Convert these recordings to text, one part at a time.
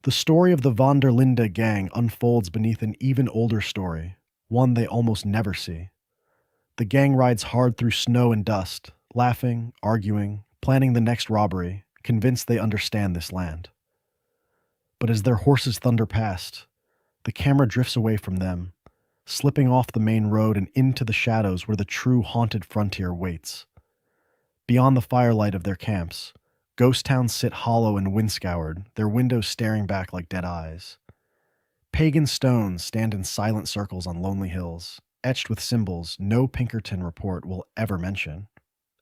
The story of the Vanderlinde gang unfolds beneath an even older story, one they almost never see. The gang rides hard through snow and dust, laughing, arguing, planning the next robbery, convinced they understand this land. But as their horses thunder past, the camera drifts away from them, slipping off the main road and into the shadows where the true haunted frontier waits. Beyond the firelight of their camps, ghost towns sit hollow and wind-scoured, their windows staring back like dead eyes. Pagan stones stand in silent circles on lonely hills, etched with symbols no Pinkerton report will ever mention.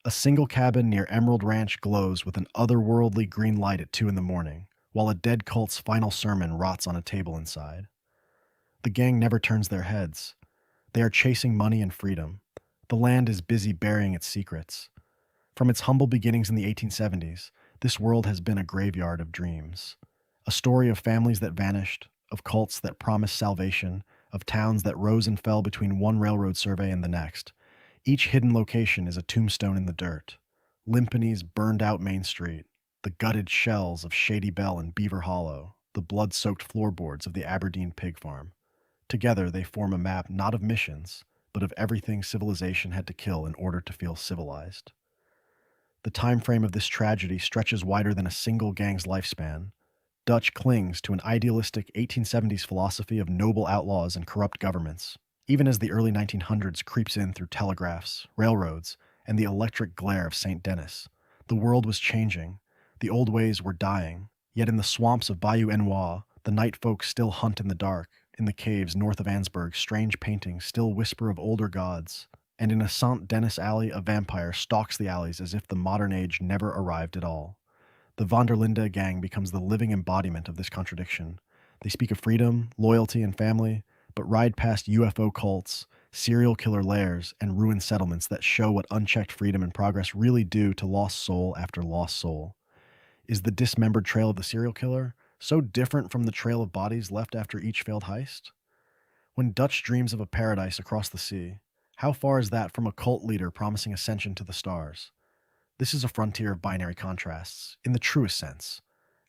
A single cabin near Emerald Ranch glows with an otherworldly green light at 2 in the morning, while a dead cult's final sermon rots on a table inside. The gang never turns their heads. They are chasing money and freedom. The land is busy burying its secrets. From its humble beginnings in the 1870s, this world has been a graveyard of dreams. A story of families that vanished, of cults that promised salvation, of towns that rose and fell between one railroad survey and the next. Each hidden location is a tombstone in the dirt. Limpany's burned-out Main Street, the gutted shells of Shady Bell and Beaver Hollow, the blood-soaked floorboards of the Aberdeen pig farm. Together, they form a map not of missions, but of everything civilization had to kill in order to feel civilized. The time frame of this tragedy stretches wider than a single gang's lifespan. Dutch clings to an idealistic 1870s philosophy of noble outlaws and corrupt governments, even as the early 1900s creeps in through telegraphs, railroads, and the electric glare of St. Denis. The world was changing. The old ways were dying. Yet in the swamps of Bayou Enois, the night folk still hunt in the dark. In the caves north of Ansburg, strange paintings still whisper of older gods. And in a St. Denis alley, a vampire stalks the alleys as if the modern age never arrived at all. The Vanderlinde gang becomes the living embodiment of this contradiction. They speak of freedom, loyalty, and family, but ride past UFO cults, serial killer lairs, and ruined settlements that show what unchecked freedom and progress really do to lost soul after lost soul. Is the dismembered trail of the serial killer so different from the trail of bodies left after each failed heist? When Dutch dreams of a paradise across the sea, how far is that from a cult leader promising ascension to the stars? This is a frontier of binary contrasts, in the truest sense.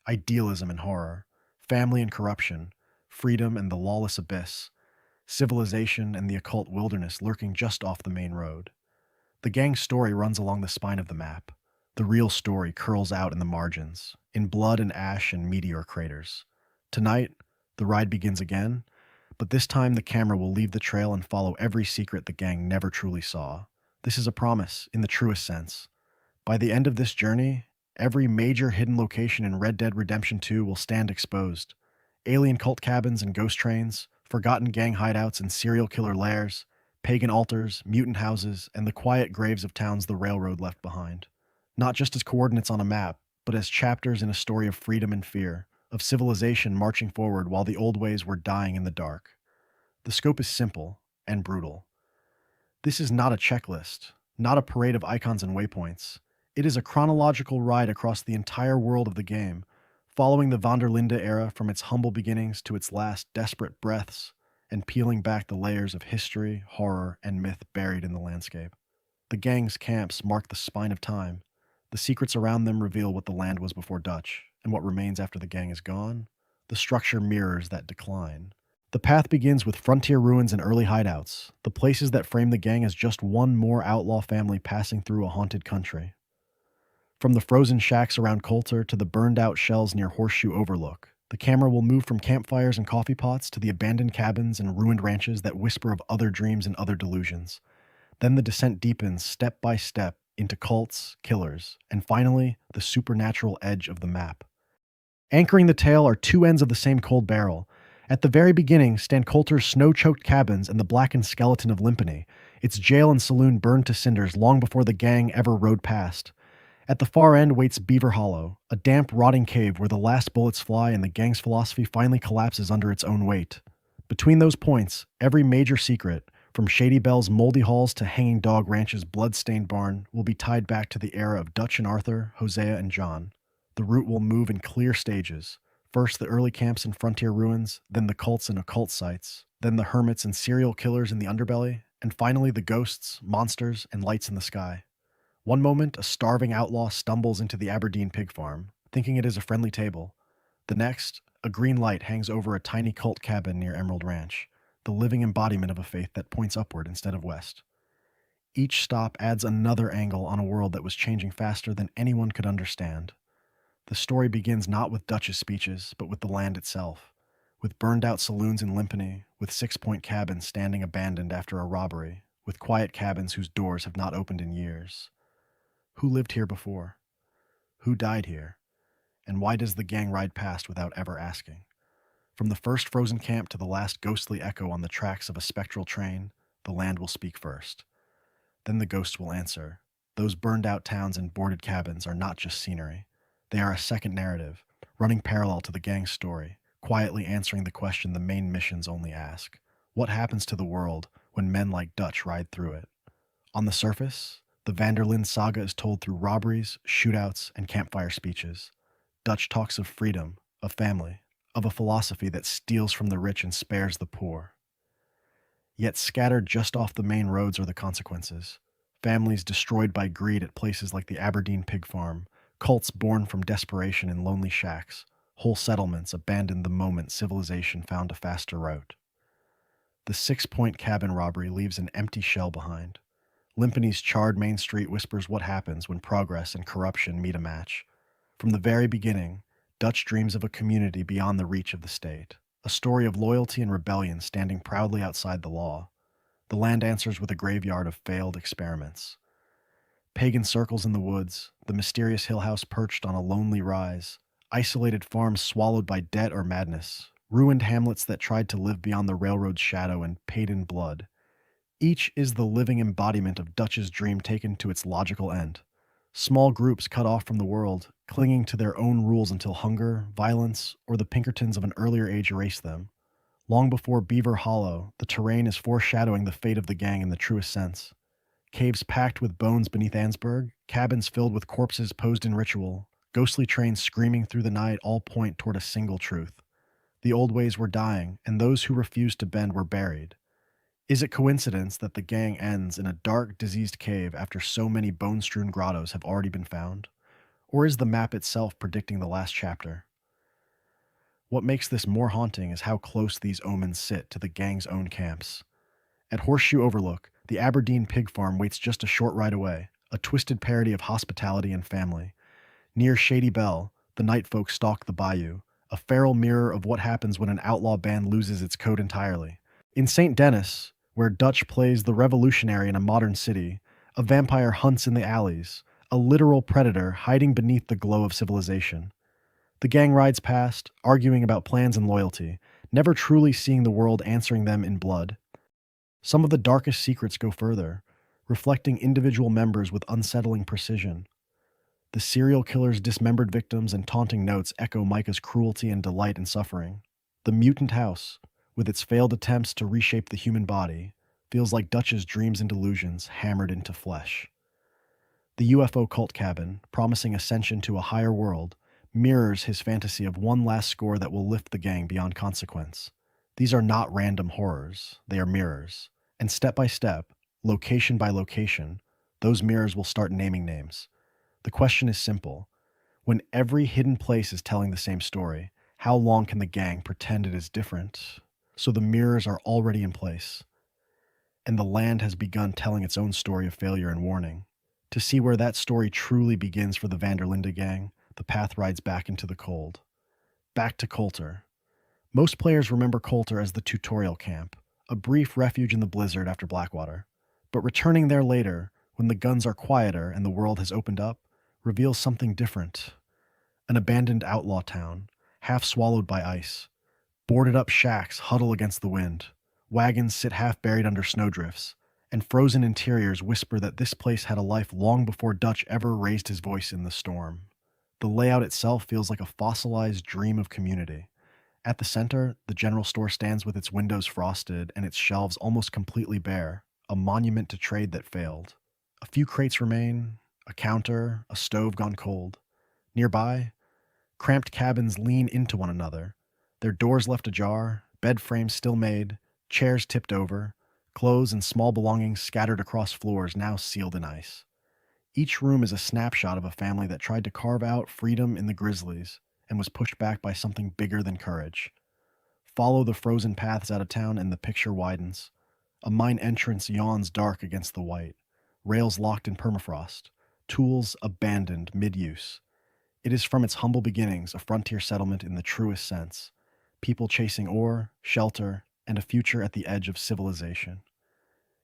Idealism and horror, family and corruption, freedom and the lawless abyss, civilization and the occult wilderness lurking just off the main road. The gang's story runs along the spine of the map. The real story curls out in the margins, in blood and ash and meteor craters. Tonight, the ride begins again, but this time the camera will leave the trail and follow every secret the gang never truly saw. This is a promise, in the truest sense. By the end of this journey, every major hidden location in Red Dead Redemption 2 will stand exposed. Alien cult cabins and ghost trains, forgotten gang hideouts and serial killer lairs, pagan altars, mutant houses, and the quiet graves of towns the railroad left behind. Not just as coordinates on a map, but as chapters in a story of freedom and fear, of civilization marching forward while the old ways were dying in the dark. The scope is simple and brutal. This is not a checklist, not a parade of icons and waypoints. It is a chronological ride across the entire world of the game, following the Vanderlinde era from its humble beginnings to its last desperate breaths, and peeling back the layers of history, horror, and myth buried in the landscape. The gang's camps mark the spine of time. The secrets around them reveal what the land was before Dutch, and what remains after the gang is gone. The structure mirrors that decline. The path begins with frontier ruins and early hideouts, the places that frame the gang as just one more outlaw family passing through a haunted country. From the frozen shacks around Coulter to the burned-out shells near Horseshoe Overlook, the camera will move from campfires and coffee pots to the abandoned cabins and ruined ranches that whisper of other dreams and other delusions. Then the descent deepens step by step into cults, killers, and finally, the supernatural edge of the map. Anchoring the tale are two ends of the same cold barrel. At the very beginning stand Coulter's snow-choked cabins and the blackened skeleton of Limpany, its jail and saloon burned to cinders long before the gang ever rode past. At the far end waits Beaver Hollow, a damp, rotting cave where the last bullets fly and the gang's philosophy finally collapses under its own weight. Between those points, every major secret, from Shady Bell's moldy halls to Hanging Dog Ranch's blood-stained barn, will be tied back to the era of Dutch and Arthur, Hosea and John. The route will move in clear stages. First the early camps and frontier ruins, then the cults and occult sites, then the hermits and serial killers in the underbelly, and finally the ghosts, monsters, and lights in the sky. One moment, a starving outlaw stumbles into the Aberdeen pig farm, thinking it is a friendly table. The next, A green light hangs over a tiny cult cabin near Emerald Ranch, the living embodiment of a faith that points upward instead of west. Each stop adds another angle on a world that was changing faster than anyone could understand. The story begins not with Dutch's speeches, but with the land itself, with burned out saloons in Limpany, with six-point cabins standing abandoned after a robbery, with quiet cabins whose doors have not opened in years. Who lived here before? Who died here? And why does the gang ride past without ever asking? From the first frozen camp to the last ghostly echo on the tracks of a spectral train, the land will speak first. Then the ghosts will answer. Those burned out towns and boarded cabins are not just scenery. They are a second narrative, running parallel to the gang's story, quietly answering the question the main missions only ask. What happens to the world when men like Dutch ride through it? On the surface, the Vanderlinde saga is told through robberies, shootouts, and campfire speeches. Dutch talks of freedom, of family, of a philosophy that steals from the rich and spares the poor. Yet scattered just off the main roads are the consequences. Families destroyed by greed at places like the Aberdeen pig farm, cults born from desperation in lonely shacks, whole settlements abandoned the moment civilization found a faster route. The six-point cabin robbery leaves an empty shell behind. Limpany's charred main street whispers what happens when progress and corruption meet a match. From the very beginning, Dutch dreams of a community beyond the reach of the state. A story of loyalty and rebellion standing proudly outside the law. The land answers with a graveyard of failed experiments. Pagan circles in the woods, the mysterious hill house perched on a lonely rise, isolated farms swallowed by debt or madness, ruined hamlets that tried to live beyond the railroad's shadow and paid in blood. Each is the living embodiment of Dutch's dream taken to its logical end. Small groups cut off from the world, clinging to their own rules until hunger, violence, or the Pinkertons of an earlier age erased them. Long before Beaver Hollow, the terrain is foreshadowing the fate of the gang in the truest sense. Caves packed with bones beneath Ansburg, cabins filled with corpses posed in ritual, ghostly trains screaming through the night all point toward a single truth. The old ways were dying, and those who refused to bend were buried. Is it coincidence that the gang ends in a dark, diseased cave after so many bone-strewn grottos have already been found? Or is the map itself predicting the last chapter? What makes this more haunting is how close these omens sit to the gang's own camps. At Horseshoe Overlook, the Aberdeen pig farm waits just a short ride away, a twisted parody of hospitality and family. Near Shady Bell, the night folk stalk the bayou, a feral mirror of what happens when an outlaw band loses its code entirely. In St. Denis, where Dutch plays the revolutionary in a modern city, a vampire hunts in the alleys, a literal predator hiding beneath the glow of civilization. The gang rides past, arguing about plans and loyalty, never truly seeing the world answering them in blood. Some of the darkest secrets go further, reflecting individual members with unsettling precision. The serial killer's dismembered victims and taunting notes echo Micah's cruelty and delight in suffering. The mutant house, with its failed attempts to reshape the human body, feels like Dutch's dreams and delusions hammered into flesh. The UFO cult cabin, promising ascension to a higher world, mirrors his fantasy of one last score that will lift the gang beyond consequence. These are not random horrors, they are mirrors. And step by step, location by location, those mirrors will start naming names. The question is simple. When every hidden place is telling the same story, how long can the gang pretend it is different? So the mirrors are already in place, and the land has begun telling its own story of failure and warning. To see where that story truly begins for the Vanderlinde gang, the path rides back into the cold. Back to Coulter. Most players remember Coulter as the tutorial camp, a brief refuge in the blizzard after Blackwater. But returning there later, when the guns are quieter and the world has opened up, reveals something different. An abandoned outlaw town, half swallowed by ice. Boarded up shacks huddle against the wind. Wagons sit half buried under snowdrifts, and frozen interiors whisper that this place had a life long before Dutch ever raised his voice in the storm. The layout itself feels like a fossilized dream of community. At the center, the general store stands with its windows frosted and its shelves almost completely bare, a monument to trade that failed. A few crates remain, a counter, a stove gone cold. Nearby, cramped cabins lean into one another, their doors left ajar, bed frames still made, chairs tipped over, clothes and small belongings scattered across floors now sealed in ice. Each room is a snapshot of a family that tried to carve out freedom in the grizzlies, and was pushed back by something bigger than courage. Follow the frozen paths out of town, and the picture widens. A mine entrance yawns dark against the white, rails locked in permafrost, tools abandoned mid use. It is from its humble beginnings a frontier settlement in the truest sense, people chasing ore, shelter, and a future at the edge of civilization.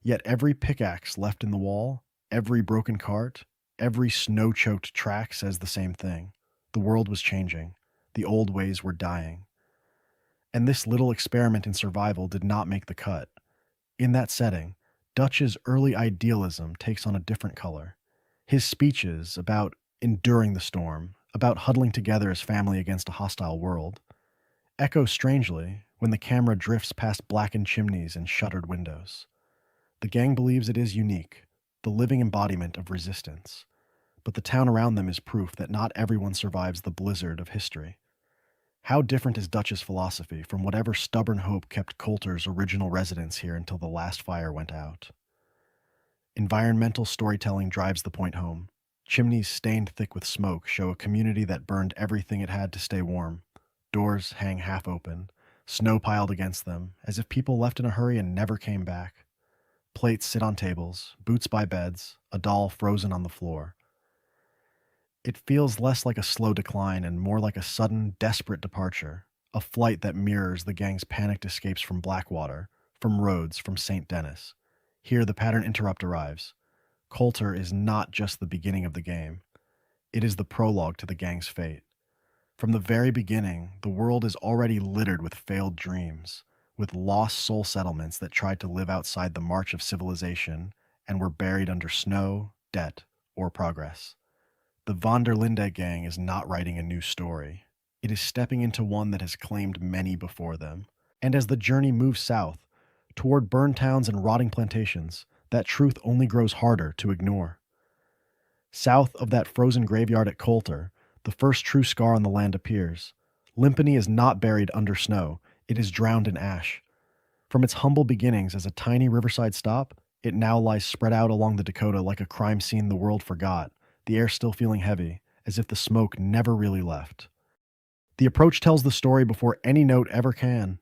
Yet every pickaxe left in the wall, every broken cart, every snow choked track says the same thing. The world was changing, the old ways were dying. And this little experiment in survival did not make the cut. In that setting, Dutch's early idealism takes on a different color. His speeches about enduring the storm, about huddling together as family against a hostile world, echo strangely when the camera drifts past blackened chimneys and shuttered windows. The gang believes it is unique, the living embodiment of resistance, but the town around them is proof that not everyone survives the blizzard of history. How different is Dutch's philosophy from whatever stubborn hope kept Coulter's original residence here until the last fire went out? Environmental storytelling drives the point home. Chimneys stained thick with smoke show a community that burned everything it had to stay warm. Doors hang half open, snow piled against them, as if people left in a hurry and never came back. Plates sit on tables, boots by beds, a doll frozen on the floor. It feels less like a slow decline and more like a sudden, desperate departure, a flight that mirrors the gang's panicked escapes from Blackwater, from Rhodes, from St. Denis. Here, the pattern interrupt arrives. Coulter is not just the beginning of the game. It is the prologue to the gang's fate. From the very beginning, the world is already littered with failed dreams, with lost soul settlements that tried to live outside the march of civilization and were buried under snow, debt, or progress. The Vanderlinde gang is not writing a new story. It is stepping into one that has claimed many before them. And as the journey moves south, toward burned towns and rotting plantations, that truth only grows harder to ignore. South of that frozen graveyard at Coulter, the first true scar on the land appears. Limpany is not buried under snow, it is drowned in ash. From its humble beginnings as a tiny riverside stop, it now lies spread out along the Dakota like a crime scene the world forgot, the air still feeling heavy, as if the smoke never really left. The approach tells the story before any note ever can.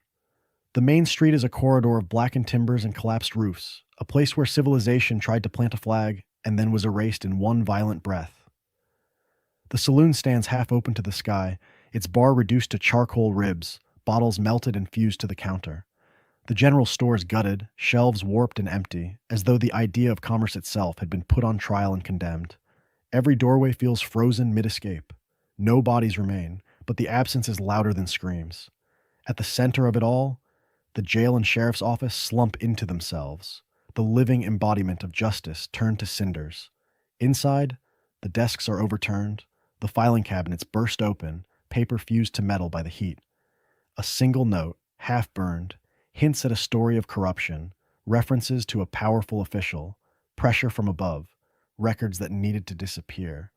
The main street is a corridor of blackened timbers and collapsed roofs, a place where civilization tried to plant a flag and then was erased in one violent breath. The saloon stands half open to the sky, its bar reduced to charcoal ribs, bottles melted and fused to the counter. The general store is gutted, shelves warped and empty, as though the idea of commerce itself had been put on trial and condemned. Every doorway feels frozen mid-escape. No bodies remain, but the absence is louder than screams. At the center of it all, the jail and sheriff's office slump into themselves, the living embodiment of justice turned to cinders. Inside, the desks are overturned, the filing cabinets burst open, paper fused to metal by the heat. A single note, half burned, hints at a story of corruption, references to a powerful official, pressure from above, records that needed to disappear.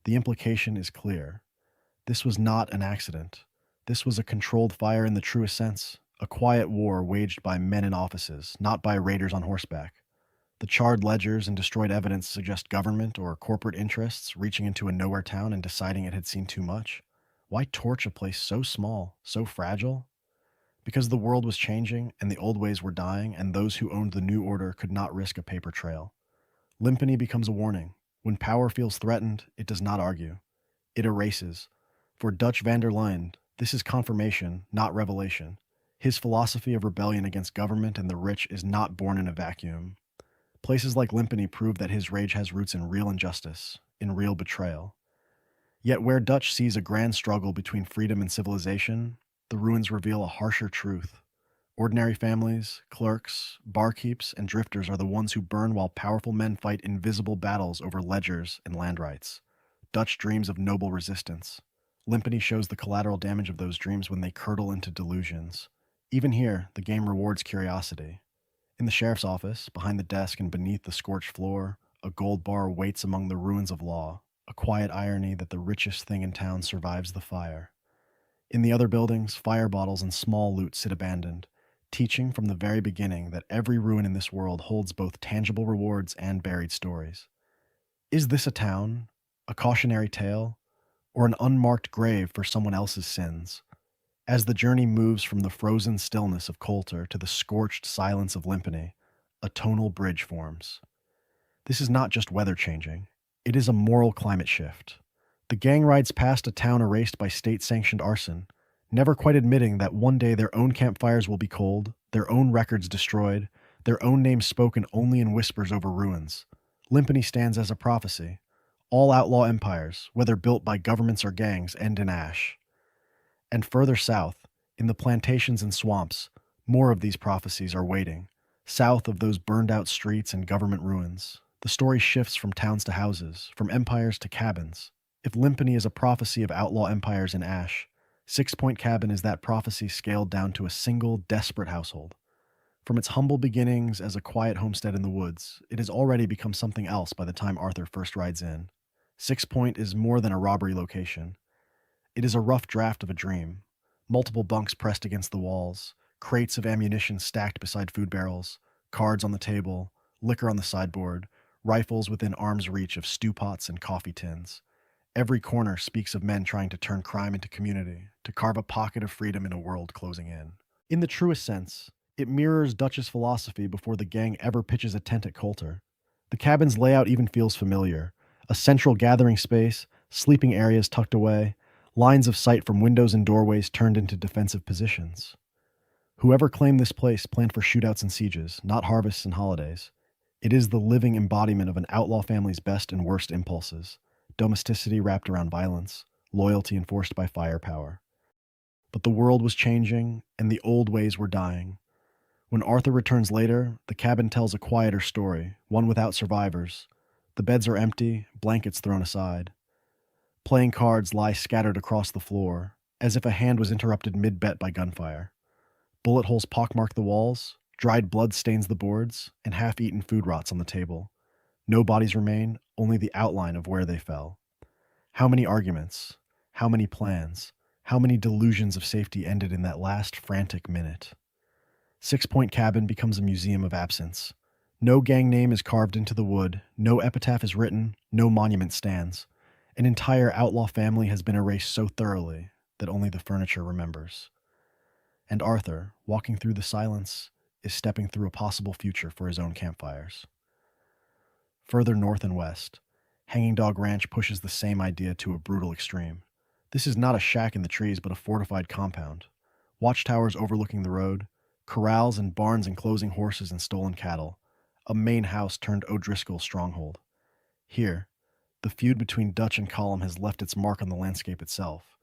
The implication is clear. This was not an accident. This was a controlled fire in the truest sense, a quiet war waged by men in offices, not by raiders on horseback. The charred ledgers and destroyed evidence suggest government or corporate interests reaching into a nowhere town and deciding it had seen too much. Why torch a place so small, so fragile? Because the world was changing and the old ways were dying, and those who owned the new order could not risk a paper trail. Limpany becomes a warning. When power feels threatened, it does not argue. It erases. For Dutch Vanderlinde, this is confirmation, not revelation. His philosophy of rebellion against government and the rich is not born in a vacuum. Places like Limpany prove that his rage has roots in real injustice, in real betrayal. Yet where Dutch sees a grand struggle between freedom and civilization, the ruins reveal a harsher truth. Ordinary families, clerks, barkeeps, and drifters are the ones who burn while powerful men fight invisible battles over ledgers and land rights. Dutch dreams of noble resistance. Limpany shows the collateral damage of those dreams when they curdle into delusions. Even here, the game rewards curiosity. In the sheriff's office, behind the desk and beneath the scorched floor, a gold bar waits among the ruins of law, a quiet irony that the richest thing in town survives the fire. In the other buildings, fire bottles and small loot sit abandoned, teaching from the very beginning that every ruin in this world holds both tangible rewards and buried stories. Is this a town? A cautionary tale? or an unmarked grave for someone else's sins. As the journey moves from the frozen stillness of Coulter to the scorched silence of Limpany, a tonal bridge forms. This is not just weather changing, it is a moral climate shift. The gang rides past a town erased by state sanctioned arson, never quite admitting that one day their own campfires will be cold, their own records destroyed, their own names spoken only in whispers over ruins. Limpany stands as a prophecy. All outlaw empires, whether built by governments or gangs, end in ash. And further south, in the plantations and swamps, more of these prophecies are waiting. South of those burned out streets and government ruins, the story shifts from towns to houses, from empires to cabins. If Limpany is a prophecy of outlaw empires in ash, 6 Point Cabin is that prophecy scaled down to a single, desperate household. From its humble beginnings as a quiet homestead in the woods, it has already become something else by the time Arthur first rides in. 6 Point is more than a robbery location. It is a rough draft of a dream. Multiple bunks pressed against the walls, crates of ammunition stacked beside food barrels, cards on the table, liquor on the sideboard, rifles within arm's reach of stew pots and coffee tins. Every corner speaks of men trying to turn crime into community, to carve a pocket of freedom in a world closing in. In the truest sense, it mirrors Dutch's philosophy before the gang ever pitches a tent at Coulter. The cabin's layout even feels familiar. A central gathering space, sleeping areas tucked away, lines of sight from windows and doorways turned into defensive positions. Whoever claimed this place planned for shootouts and sieges, not harvests and holidays. It is the living embodiment of an outlaw family's best and worst impulses. Domesticity wrapped around violence, loyalty enforced by firepower. But the world was changing, and the old ways were dying. When Arthur returns later, the cabin tells a quieter story, one without survivors. The beds are empty, blankets thrown aside. Playing cards lie scattered across the floor, as if a hand was interrupted mid-bet by gunfire. Bullet holes pockmark the walls, dried blood stains the boards, and half-eaten food rots on the table. No bodies remain, only the outline of where they fell. How many arguments, how many plans, how many delusions of safety ended in that last frantic minute? 6 Point Cabin becomes a museum of absence. No gang name is carved into the wood, no epitaph is written, no monument stands. An entire outlaw family has been erased so thoroughly that only the furniture remembers. And Arthur, walking through the silence, is stepping through a possible future for his own campfires. Further north and west, Hanging Dog Ranch pushes the same idea to a brutal extreme. This is not a shack in the trees, but a fortified compound. Watchtowers overlooking the road, corrals and barns enclosing horses and stolen cattle, a main house turned O'Driscoll stronghold. Here, the feud between Dutch and Column has left its mark on the landscape itself.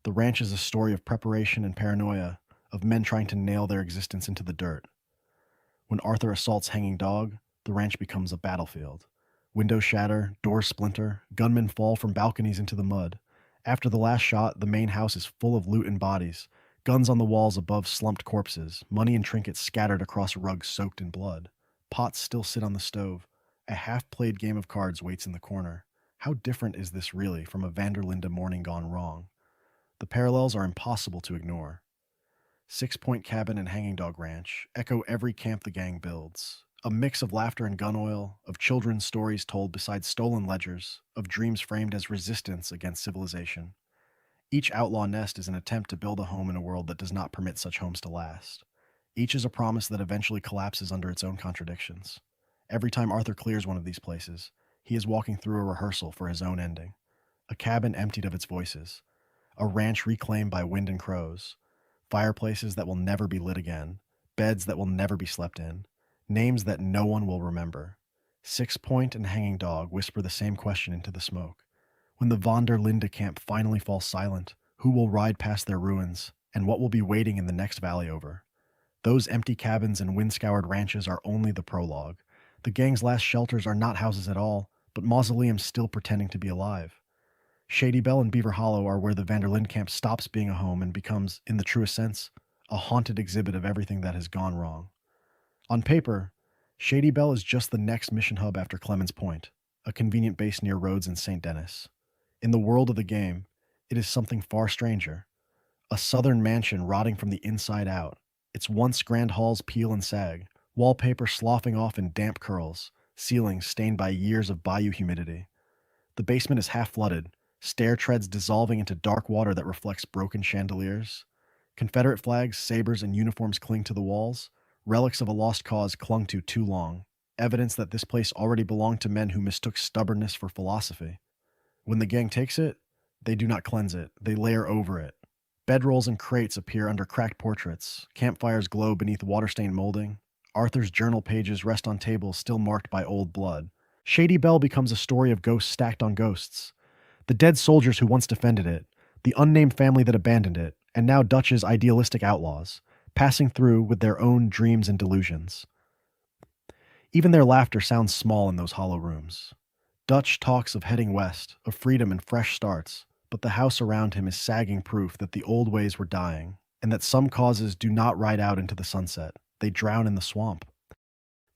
The ranch is a story of preparation and paranoia, of men trying to nail their existence into the dirt. When Arthur assaults Hanging Dog, the ranch becomes a battlefield. Windows shatter, doors splinter, gunmen fall from balconies into the mud. After the last shot, the main house is full of loot and bodies, guns on the walls above slumped corpses, money and trinkets scattered across rugs soaked in blood. Pots still sit on the stove. A half-played game of cards waits in the corner. How different is this really from a Vanderlinde morning gone wrong? The parallels are impossible to ignore. 6 Point Cabin and Hanging Dog Ranch echo every camp the gang builds. A mix of laughter and gun oil, of children's stories told beside stolen ledgers, of dreams framed as resistance against civilization. Each outlaw nest is an attempt to build a home in a world that does not permit such homes to last. Each is a promise that eventually collapses under its own contradictions. Every time Arthur clears one of these places, he is walking through a rehearsal for his own ending. A cabin emptied of its voices. A ranch reclaimed by wind and crows. Fireplaces that will never be lit again. Beds that will never be slept in. Names that no one will remember. 6 Point and Hanging Dog whisper the same question into the smoke. When the Vanderlinde camp finally falls silent, who will ride past their ruins, and what will be waiting in the next valley over? Those empty cabins and wind-scoured ranches are only the prologue. The gang's last shelters are not houses at all, but mausoleums still pretending to be alive. Shady Bell and Beaver Hollow are where the Vanderlinde camp stops being a home and becomes, in the truest sense, a haunted exhibit of everything that has gone wrong. On paper, Shady Bell is just the next mission hub after Clemens Point, a convenient base near Rhodes and St. Denis. In the world of the game, it is something far stranger. A southern mansion rotting from the inside out, its once grand halls peel and sag, wallpaper sloughing off in damp curls, ceilings stained by years of bayou humidity. The basement is half flooded, stair treads dissolving into dark water that reflects broken chandeliers. Confederate flags, sabers, and uniforms cling to the walls, relics of a lost cause clung to too long, evidence that this place already belonged to men who mistook stubbornness for philosophy. When the gang takes it, they do not cleanse it, they layer over it. Bedrolls and crates appear under cracked portraits, campfires glow beneath water-stained molding, Arthur's journal pages rest on tables still marked by old blood. Shady Bell becomes a story of ghosts stacked on ghosts. The dead soldiers who once defended it, the unnamed family that abandoned it, and now Dutch's idealistic outlaws, passing through with their own dreams and delusions. Even their laughter sounds small in those hollow rooms. Dutch talks of heading west, of freedom and fresh starts, but the house around him is sagging proof that the old ways were dying, and that some causes do not ride out into the sunset. They drown in the swamp.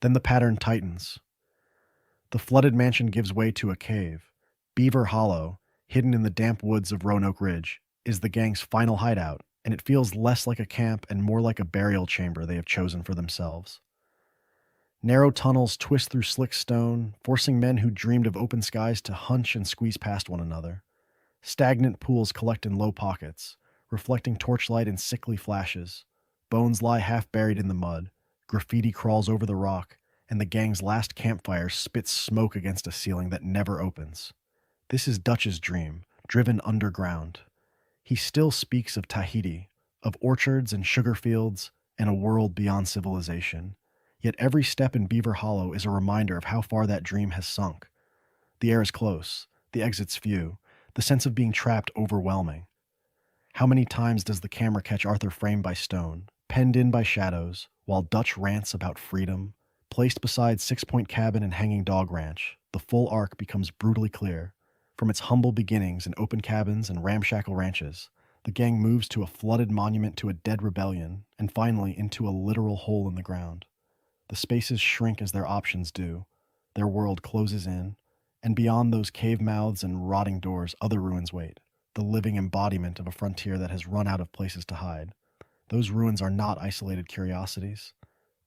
Then the pattern tightens. The flooded mansion gives way to a cave. Beaver Hollow, hidden in the damp woods of Roanoke Ridge, is the gang's final hideout, and it feels less like a camp and more like a burial chamber they have chosen for themselves. Narrow tunnels twist through slick stone, forcing men who dreamed of open skies to hunch and squeeze past one another. Stagnant pools collect in low pockets, reflecting torchlight in sickly flashes. Bones lie half buried in the mud, graffiti crawls over the rock, and the gang's last campfire spits smoke against a ceiling that never opens. This is Dutch's dream, driven underground. He still speaks of Tahiti, of orchards and sugar fields, and a world beyond civilization. Yet every step in Beaver Hollow is a reminder of how far that dream has sunk. The air is close, the exits few, the sense of being trapped overwhelming. How many times does the camera catch Arthur framed by stone, penned in by shadows, while Dutch rants about freedom? Placed beside Six Point Cabin and Hanging Dog Ranch, the full arc becomes brutally clear. From its humble beginnings in open cabins and ramshackle ranches, the gang moves to a flooded monument to a dead rebellion, and finally into a literal hole in the ground. The spaces shrink as their options do. Their world closes in, and beyond those cave mouths and rotting doors, other ruins wait, the living embodiment of a frontier that has run out of places to hide. Those ruins are not isolated curiosities.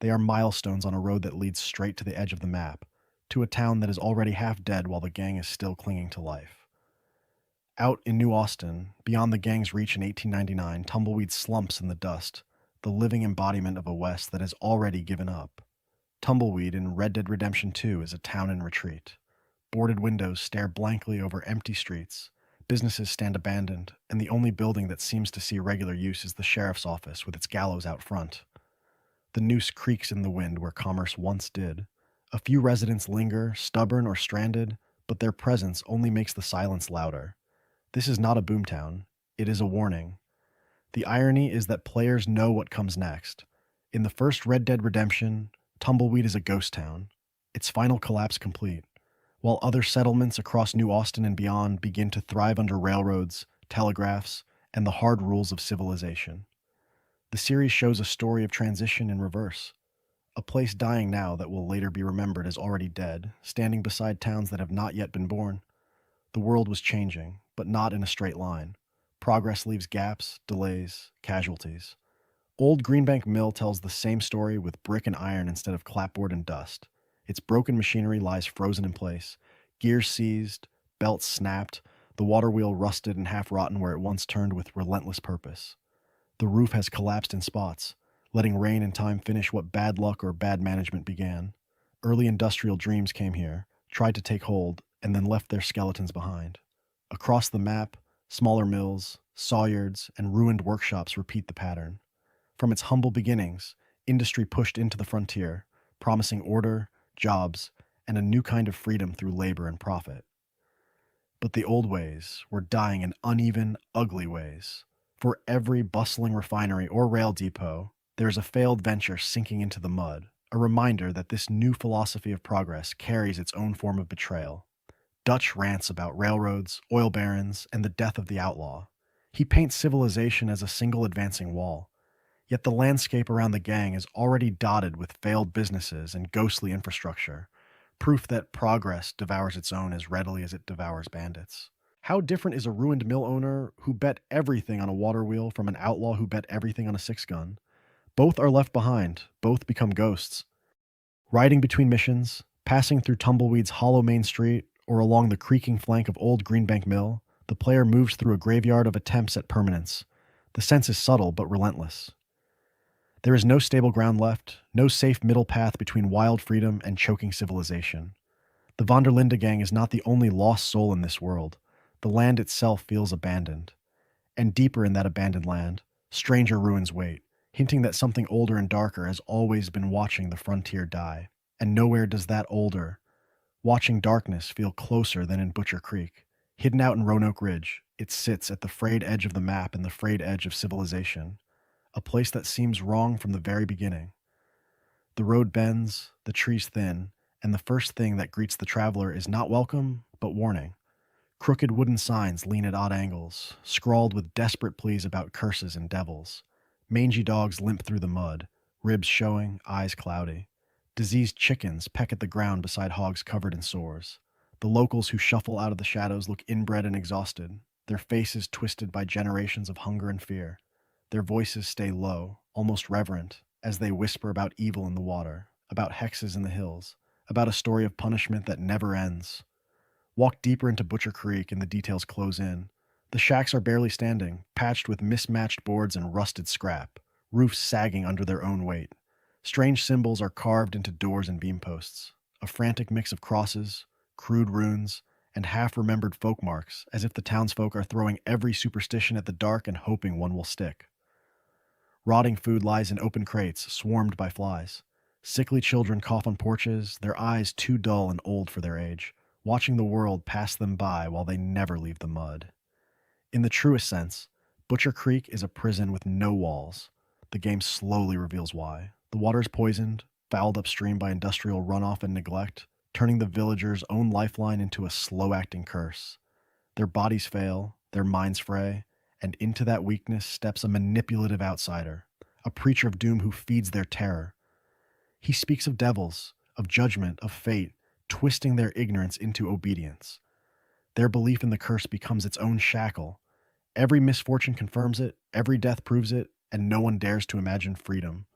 They are milestones on a road that leads straight to the edge of the map, to a town that is already half dead while the gang is still clinging to life. Out in New Austin, beyond the gang's reach in 1899, Tumbleweed slumps in the dust, the living embodiment of a West that has already given up. Tumbleweed in Red Dead Redemption 2 is a town in retreat. Boarded windows stare blankly over empty streets, businesses stand abandoned, and the only building that seems to see regular use is the sheriff's office with its gallows out front. The noose creaks in the wind where commerce once did. A few residents linger, stubborn or stranded, but their presence only makes the silence louder. This is not a boomtown. It is a warning. The irony is that players know what comes next. In the first Red Dead Redemption, Tumbleweed is a ghost town, its final collapse complete, while other settlements across New Austin and beyond begin to thrive under railroads, telegraphs, and the hard rules of civilization. The series shows a story of transition in reverse. A place dying now that will later be remembered as already dead, standing beside towns that have not yet been born. The world was changing, but not in a straight line. Progress leaves gaps, delays, casualties. Old Greenbank Mill tells the same story with brick and iron instead of clapboard and dust. Its broken machinery lies frozen in place, gears seized, belts snapped, the water wheel rusted and half rotten where it once turned with relentless purpose. The roof has collapsed in spots, letting rain and time finish what bad luck or bad management began. Early industrial dreams came here, tried to take hold, and then left their skeletons behind. Across the map, smaller mills, sawyards, and ruined workshops repeat the pattern. From its humble beginnings, industry pushed into the frontier, promising order, jobs, and a new kind of freedom through labor and profit. But the old ways were dying in uneven, ugly ways. For every bustling refinery or rail depot, there is a failed venture sinking into the mud, a reminder that this new philosophy of progress carries its own form of betrayal. Dutch rants about railroads, oil barons, and the death of the outlaw. He paints civilization as a single advancing wall. Yet the landscape around the gang is already dotted with failed businesses and ghostly infrastructure, proof that progress devours its own as readily as it devours bandits. How different is a ruined mill owner who bet everything on a water wheel from an outlaw who bet everything on a six-gun? Both are left behind, both become ghosts. Riding between missions, passing through Tumbleweed's hollow main street, or along the creaking flank of Old Greenbank Mill, The player moves through a graveyard of attempts at permanence. The sense is subtle but relentless. There is no stable ground left, no safe middle path between wild freedom and choking civilization. The Vanderlinde gang is not the only lost soul in this world. The land itself feels abandoned. And deeper in that abandoned land, stranger ruins wait, hinting that something older and darker has always been watching the frontier die. And nowhere does that older, watching darkness feel closer than in Butcher Creek. Hidden out in Roanoke Ridge, it sits at the frayed edge of the map and the frayed edge of civilization, a place that seems wrong from the very beginning. The road bends, the trees thin, and the first thing that greets the traveler is not welcome, but warning. Crooked wooden signs lean at odd angles, scrawled with desperate pleas about curses and devils. Mangy dogs limp through the mud, ribs showing, eyes cloudy. Diseased chickens peck at the ground beside hogs covered in sores. The locals who shuffle out of the shadows look inbred and exhausted, their faces twisted by generations of hunger and fear. Their voices stay low, almost reverent, as they whisper about evil in the water, about hexes in the hills, about a story of punishment that never ends. Walk deeper into Butcher Creek and the details close in. The shacks are barely standing, patched with mismatched boards and rusted scrap, roofs sagging under their own weight. Strange symbols are carved into doors and beam posts, a frantic mix of crosses, crude runes, and half-remembered folk marks, as if the townsfolk are throwing every superstition at the dark and hoping one will stick. Rotting food lies in open crates, swarmed by flies. Sickly children cough on porches, their eyes too dull and old for their age, watching the world pass them by while they never leave the mud. In the truest sense, Butcher Creek is a prison with no walls. The game slowly reveals why. The water is poisoned, fouled upstream by industrial runoff and neglect, turning the villagers' own lifeline into a slow-acting curse. Their bodies fail, their minds fray, and into that weakness steps a manipulative outsider, a preacher of doom who feeds their terror. He speaks of devils, of judgment, of fate, twisting their ignorance into obedience. Their belief in the curse becomes its own shackle. Every misfortune confirms it, every death proves it, and no one dares to imagine freedom.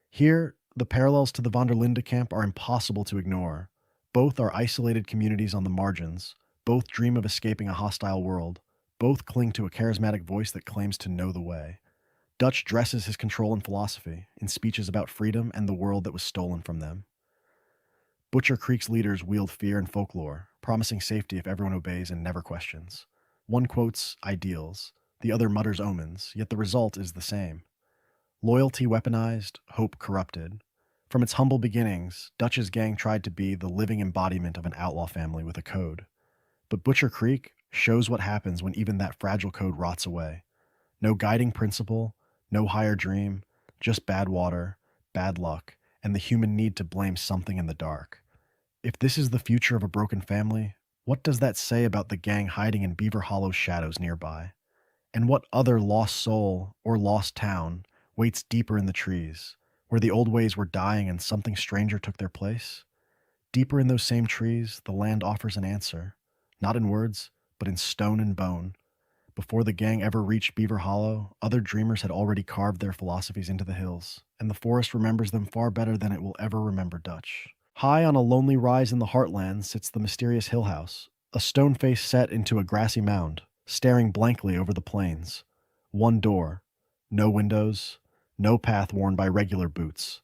Here, the parallels to the Vanderlinde camp are impossible to ignore. Both are isolated communities on the margins. Both dream of escaping a hostile world. Both cling to a charismatic voice that claims to know the way. Dutch dresses his control in philosophy, in speeches about freedom and the world that was stolen from them. Butcher Creek's leaders wield fear and folklore, promising safety if everyone obeys and never questions. One quotes ideals, the other mutters omens, yet the result is the same. Loyalty weaponized, hope corrupted. From its humble beginnings, Dutch's gang tried to be the living embodiment of an outlaw family with a code. But Butcher Creek shows what happens when even that fragile code rots away. No guiding principle, no higher dream, just bad water, bad luck, and the human need to blame something in the dark. If this is the future of a broken family, what does that say about the gang hiding in Beaver Hollow's shadows nearby? And what other lost soul or lost town waits deeper in the trees, where the old ways were dying and something stranger took their place? Deeper in those same trees, the land offers an answer, not in words, but in stone and bone. Before the gang ever reached Beaver Hollow, other dreamers had already carved their philosophies into the hills, and the forest remembers them far better than it will ever remember Dutch. High on a lonely rise in the heartland sits the mysterious hill house, a stone face set into a grassy mound, staring blankly over the plains. One door, no windows, no path worn by regular boots.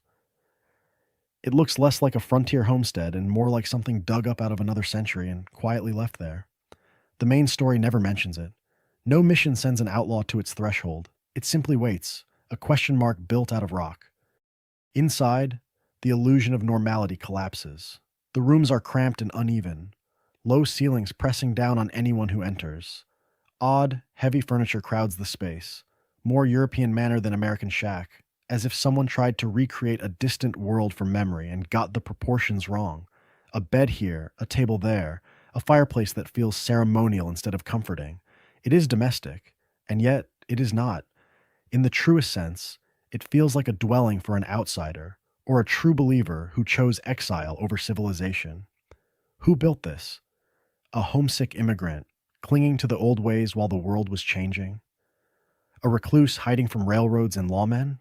It looks less like a frontier homestead and more like something dug up out of another century and quietly left there. The main story never mentions it. No mission sends an outlaw to its threshold. It simply waits, a question mark built out of rock. Inside, the illusion of normality collapses. The rooms are cramped and uneven, low ceilings pressing down on anyone who enters. Odd, heavy furniture crowds the space, more European manner than American shack, as if someone tried to recreate a distant world from memory and got the proportions wrong. A bed here, a table there, a fireplace that feels ceremonial instead of comforting. It is domestic, and yet it is not. In the truest sense, it feels like a dwelling for an outsider, or a true believer who chose exile over civilization. Who built this? A homesick immigrant, clinging to the old ways while the world was changing? A recluse hiding from railroads and lawmen?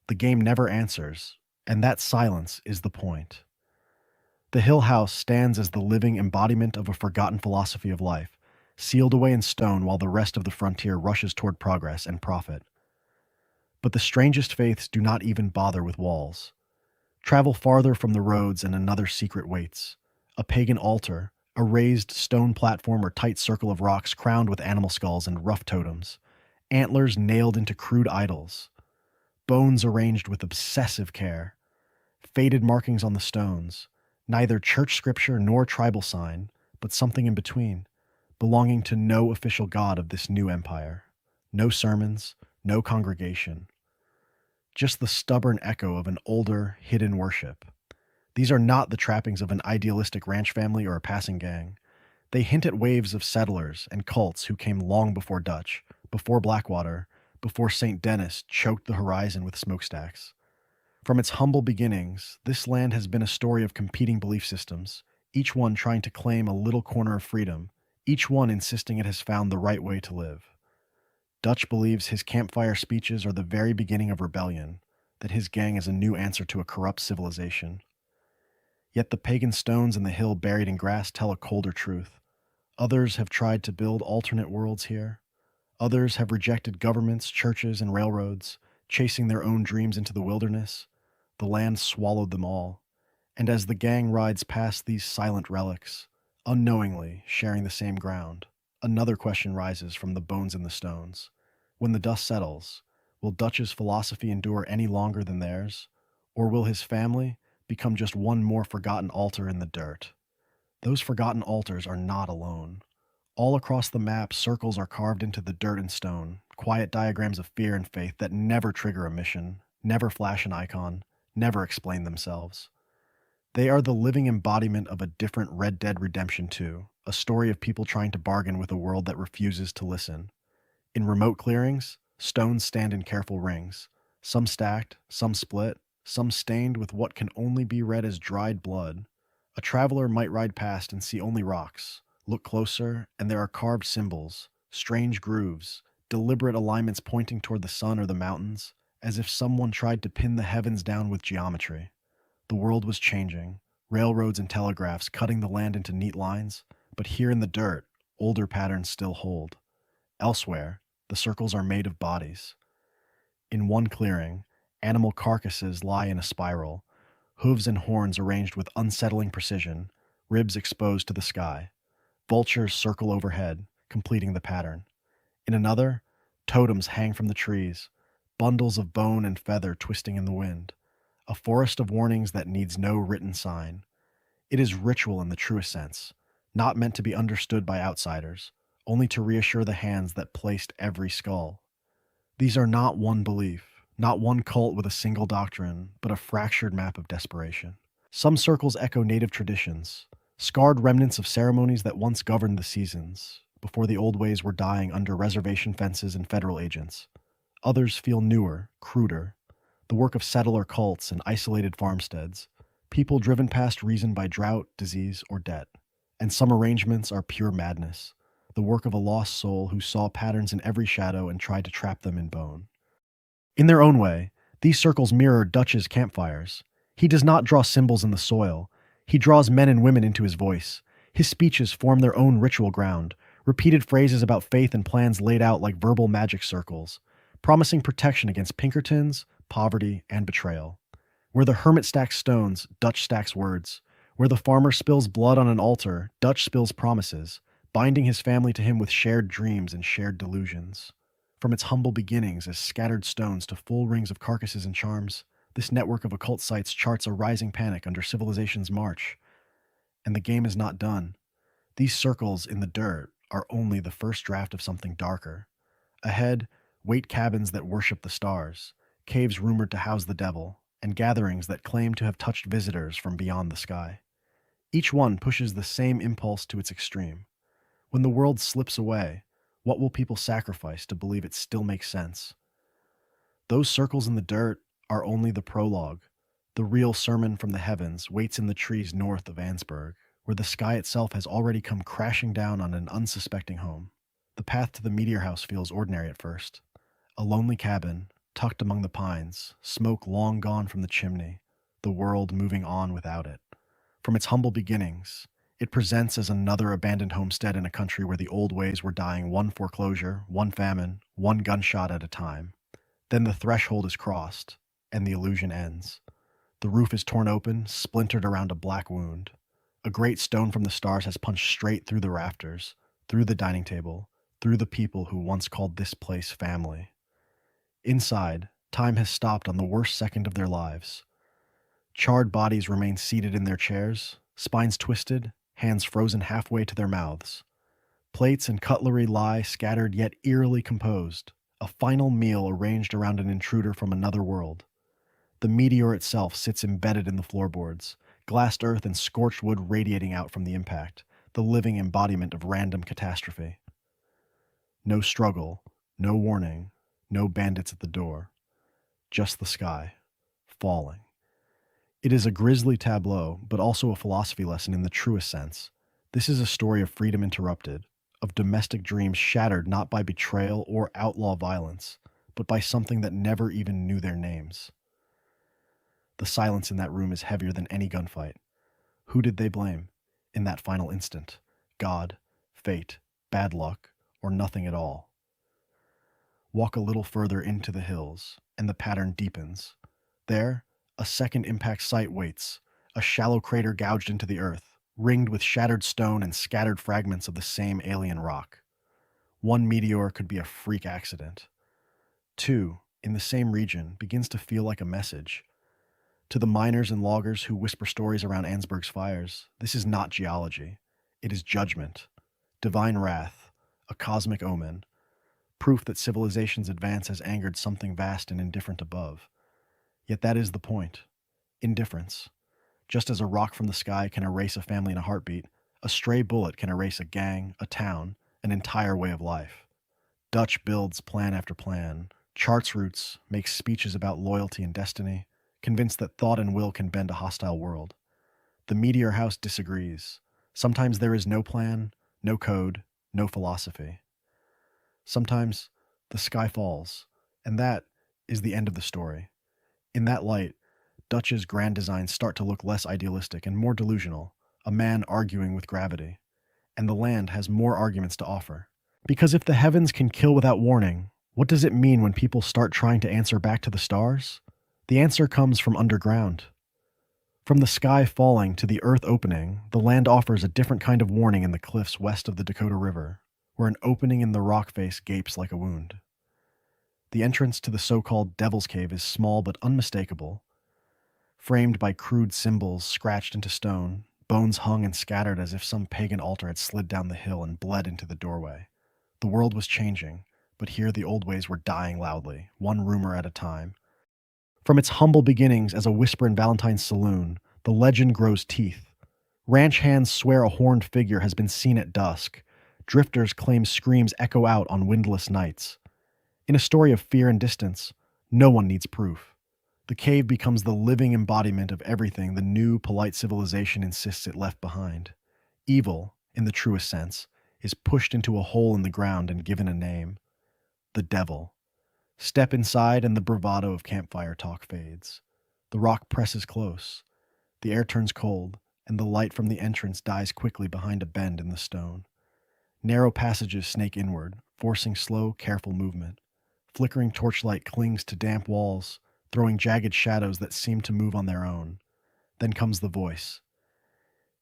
The game never answers, and that silence is the point. The Hill House stands as the living embodiment of a forgotten philosophy of life, sealed away in stone while the rest of the frontier rushes toward progress and profit. But the strangest faiths do not even bother with walls. Travel farther from the roads and another secret waits. A pagan altar, a raised stone platform or tight circle of rocks crowned with animal skulls and rough totems, antlers nailed into crude idols, bones arranged with obsessive care, faded markings on the stones, neither church scripture nor tribal sign, but something in between, belonging to no official god of this new empire. No sermons, no congregation, just the stubborn echo of an older, hidden worship. These are not the trappings of an idealistic ranch family or a passing gang. They hint at waves of settlers and cults who came long before Dutch, before Blackwater, before St. Denis choked the horizon with smokestacks. From its humble beginnings, this land has been a story of competing belief systems, each one trying to claim a little corner of freedom, each one insisting it has found the right way to live. Dutch believes his campfire speeches are the very beginning of rebellion, that his gang is a new answer to a corrupt civilization. Yet the pagan stones in the hill buried in grass tell a colder truth. Others have tried to build alternate worlds here. Others have rejected governments, churches, and railroads, chasing their own dreams into the wilderness. The land swallowed them all. And as the gang rides past these silent relics, unknowingly sharing the same ground, another question rises from the bones in the stones. When the dust settles, will Dutch's philosophy endure any longer than theirs? Or will his family become just one more forgotten altar in the dirt? Those forgotten altars are not alone. All across the map, circles are carved into the dirt and stone, quiet diagrams of fear and faith that never trigger a mission, never flash an icon, never explain themselves. They are the living embodiment of a different Red Dead Redemption 2, a story of people trying to bargain with a world that refuses to listen. In remote clearings, stones stand in careful rings, some stacked, some split, some stained with what can only be read as dried blood. A traveler might ride past and see only rocks, look closer, and there are carved symbols, strange grooves, deliberate alignments pointing toward the sun or the mountains, as if someone tried to pin the heavens down with geometry. The world was changing, railroads and telegraphs cutting the land into neat lines, but here in the dirt, older patterns still hold. Elsewhere, the circles are made of bodies. In one clearing, animal carcasses lie in a spiral, hooves and horns arranged with unsettling precision, ribs exposed to the sky. Vultures circle overhead, completing the pattern. In another, totems hang from the trees, bundles of bone and feather twisting in the wind. A forest of warnings that needs no written sign. It is ritual in the truest sense, not meant to be understood by outsiders, only to reassure the hands that placed every skull. These are not one belief, not one cult with a single doctrine, but a fractured map of desperation. Some circles echo native traditions, scarred remnants of ceremonies that once governed the seasons, before the old ways were dying under reservation fences and federal agents. Others feel newer, cruder, the work of settler cults and isolated farmsteads, people driven past reason by drought, disease, or debt. And some arrangements are pure madness, the work of a lost soul who saw patterns in every shadow and tried to trap them in bone. In their own way, these circles mirror Dutch's campfires. He does not draw symbols in the soil. He draws men and women into his voice. His speeches form their own ritual ground, repeated phrases about faith and plans laid out like verbal magic circles, promising protection against Pinkertons, poverty, and betrayal. Where the hermit stacks stones, Dutch stacks words. Where the farmer spills blood on an altar, Dutch spills promises, binding his family to him with shared dreams and shared delusions. From its humble beginnings as scattered stones to full rings of carcasses and charms, this network of occult sites charts a rising panic under civilization's march. And the game is not done. These circles in the dirt are only the first draft of something darker. Ahead, wait cabins that worship the stars, caves rumored to house the devil, and gatherings that claim to have touched visitors from beyond the sky. Each one pushes the same impulse to its extreme. When the world slips away, what will people sacrifice to believe it still makes sense? Those circles in the dirt are only the prologue. The real sermon from the heavens waits in the trees north of Ansburg, where the sky itself has already come crashing down on an unsuspecting home. The path to the meteor house feels ordinary at first. A lonely cabin, tucked among the pines, smoke long gone from the chimney, the world moving on without it. From its humble beginnings, It presents as another abandoned homestead in a country where the old ways were dying one foreclosure, one famine, one gunshot at a time. Then the threshold is crossed, and the illusion ends. The roof is torn open, splintered around a black wound. A great stone from the stars has punched straight through the rafters, through the dining table, through the people who once called this place family. Inside, time has stopped on the worst second of their lives. Charred bodies remain seated in their chairs, spines twisted, hands frozen halfway to their mouths. Plates and cutlery lie scattered yet eerily composed, a final meal arranged around an intruder from another world. The meteor itself sits embedded in the floorboards, glassed earth and scorched wood radiating out from the impact, the living embodiment of random catastrophe. No struggle, no warning, no bandits at the door. Just the sky, falling. It is a grisly tableau, but also a philosophy lesson in the truest sense. This is a story of freedom interrupted, of domestic dreams shattered not by betrayal or outlaw violence, but by something that never even knew their names. The silence in that room is heavier than any gunfight. Who did they blame in that final instant? God, fate, bad luck, or nothing at all? Walk a little further into the hills, and the pattern deepens. There, a second impact site waits, a shallow crater gouged into the earth, ringed with shattered stone and scattered fragments of the same alien rock. One meteor could be a freak accident. Two, in the same region, begins to feel like a message. To the miners and loggers who whisper stories around Ansberg's fires, this is not geology. It is judgment, divine wrath, a cosmic omen, proof that civilization's advance has angered something vast and indifferent above. Yet that is the point. Indifference. Just as a rock from the sky can erase a family in a heartbeat, a stray bullet can erase a gang, a town, an entire way of life. Dutch builds plan after plan, charts routes, makes speeches about loyalty and destiny, convinced that thought and will can bend a hostile world. The Meteor House disagrees. Sometimes there is no plan, no code, no philosophy. Sometimes the sky falls, and that is the end of the story. In that light, Dutch's grand designs start to look less idealistic and more delusional, a man arguing with gravity. And the land has more arguments to offer. Because if the heavens can kill without warning, what does it mean when people start trying to answer back to the stars? The answer comes from underground. From the sky falling to the earth opening, the land offers a different kind of warning in the cliffs west of the Dakota River, where an opening in the rock face gapes like a wound. The entrance to the so-called Devil's Cave is small but unmistakable. Framed by crude symbols scratched into stone, bones hung and scattered as if some pagan altar had slid down the hill and bled into the doorway. The world was changing, but here the old ways were dying loudly, one rumor at a time. From its humble beginnings as a whisper in Valentine's saloon, the legend grows teeth. Ranch hands swear a horned figure has been seen at dusk. Drifters claim screams echo out on windless nights. In a story of fear and distance, no one needs proof. The cave becomes the living embodiment of everything the new, polite civilization insists it left behind. Evil, in the truest sense, is pushed into a hole in the ground and given a name. The devil. Step inside and the bravado of campfire talk fades. The rock presses close. The air turns cold, and the light from the entrance dies quickly behind a bend in the stone. Narrow passages snake inward, forcing slow, careful movement. Flickering torchlight clings to damp walls, throwing jagged shadows that seem to move on their own. Then comes the voice.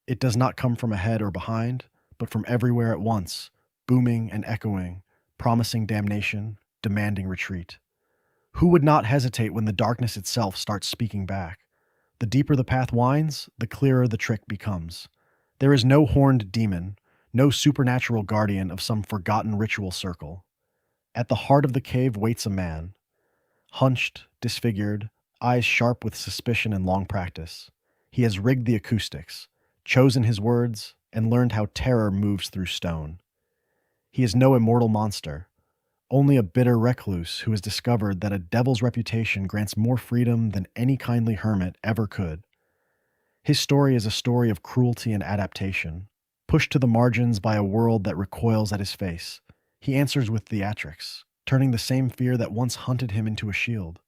It does not come from ahead or behind, but from everywhere at once, booming and echoing, promising damnation, demanding retreat. Who would not hesitate when the darkness itself starts speaking back? The deeper the path winds, the clearer the trick becomes. There is no horned demon, no supernatural guardian of some forgotten ritual circle. At the heart of the cave waits a man, hunched, disfigured, eyes sharp with suspicion and long practice. He has rigged the acoustics, chosen his words, and learned how terror moves through stone. He is no immortal monster, only a bitter recluse who has discovered that a devil's reputation grants more freedom than any kindly hermit ever could. His story is a story of cruelty and adaptation, pushed to the margins by a world that recoils at his face. He answers with theatrics, turning the same fear that once hunted him into a shield.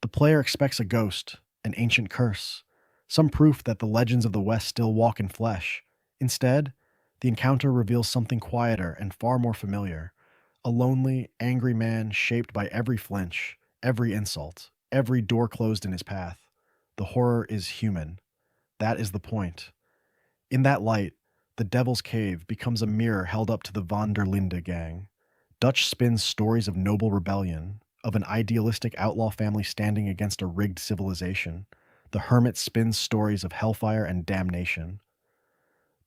The player expects a ghost, an ancient curse, some proof that the legends of the West still walk in flesh, Instead, the encounter reveals something quieter and far more familiar: a lonely, angry man shaped by every flinch, every insult, every door closed in his path. The horror is human. That is the point. In that light, the Devil's Cave becomes a mirror held up to the Vanderlinde gang. Dutch spins stories of noble rebellion, of an idealistic outlaw family standing against a rigged civilization. The Hermit spins stories of hellfire and damnation.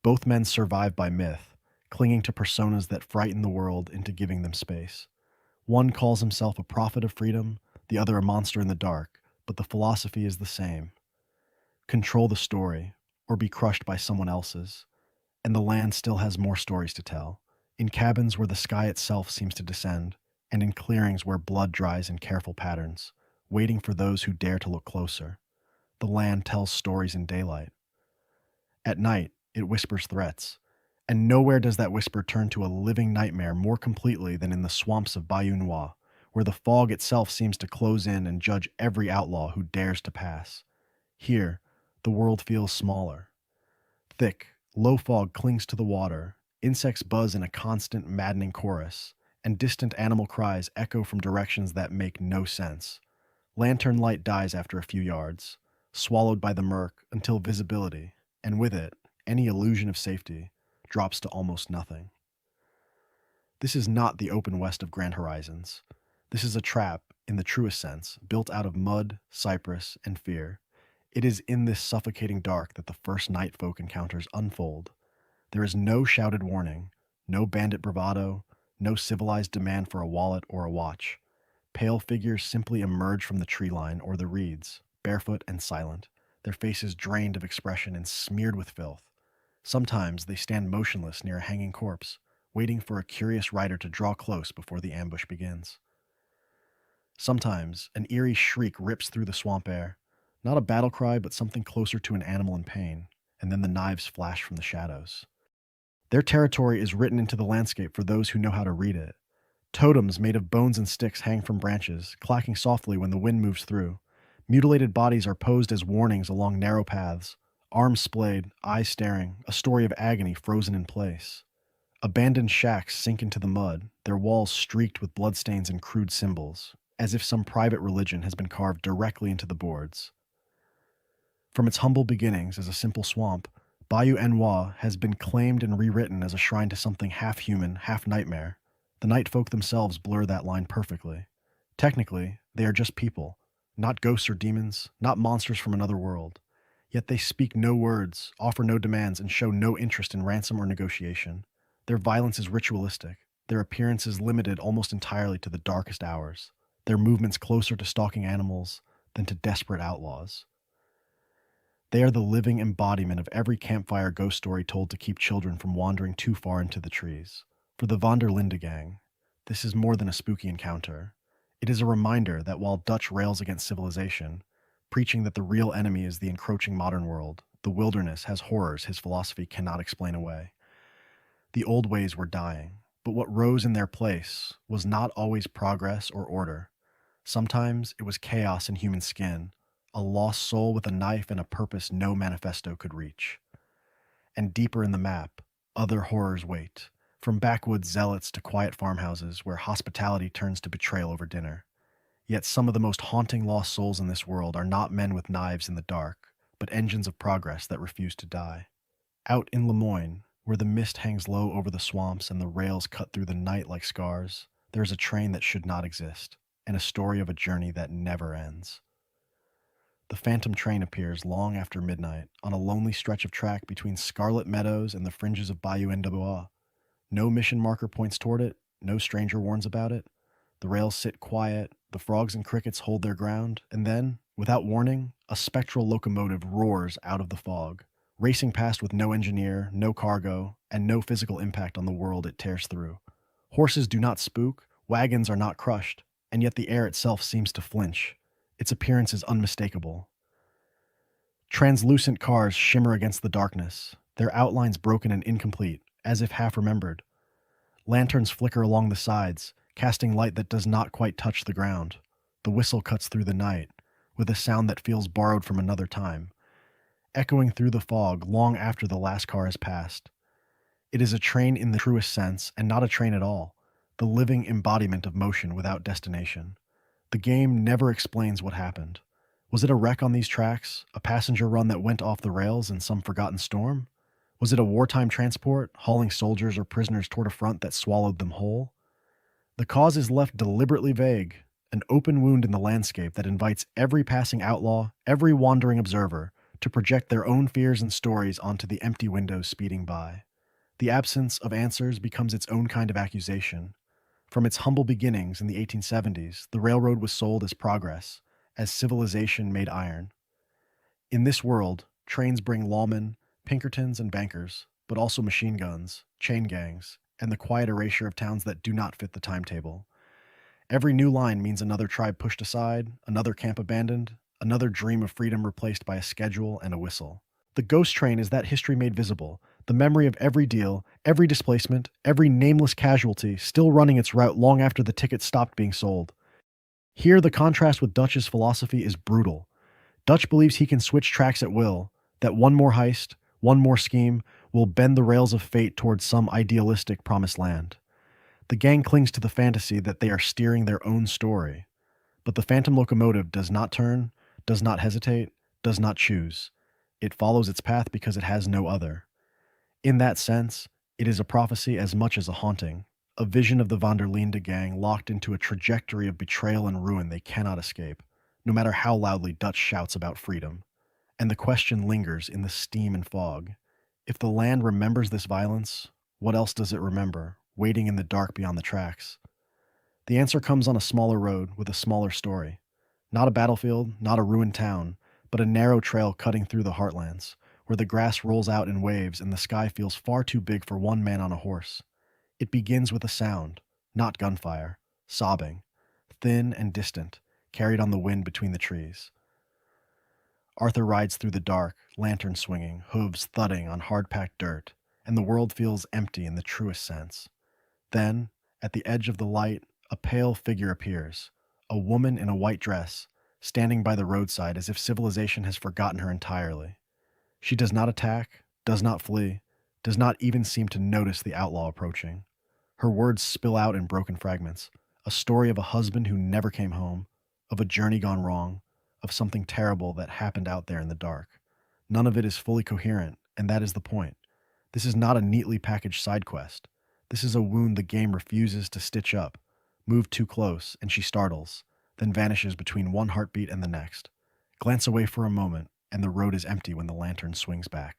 Both men survive by myth, clinging to personas that frighten the world into giving them space. One calls himself a prophet of freedom, the other a monster in the dark, but the philosophy is the same: control the story, or be crushed by someone else's. And the land still has more stories to tell, in cabins where the sky itself seems to descend, and in clearings where blood dries in careful patterns, waiting for those who dare to look closer. The land tells stories in daylight. At night, it whispers threats, and nowhere does that whisper turn to a living nightmare more completely than in the swamps of Bayou Noir, where the fog itself seems to close in and judge every outlaw who dares to pass. Here, the world feels smaller. Thick, low fog clings to the water, insects buzz in a constant, maddening chorus, and distant animal cries echo from directions that make no sense. Lantern light dies after a few yards, swallowed by the murk until visibility, and with it, any illusion of safety, drops to almost nothing. This is not the open west of Grand Horizons. This is a trap, in the truest sense, built out of mud, cypress, and fear. It is in this suffocating dark that the first night folk encounters unfold. There is no shouted warning, no bandit bravado, no civilized demand for a wallet or a watch. Pale figures simply emerge from the tree line or the reeds, barefoot and silent, their faces drained of expression and smeared with filth. Sometimes they stand motionless near a hanging corpse, waiting for a curious rider to draw close before the ambush begins. Sometimes an eerie shriek rips through the swamp air, not a battle cry, but something closer to an animal in pain, and then the knives flash from the shadows. Their territory is written into the landscape for those who know how to read it. Totems made of bones and sticks hang from branches, clacking softly when the wind moves through. Mutilated bodies are posed as warnings along narrow paths, arms splayed, eyes staring, a story of agony frozen in place. Abandoned shacks sink into the mud, their walls streaked with bloodstains and crude symbols, as if some private religion has been carved directly into the boards. From its humble beginnings as a simple swamp, Bayou Noir has been claimed and rewritten as a shrine to something half human, half nightmare. The night folk themselves blur that line perfectly. Technically, they are just people, not ghosts or demons, not monsters from another world. Yet they speak no words, offer no demands, and show no interest in ransom or negotiation. Their violence is ritualistic, their appearance is limited almost entirely to the darkest hours, their movements closer to stalking animals than to desperate outlaws. They are the living embodiment of every campfire ghost story told to keep children from wandering too far into the trees. For the Vanderlinde gang, this is more than a spooky encounter. It is a reminder that while Dutch rails against civilization, preaching that the real enemy is the encroaching modern world, the wilderness has horrors his philosophy cannot explain away. The old ways were dying, but what rose in their place was not always progress or order. Sometimes it was chaos in human skin, a lost soul with a knife and a purpose no manifesto could reach. And deeper in the map, other horrors wait, from backwoods zealots to quiet farmhouses where hospitality turns to betrayal over dinner. Yet some of the most haunting lost souls in this world are not men with knives in the dark, but engines of progress that refuse to die. Out in Lemoyne, where the mist hangs low over the swamps and the rails cut through the night like scars, there is a train that should not exist, and a story of a journey that never ends. The phantom train appears long after midnight on a lonely stretch of track between scarlet meadows and the fringes of Bayou Noir. No mission marker points toward it, no stranger warns about it. The rails sit quiet, the frogs and crickets hold their ground, and then, without warning, a spectral locomotive roars out of the fog, racing past with no engineer, no cargo, and no physical impact on the world it tears through. Horses do not spook, wagons are not crushed, and yet the air itself seems to flinch. Its appearance is unmistakable. Translucent cars shimmer against the darkness, their outlines broken and incomplete, as if half remembered. Lanterns flicker along the sides, casting light that does not quite touch the ground. The whistle cuts through the night, with a sound that feels borrowed from another time. echoing through the fog long after the last car has passed. It is a train in the truest sense, and not a train at all, the living embodiment of motion without destination. The game never explains what happened. Was it a wreck on these tracks, a passenger run that went off the rails in some forgotten storm? Was it a wartime transport, hauling soldiers or prisoners toward a front that swallowed them whole? The cause is left deliberately vague, an open wound in the landscape that invites every passing outlaw, every wandering observer, to project their own fears and stories onto the empty windows speeding by. The absence of answers becomes its own kind of accusation. From its humble beginnings in the 1870s, the railroad was sold as progress, as civilization made iron. In this world, trains bring lawmen, Pinkertons, and bankers, but also machine guns, chain gangs, and the quiet erasure of towns that do not fit the timetable. Every new line means another tribe pushed aside, another camp abandoned, another dream of freedom replaced by a schedule and a whistle. The ghost train is that history made visible, the memory of every deal, every displacement, every nameless casualty still running its route long after the ticket stopped being sold. Here, the contrast with Dutch's philosophy is brutal. Dutch believes he can switch tracks at will, that one more heist, one more scheme, will bend the rails of fate towards some idealistic promised land. The gang clings to the fantasy that they are steering their own story. But the phantom locomotive does not turn, does not hesitate, does not choose. It follows its path because it has no other. In that sense, it is a prophecy as much as a haunting, a vision of the Vanderlinde gang locked into a trajectory of betrayal and ruin they cannot escape, no matter how loudly Dutch shouts about freedom. And the question lingers in the steam and fog. If the land remembers this violence, what else does it remember, waiting in the dark beyond the tracks? The answer comes on a smaller road with a smaller story. Not a battlefield, not a ruined town, but a narrow trail cutting through the heartlands, where the grass rolls out in waves and the sky feels far too big for one man on a horse. It begins with a sound, not gunfire, sobbing, thin and distant, carried on the wind between the trees. Arthur rides through the dark, lantern swinging, hooves thudding on hard-packed dirt, and the world feels empty in the truest sense. Then, at the edge of the light, a pale figure appears, a woman in a white dress, standing by the roadside as if civilization has forgotten her entirely. She does not attack, does not flee, does not even seem to notice the outlaw approaching. Her words spill out in broken fragments, a story of a husband who never came home, of a journey gone wrong, of something terrible that happened out there in the dark. None of it is fully coherent, and that is the point. This is not a neatly packaged side quest. This is a wound the game refuses to stitch up. Move too close, and she startles, then vanishes between one heartbeat and the next. Glance away for a moment, and the road is empty when the lantern swings back.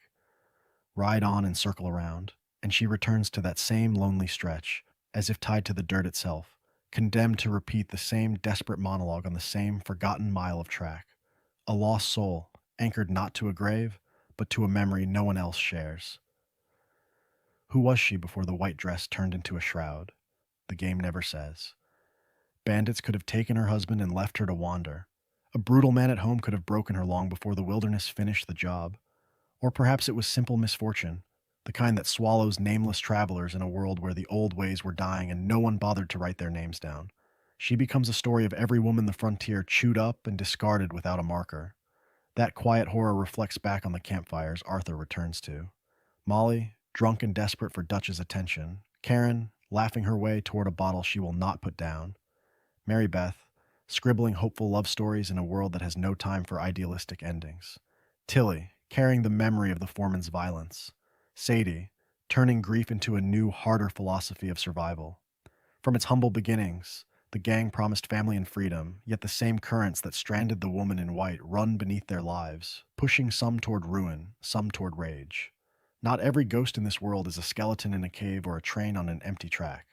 Ride on and circle around, and she returns to that same lonely stretch, as if tied to the dirt itself, condemned to repeat the same desperate monologue on the same forgotten mile of track. A lost soul, anchored not to a grave, but to a memory no one else shares. Who was she before the white dress turned into a shroud? The game never says. Bandits could have taken her husband and left her to wander. A brutal man at home could have broken her long before the wilderness finished the job. Or perhaps it was simple misfortune, the kind that swallows nameless travelers in a world where the old ways were dying and no one bothered to write their names down. She becomes a story of every woman the frontier chewed up and discarded without a marker. That quiet horror reflects back on the campfires Arthur returns to. Molly, drunk and desperate for Dutch's attention. Karen, laughing her way toward a bottle she will not put down. Mary Beth, scribbling hopeful love stories in a world that has no time for idealistic endings. Tilly, carrying the memory of the foreman's violence. Sadie, turning grief into a new, harder philosophy of survival. From its humble beginnings, the gang promised family and freedom, yet the same currents that stranded the woman in white run beneath their lives, pushing some toward ruin, some toward rage. Not every ghost in this world is a skeleton in a cave or a train on an empty track.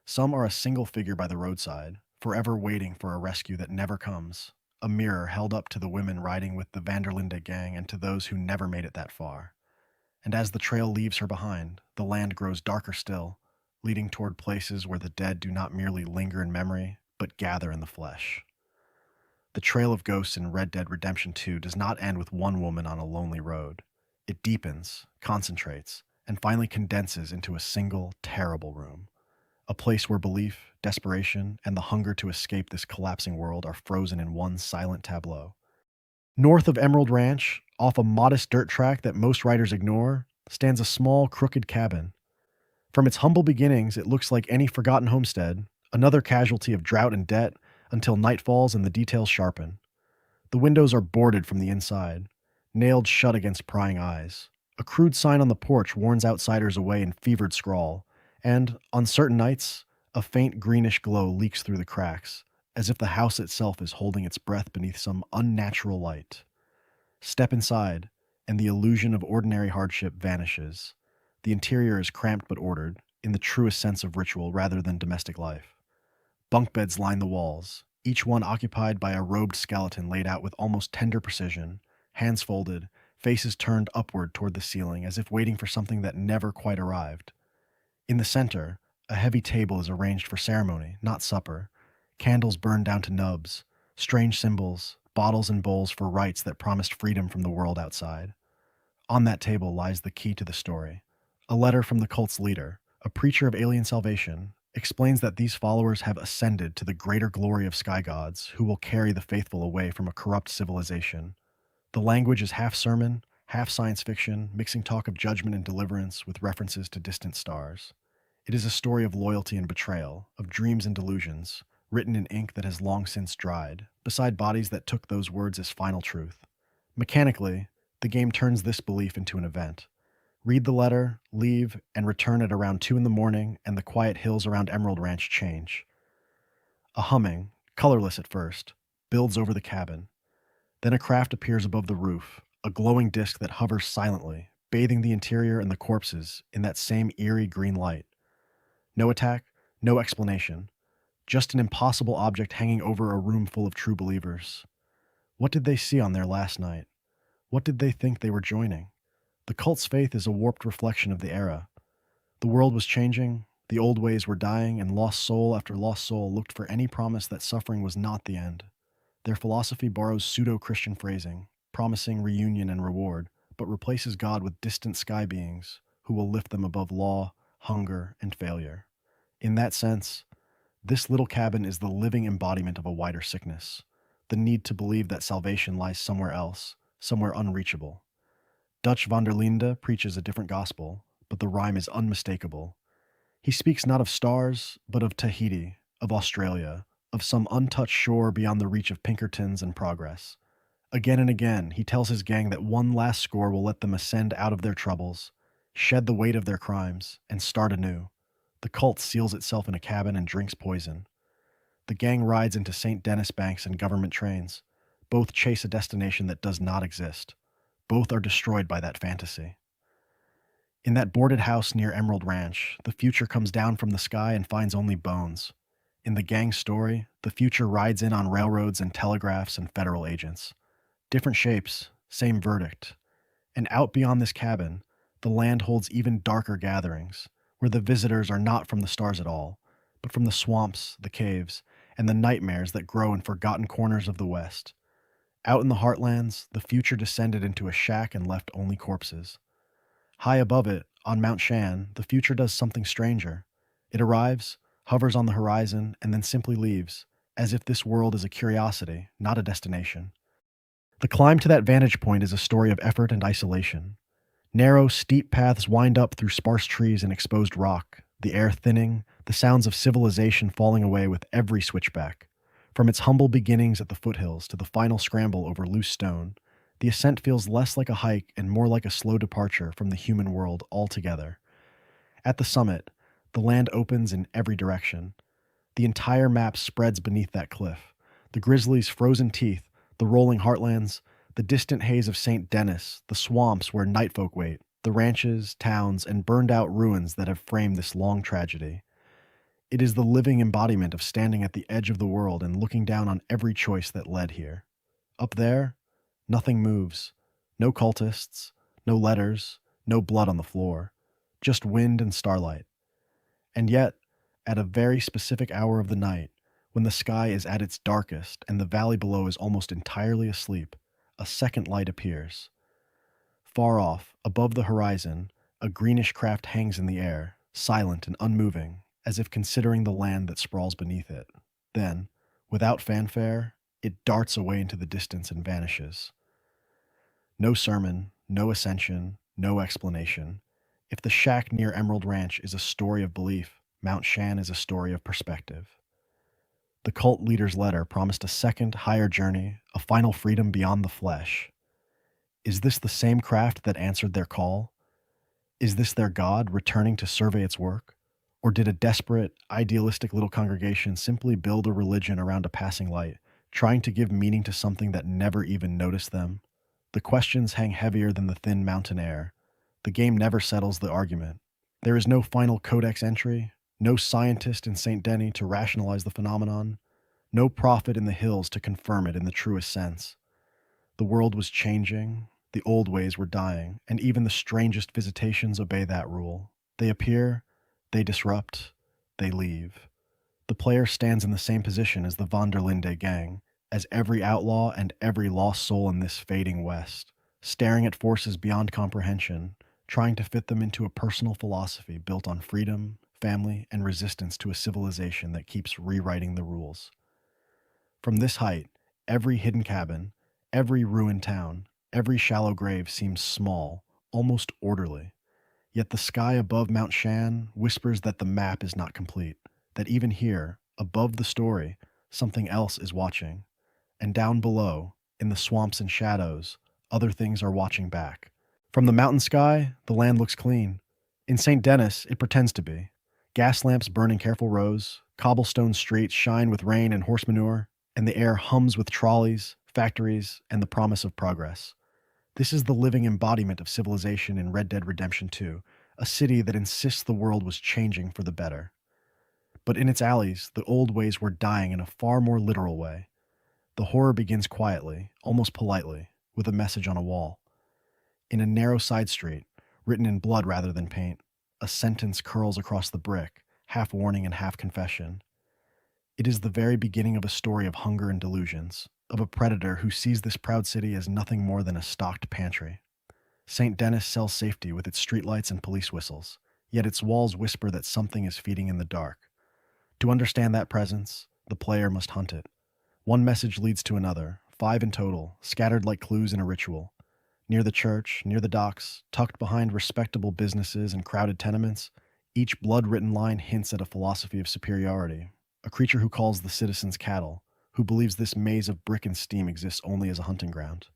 Some are a single figure by the roadside, forever waiting for a rescue that never comes, a mirror held up to the women riding with the Vanderlinde gang and to those who never made it that far. And as the trail leaves her behind, the land grows darker still, leading toward places where the dead do not merely linger in memory, but gather in the flesh. The trail of ghosts in Red Dead Redemption 2 does not end with one woman on a lonely road. It deepens, concentrates, and finally condenses into a single, terrible room. A place where belief, desperation, and the hunger to escape this collapsing world are frozen in one silent tableau. North of Emerald Ranch, off a modest dirt track that most riders ignore, stands a small, crooked cabin. From its humble beginnings, it looks like any forgotten homestead, another casualty of drought and debt, until night falls and the details sharpen. The windows are boarded from the inside, nailed shut against prying eyes. A crude sign on the porch warns outsiders away in fevered scrawl, and, on certain nights, a faint greenish glow leaks through the cracks, as if the house itself is holding its breath beneath some unnatural light. Step inside, and the illusion of ordinary hardship vanishes. The interior is cramped but ordered, in the truest sense of ritual rather than domestic life. Bunk beds line the walls, each one occupied by a robed skeleton laid out with almost tender precision, hands folded, faces turned upward toward the ceiling as if waiting for something that never quite arrived. In the center, a heavy table is arranged for ceremony, not supper. Candles burn down to nubs, strange symbols, bottles and bowls for rites that promised freedom from the world outside. On that table lies the key to the story. A letter from the cult's leader, a preacher of alien salvation, explains that these followers have ascended to the greater glory of sky gods who will carry the faithful away from a corrupt civilization. The language is half sermon, half science fiction, mixing talk of judgment and deliverance with references to distant stars. It is a story of loyalty and betrayal, of dreams and delusions, written in ink that has long since dried, beside bodies that took those words as final truth. Mechanically, the game turns this belief into an event. Read the letter, leave, and return at around 2 in the morning, and the quiet hills around Emerald Ranch change. A humming, colorless at first, builds over the cabin. Then a craft appears above the roof, a glowing disk that hovers silently, bathing the interior and the corpses in that same eerie green light. No attack, no explanation, just an impossible object hanging over a room full of true believers. What did they see on their last night? What did they think they were joining? The cult's faith is a warped reflection of the era. The world was changing, the old ways were dying, and lost soul after lost soul looked for any promise that suffering was not the end. Their philosophy borrows pseudo-Christian phrasing, promising reunion and reward, but replaces God with distant sky beings who will lift them above law, hunger, and failure. In that sense, this little cabin is the living embodiment of a wider sickness, the need to believe that salvation lies somewhere else, somewhere unreachable. Dutch Vanderlinde preaches a different gospel, but the rhyme is unmistakable. He speaks not of stars, but of Tahiti, of Australia, of some untouched shore beyond the reach of Pinkertons and progress. Again and again, he tells his gang that one last score will let them ascend out of their troubles, shed the weight of their crimes, and start anew. The cult seals itself in a cabin and drinks poison. The gang rides into St. Denis banks and government trains. Both chase a destination that does not exist. Both are destroyed by that fantasy. In that boarded house near Emerald Ranch, the future comes down from the sky and finds only bones. In the gang's story, the future rides in on railroads and telegraphs and federal agents. Different shapes, same verdict. And out beyond this cabin, the land holds even darker gatherings, where the visitors are not from the stars at all, but from the swamps, the caves, and the nightmares that grow in forgotten corners of the West. Out in the heartlands, the future descended into a shack and left only corpses. High above it, on Mount Shan, the future does something stranger. It arrives, hovers on the horizon, and then simply leaves, as if this world is a curiosity, not a destination. The climb to that vantage point is a story of effort and isolation. Narrow, steep paths wind up through sparse trees and exposed rock, the air thinning, the sounds of civilization falling away with every switchback. From its humble beginnings at the foothills to the final scramble over loose stone, the ascent feels less like a hike and more like a slow departure from the human world altogether. At the summit, the land opens in every direction. The entire map spreads beneath that cliff. The grizzly's frozen teeth, the rolling heartlands, the distant haze of St. Denis, the swamps where nightfolk wait, the ranches, towns, and burned-out ruins that have framed this long tragedy. It is the living embodiment of standing at the edge of the world and looking down on every choice that led here. Up there, nothing moves. No cultists, no letters, no blood on the floor. Just wind and starlight. And yet, at a very specific hour of the night, when the sky is at its darkest and the valley below is almost entirely asleep, a second light appears. Far off, above the horizon, a greenish craft hangs in the air, silent and unmoving, as if considering the land that sprawls beneath it. Then, without fanfare, it darts away into the distance and vanishes. No sermon, no ascension, no explanation. If the shack near Emerald Ranch is a story of belief, Mount Shan is a story of perspective. The cult leader's letter promised a second, higher journey, a final freedom beyond the flesh. Is this the same craft that answered their call? Is this their God returning to survey its work? Or did a desperate, idealistic little congregation simply build a religion around a passing light, trying to give meaning to something that never even noticed them? The questions hang heavier than the thin mountain air. The game never settles the argument. There is no final codex entry, no scientist in St. Denis to rationalize the phenomenon, no prophet in the hills to confirm it in the truest sense. The world was changing, the old ways were dying, and even the strangest visitations obey that rule. They appear, they disrupt, they leave. The player stands in the same position as the Vanderlinde gang, as every outlaw and every lost soul in this fading West, staring at forces beyond comprehension, trying to fit them into a personal philosophy built on freedom, family, and resistance to a civilization that keeps rewriting the rules. From this height, every hidden cabin, every ruined town, every shallow grave seems small, almost orderly. Yet the sky above Mount Shan whispers that the map is not complete, that even here, above the story, something else is watching. And down below, in the swamps and shadows, other things are watching back. From the mountain sky, the land looks clean. In St. Denis, it pretends to be. Gas lamps burn in careful rows, cobblestone streets shine with rain and horse manure, and the air hums with trolleys, factories, and the promise of progress. This is the living embodiment of civilization in Red Dead Redemption 2, a city that insists the world was changing for the better. But in its alleys, the old ways were dying in a far more literal way. The horror begins quietly, almost politely, with a message on a wall. In a narrow side street, written in blood rather than paint, a sentence curls across the brick, half warning and half confession. It is the very beginning of a story of hunger and delusions, of a predator who sees this proud city as nothing more than a stocked pantry. St. Denis sells safety with its streetlights and police whistles, yet its walls whisper that something is feeding in the dark. To understand that presence, the player must hunt it. One message leads to another, 5 in total, scattered like clues in a ritual. Near the church, near the docks, tucked behind respectable businesses and crowded tenements, each blood-written line hints at a philosophy of superiority, a creature who calls the citizens cattle, who believes this maze of brick and steam exists only as a hunting ground.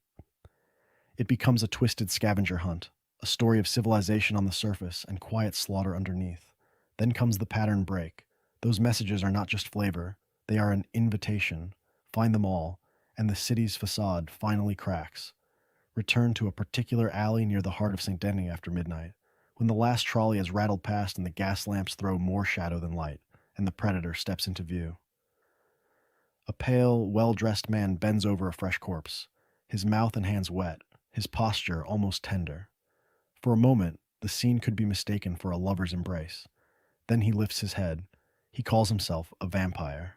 It becomes a twisted scavenger hunt, a story of civilization on the surface and quiet slaughter underneath. Then comes the pattern break. Those messages are not just flavor, they are an invitation. Find them all, and the city's facade finally cracks. Return to a particular alley near the heart of St. Denis after midnight, when the last trolley has rattled past and the gas lamps throw more shadow than light, and the predator steps into view. A pale, well-dressed man bends over a fresh corpse, his mouth and hands wet, his posture almost tender. For a moment, the scene could be mistaken for a lover's embrace. Then he lifts his head. He calls himself a vampire.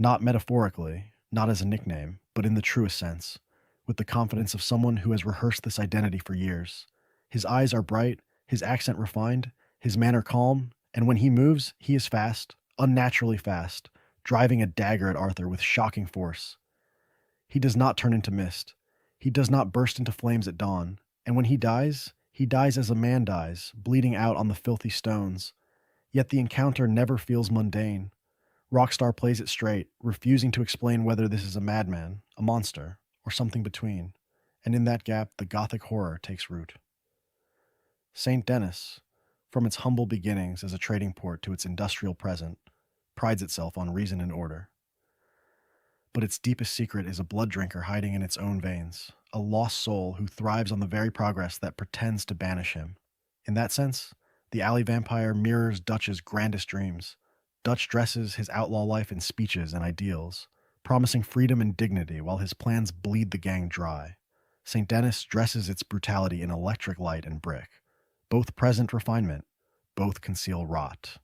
Not metaphorically, not as a nickname, but in the truest sense, with the confidence of someone who has rehearsed this identity for years. His eyes are bright, his accent refined, his manner calm, and when he moves, he is fast, unnaturally fast, driving a dagger at Arthur with shocking force. He does not turn into mist. He does not burst into flames at dawn, and when he dies as a man dies, bleeding out on the filthy stones. Yet the encounter never feels mundane. Rockstar plays it straight, refusing to explain whether this is a madman, a monster, or something between, and in that gap the gothic horror takes root. St. Denis, from its humble beginnings as a trading port to its industrial present, prides itself on reason and order. But its deepest secret is a blood drinker hiding in its own veins, a lost soul who thrives on the very progress that pretends to banish him. In that sense, the alley vampire mirrors Dutch's grandest dreams. Dutch dresses his outlaw life in speeches and ideals, promising freedom and dignity while his plans bleed the gang dry. St. Denis dresses its brutality in electric light and brick. Both present refinement, both conceal rot.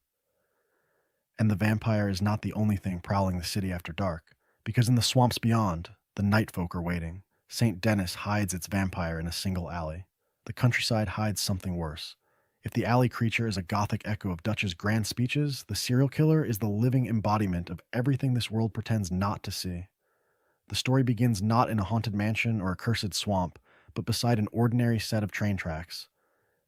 And the vampire is not the only thing prowling the city after dark, because in the swamps beyond, the night folk are waiting. St. Denis hides its vampire in a single alley. The countryside hides something worse. If the alley creature is a gothic echo of Dutch's grand speeches, the serial killer is the living embodiment of everything this world pretends not to see. The story begins not in a haunted mansion or a cursed swamp, but beside an ordinary set of train tracks.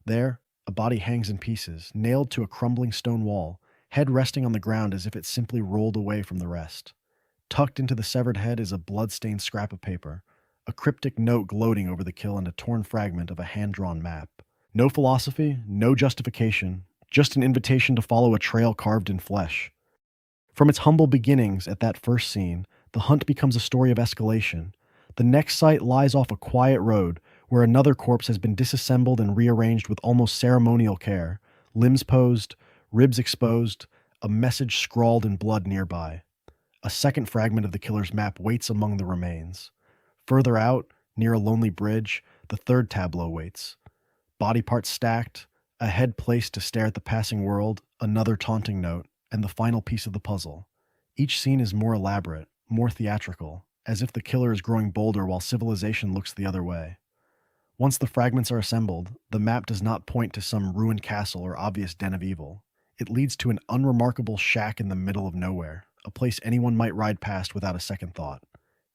There, a body hangs in pieces, nailed to a crumbling stone wall, head resting on the ground as if it simply rolled away from the rest. Tucked into the severed head is a blood-stained scrap of paper, a cryptic note gloating over the kill and a torn fragment of a hand-drawn map. No philosophy, no justification, just an invitation to follow a trail carved in flesh. From its humble beginnings at that first scene, the hunt becomes a story of escalation. The next site lies off a quiet road where another corpse has been disassembled and rearranged with almost ceremonial care, limbs posed, ribs exposed, a message scrawled in blood nearby. A second fragment of the killer's map waits among the remains. Further out, near a lonely bridge, the third tableau waits. Body parts stacked, a head placed to stare at the passing world, another taunting note, and the final piece of the puzzle. Each scene is more elaborate, more theatrical, as if the killer is growing bolder while civilization looks the other way. Once the fragments are assembled, the map does not point to some ruined castle or obvious den of evil. It leads to an unremarkable shack in the middle of nowhere, a place anyone might ride past without a second thought.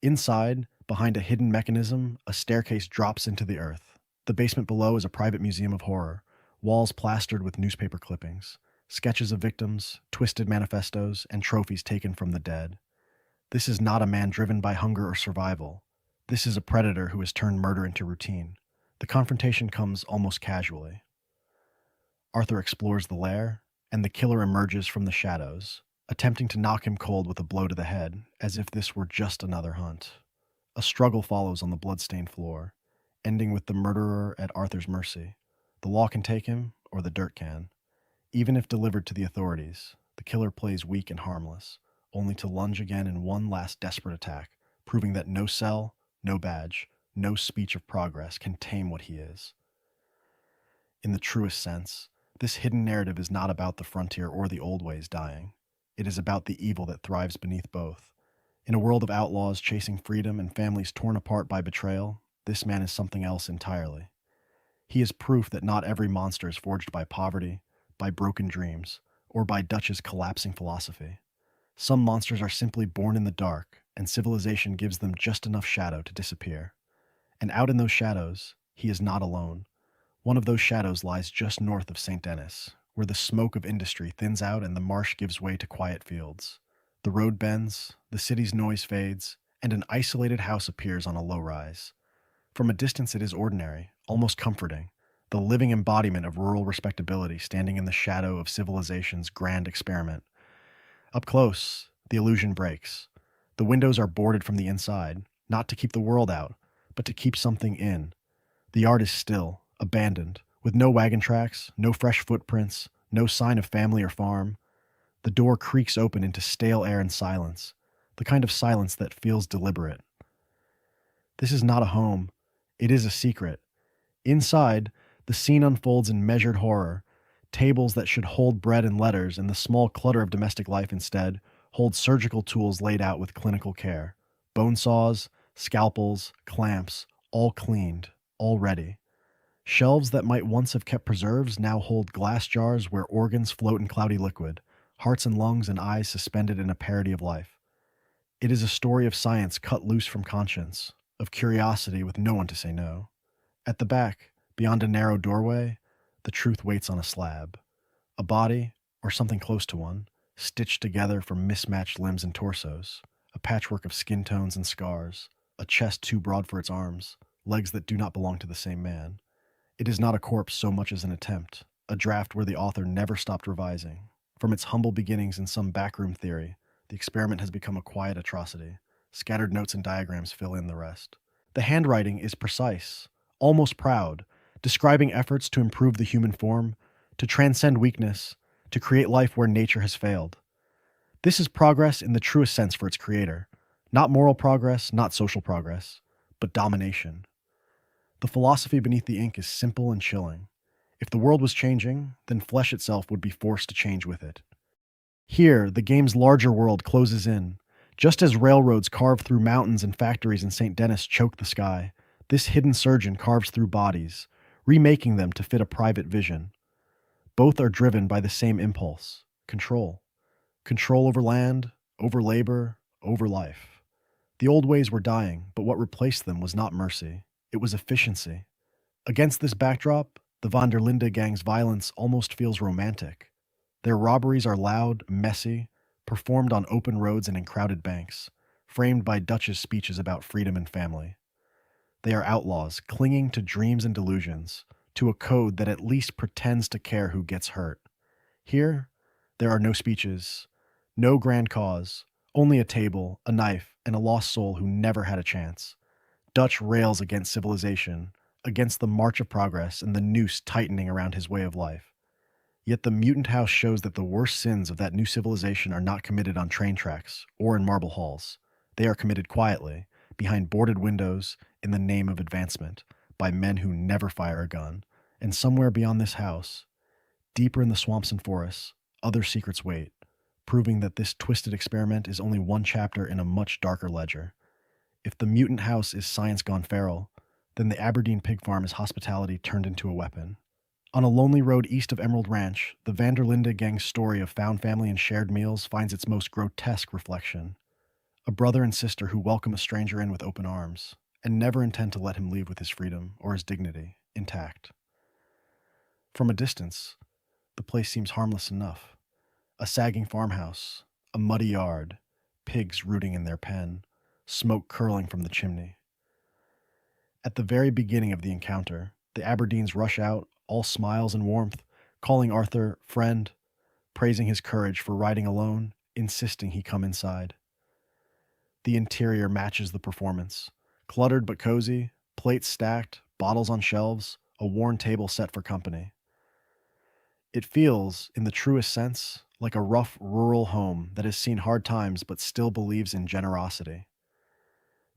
Inside, behind a hidden mechanism, a staircase drops into the earth. The basement below is a private museum of horror, walls plastered with newspaper clippings, sketches of victims, twisted manifestos, and trophies taken from the dead. This is not a man driven by hunger or survival. This is a predator who has turned murder into routine. The confrontation comes almost casually. Arthur explores the lair, and the killer emerges from the shadows, attempting to knock him cold with a blow to the head, as if this were just another hunt. A struggle follows on the blood-stained floor, ending with the murderer at Arthur's mercy. The law can take him, or the dirt can. Even if delivered to the authorities, the killer plays weak and harmless, only to lunge again in one last desperate attack, proving that no cell, no badge, no speech of progress can tame what he is. In the truest sense, this hidden narrative is not about the frontier or the old ways dying. It is about the evil that thrives beneath both. In a world of outlaws chasing freedom and families torn apart by betrayal, this man is something else entirely. He is proof that not every monster is forged by poverty, by broken dreams, or by Dutch's collapsing philosophy. Some monsters are simply born in the dark, and civilization gives them just enough shadow to disappear. And out in those shadows, he is not alone. One of those shadows lies just north of St. Denis, where the smoke of industry thins out and the marsh gives way to quiet fields. The road bends, the city's noise fades, and an isolated house appears on a low rise. From a distance it is ordinary, almost comforting, the living embodiment of rural respectability standing in the shadow of civilization's grand experiment. Up close, the illusion breaks. The windows are boarded from the inside, not to keep the world out, but to keep something in. The yard is still, abandoned, with no wagon tracks, no fresh footprints, no sign of family or farm. The door creaks open into stale air and silence, the kind of silence that feels deliberate. This is not a home. It is a secret. Inside, the scene unfolds in measured horror. Tables that should hold bread and letters and the small clutter of domestic life instead hold surgical tools laid out with clinical care. Bone saws, scalpels, clamps, all cleaned, all ready. Shelves that might once have kept preserves now hold glass jars where organs float in cloudy liquid, hearts and lungs and eyes suspended in a parody of life. It is a story of science cut loose from conscience, of curiosity with no one to say no. At the back, beyond a narrow doorway, the truth waits on a slab. A body, or something close to one, stitched together from mismatched limbs and torsos, a patchwork of skin tones and scars, a chest too broad for its arms, legs that do not belong to the same man. It is not a corpse so much as an attempt, a draft where the author never stopped revising. From its humble beginnings in some backroom theory, the experiment has become a quiet atrocity. Scattered notes and diagrams fill in the rest. The handwriting is precise, almost proud, describing efforts to improve the human form, to transcend weakness, to create life where nature has failed. This is progress in the truest sense for its creator. Not moral progress, not social progress, but domination. The philosophy beneath the ink is simple and chilling. If the world was changing, then flesh itself would be forced to change with it. Here, the game's larger world closes in. Just as railroads carve through mountains and factories in St. Denis choke the sky, this hidden surgeon carves through bodies, remaking them to fit a private vision. Both are driven by the same impulse: control. Control over land, over labor, over life. The old ways were dying, but what replaced them was not mercy. it was efficiency. Against this backdrop, the Vanderlinde gang's violence almost feels romantic. Their robberies are loud, messy, performed on open roads and in crowded banks, framed by Dutch's speeches about freedom and family. They are outlaws, clinging to dreams and delusions, to a code that at least pretends to care who gets hurt. Here, there are no speeches, no grand cause, only a table, a knife, and a lost soul who never had a chance. Dutch rails against civilization, against the march of progress and the noose tightening around his way of life. Yet the mutant house shows that the worst sins of that new civilization are not committed on train tracks or in marble halls. They are committed quietly, behind boarded windows, in the name of advancement, by men who never fire a gun. And somewhere beyond this house, deeper in the swamps and forests, other secrets wait, proving that this twisted experiment is only one chapter in a much darker ledger. If the mutant house is science gone feral, then the Aberdeen pig farm is hospitality turned into a weapon. On a lonely road east of Emerald Ranch, the Vanderlinde gang's story of found family and shared meals finds its most grotesque reflection. A brother and sister who welcome a stranger in with open arms, and never intend to let him leave with his freedom or his dignity intact. From a distance, the place seems harmless enough. A sagging farmhouse, a muddy yard, pigs rooting in their pen, smoke curling from the chimney. At the very beginning of the encounter, the Aberdeens rush out, all smiles and warmth, calling Arthur friend, praising his courage for riding alone, insisting he come inside. The interior matches the performance. Cluttered but cozy, plates stacked, bottles on shelves, a worn table set for company. It feels, in the truest sense, like a rough rural home that has seen hard times but still believes in generosity.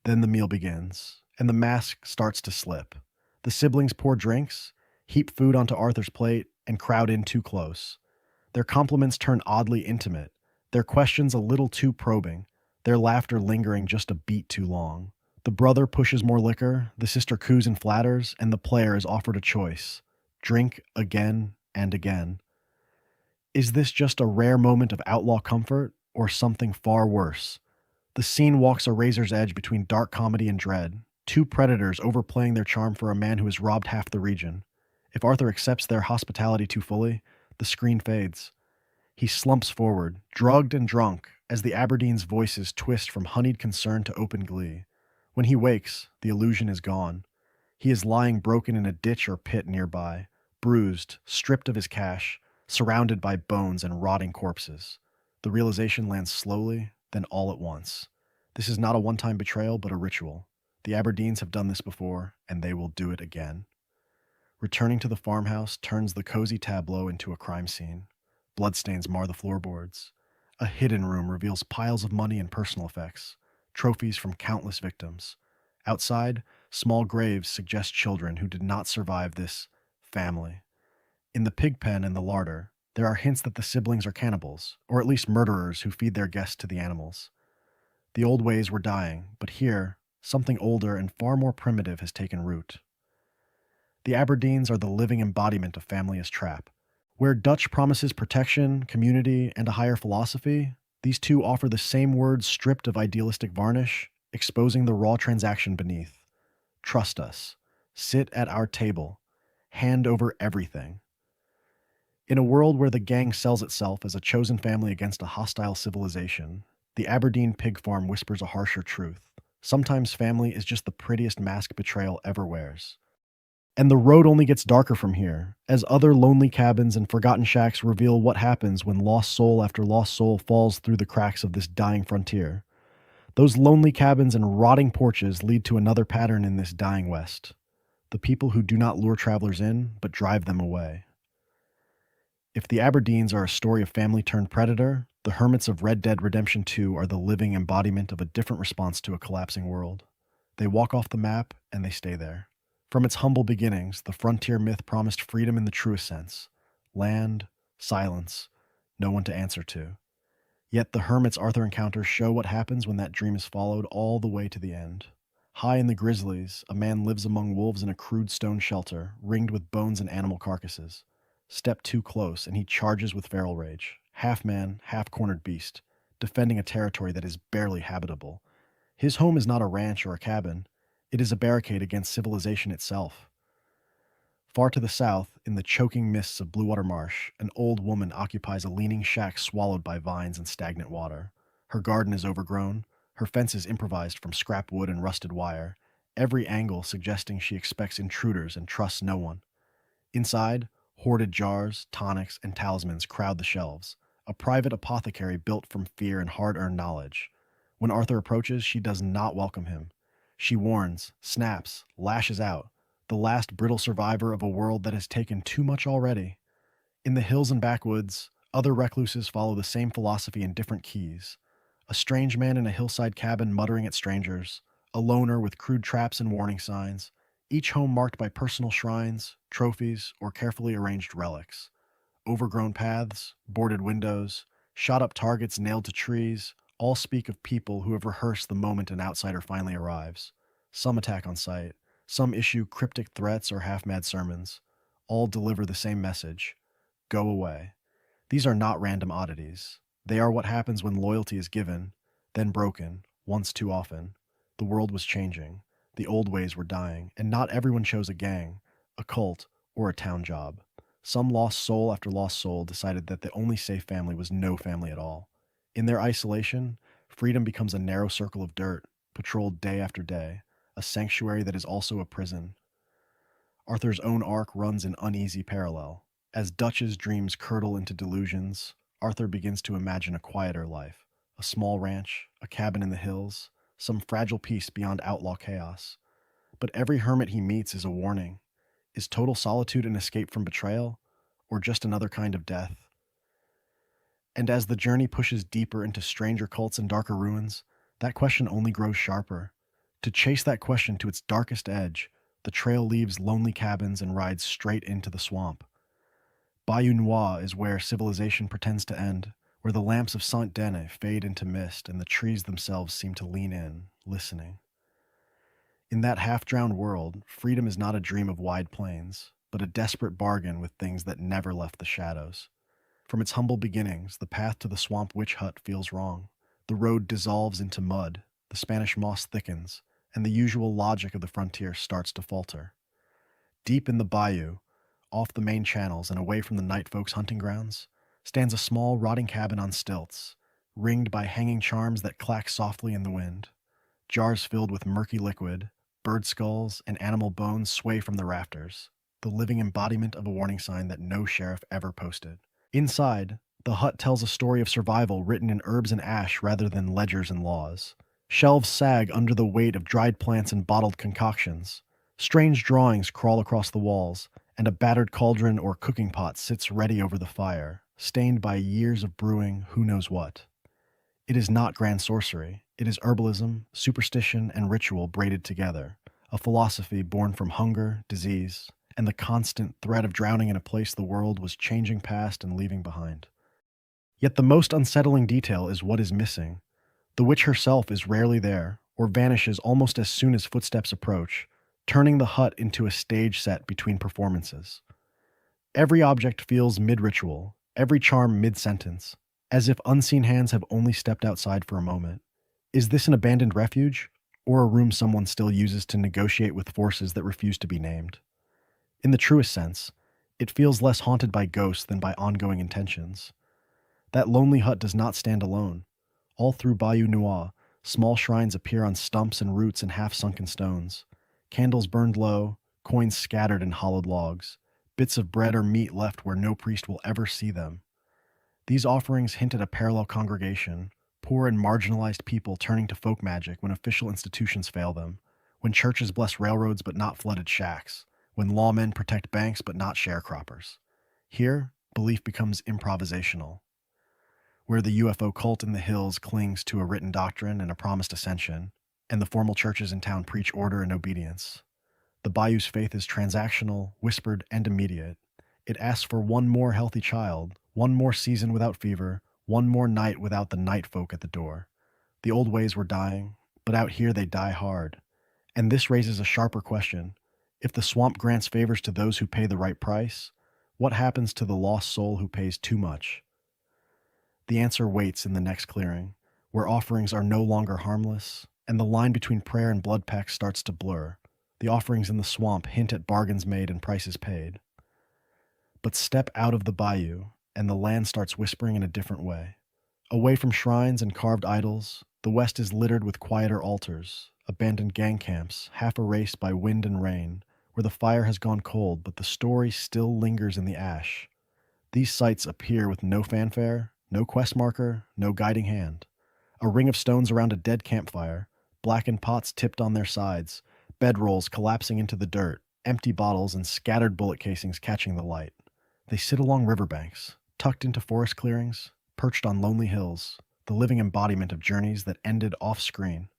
Then the meal begins, and the mask starts to slip. The siblings pour drinks, heap food onto Arthur's plate, and crowd in too close. Their compliments turn oddly intimate, their questions a little too probing, their laughter lingering just a beat too long. The brother pushes more liquor, the sister coos and flatters, and the player is offered a choice. Drink again and again. Is this just a rare moment of outlaw comfort, or something far worse? The scene walks a razor's edge between dark comedy and dread, two predators overplaying their charm for a man who has robbed half the region. If Arthur accepts their hospitality too fully, the screen fades. He slumps forward, drugged and drunk, as the Aberdeens' voices twist from honeyed concern to open glee. When he wakes, the illusion is gone. He is lying broken in a ditch or pit nearby, bruised, stripped of his cash, surrounded by bones and rotting corpses. The realization lands slowly, then all at once. This is not a one-time betrayal, but a ritual. The Aberdeens have done this before, and they will do it again. Returning to the farmhouse turns the cozy tableau into a crime scene. Bloodstains mar the floorboards. A hidden room reveals piles of money and personal effects, trophies from countless victims. Outside, small graves suggest children who did not survive this family. In the pig pen and the larder, there are hints that the siblings are cannibals, or at least murderers who feed their guests to the animals. The old ways were dying, but here, something older and far more primitive has taken root. The Aberdeens are the living embodiment of family as trap. Where Dutch promises protection, community, and a higher philosophy, these two offer the same words stripped of idealistic varnish, exposing the raw transaction beneath. Trust us. Sit at our table. Hand over everything. In a world where the gang sells itself as a chosen family against a hostile civilization, the Aberdeen pig farm whispers a harsher truth. Sometimes family is just the prettiest mask betrayal ever wears. And the road only gets darker from here, as other lonely cabins and forgotten shacks reveal what happens when lost soul after lost soul falls through the cracks of this dying frontier. Those lonely cabins and rotting porches lead to another pattern in this dying West. The people who do not lure travelers in, but drive them away. If the Aberdeens are a story of family turned predator, the hermits of Red Dead Redemption 2 are the living embodiment of a different response to a collapsing world. They walk off the map, and they stay there. From its humble beginnings, the frontier myth promised freedom in the truest sense. Land, silence, no one to answer to. Yet the hermits Arthur encounters show what happens when that dream is followed all the way to the end. High in the grizzlies, a man lives among wolves in a crude stone shelter, ringed with bones and animal carcasses. Step too close, and he charges with feral rage. Half man, half cornered beast, defending a territory that is barely habitable. His home is not a ranch or a cabin. It is a barricade against civilization itself. Far to the south, in the choking mists of Blue Water Marsh, an old woman occupies a leaning shack swallowed by vines and stagnant water. Her garden is overgrown, her fence is improvised from scrap wood and rusted wire, every angle suggesting she expects intruders and trusts no one. Inside, hoarded jars, tonics, and talismans crowd the shelves, a private apothecary built from fear and hard earned knowledge. When Arthur approaches, she does not welcome him. She warns, snaps, lashes out, the last brittle survivor of a world that has taken too much already. In the hills and backwoods, other recluses follow the same philosophy in different keys. A strange man in a hillside cabin muttering at strangers, a loner with crude traps and warning signs, each home marked by personal shrines, trophies, or carefully arranged relics. Overgrown paths, boarded windows, shot up targets nailed to trees, all speak of people who have rehearsed the moment an outsider finally arrives. Some attack on sight, some issue cryptic threats or half mad sermons. All deliver the same message: go away. These are not random oddities. They are what happens when loyalty is given, then broken, once too often. The world was changing. The old ways were dying, and not everyone chose a gang, a cult, or a town job. Some lost soul after lost soul decided that the only safe family was no family at all. In their isolation, freedom becomes a narrow circle of dirt, patrolled day after day, a sanctuary that is also a prison. Arthur's own arc runs in uneasy parallel. As Dutch's dreams curdle into delusions, Arthur begins to imagine a quieter life, a small ranch, a cabin in the hills, some fragile peace beyond outlaw chaos. But every hermit he meets is a warning. Is total solitude an escape from betrayal, or just another kind of death? And as the journey pushes deeper into stranger cults and darker ruins, that question only grows sharper. To chase that question to its darkest edge, the trail leaves lonely cabins and rides straight into the swamp. Bayou Noir is where civilization pretends to end, where the lamps of Saint Denis fade into mist and the trees themselves seem to lean in, listening. In that half-drowned world, freedom is not a dream of wide plains, but a desperate bargain with things that never left the shadows. From its humble beginnings, the path to the swamp witch hut feels wrong. The road dissolves into mud, the Spanish moss thickens, and the usual logic of the frontier starts to falter. Deep in the bayou, off the main channels and away from the night folks' hunting grounds, stands a small, rotting cabin on stilts, ringed by hanging charms that clack softly in the wind. Jars filled with murky liquid, bird skulls, and animal bones sway from the rafters, the living embodiment of a warning sign that no sheriff ever posted. Inside, the hut tells a story of survival written in herbs and ash rather than ledgers and laws. Shelves sag under the weight of dried plants and bottled concoctions. Strange drawings crawl across the walls, and a battered cauldron or cooking pot sits ready over the fire, stained by years of brewing who knows what. It is not grand sorcery. It is herbalism, superstition, and ritual braided together, a philosophy born from hunger, disease, and the constant threat of drowning in a place the world was changing past and leaving behind. Yet the most unsettling detail is what is missing. The witch herself is rarely there, or vanishes almost as soon as footsteps approach, turning the hut into a stage set between performances. Every object feels mid-ritual, every charm mid-sentence, as if unseen hands have only stepped outside for a moment. Is this an abandoned refuge, or a room someone still uses to negotiate with forces that refuse to be named? In the truest sense, it feels less haunted by ghosts than by ongoing intentions. That lonely hut does not stand alone. All through Bayou Noir, small shrines appear on stumps and roots and half-sunken stones. Candles burned low, coins scattered in hollowed logs, bits of bread or meat left where no priest will ever see them. These offerings hint at a parallel congregation, poor and marginalized people turning to folk magic when official institutions fail them, when churches bless railroads but not flooded shacks, when lawmen protect banks but not sharecroppers. Here, belief becomes improvisational. Where the UFO cult in the hills clings to a written doctrine and a promised ascension, and the formal churches in town preach order and obedience. The bayou's faith is transactional, whispered, and immediate. It asks for one more healthy child, one more season without fever, one more night without the night folk at the door. The old ways were dying, but out here they die hard. And this raises a sharper question. If the swamp grants favors to those who pay the right price, what happens to the lost soul who pays too much? The answer waits in the next clearing, where offerings are no longer harmless, and the line between prayer and blood pacts starts to blur. The offerings in the swamp hint at bargains made and prices paid. But step out of the bayou, and the land starts whispering in a different way. Away from shrines and carved idols, the west is littered with quieter altars, abandoned gang camps, half erased by wind and rain, where the fire has gone cold but the story still lingers in the ash. These sites appear with no fanfare, no quest marker, no guiding hand. A ring of stones around a dead campfire, blackened pots tipped on their sides, bedrolls collapsing into the dirt, empty bottles and scattered bullet casings catching the light. They sit along riverbanks, tucked into forest clearings, perched on lonely hills, the living embodiment of journeys that ended off-screen.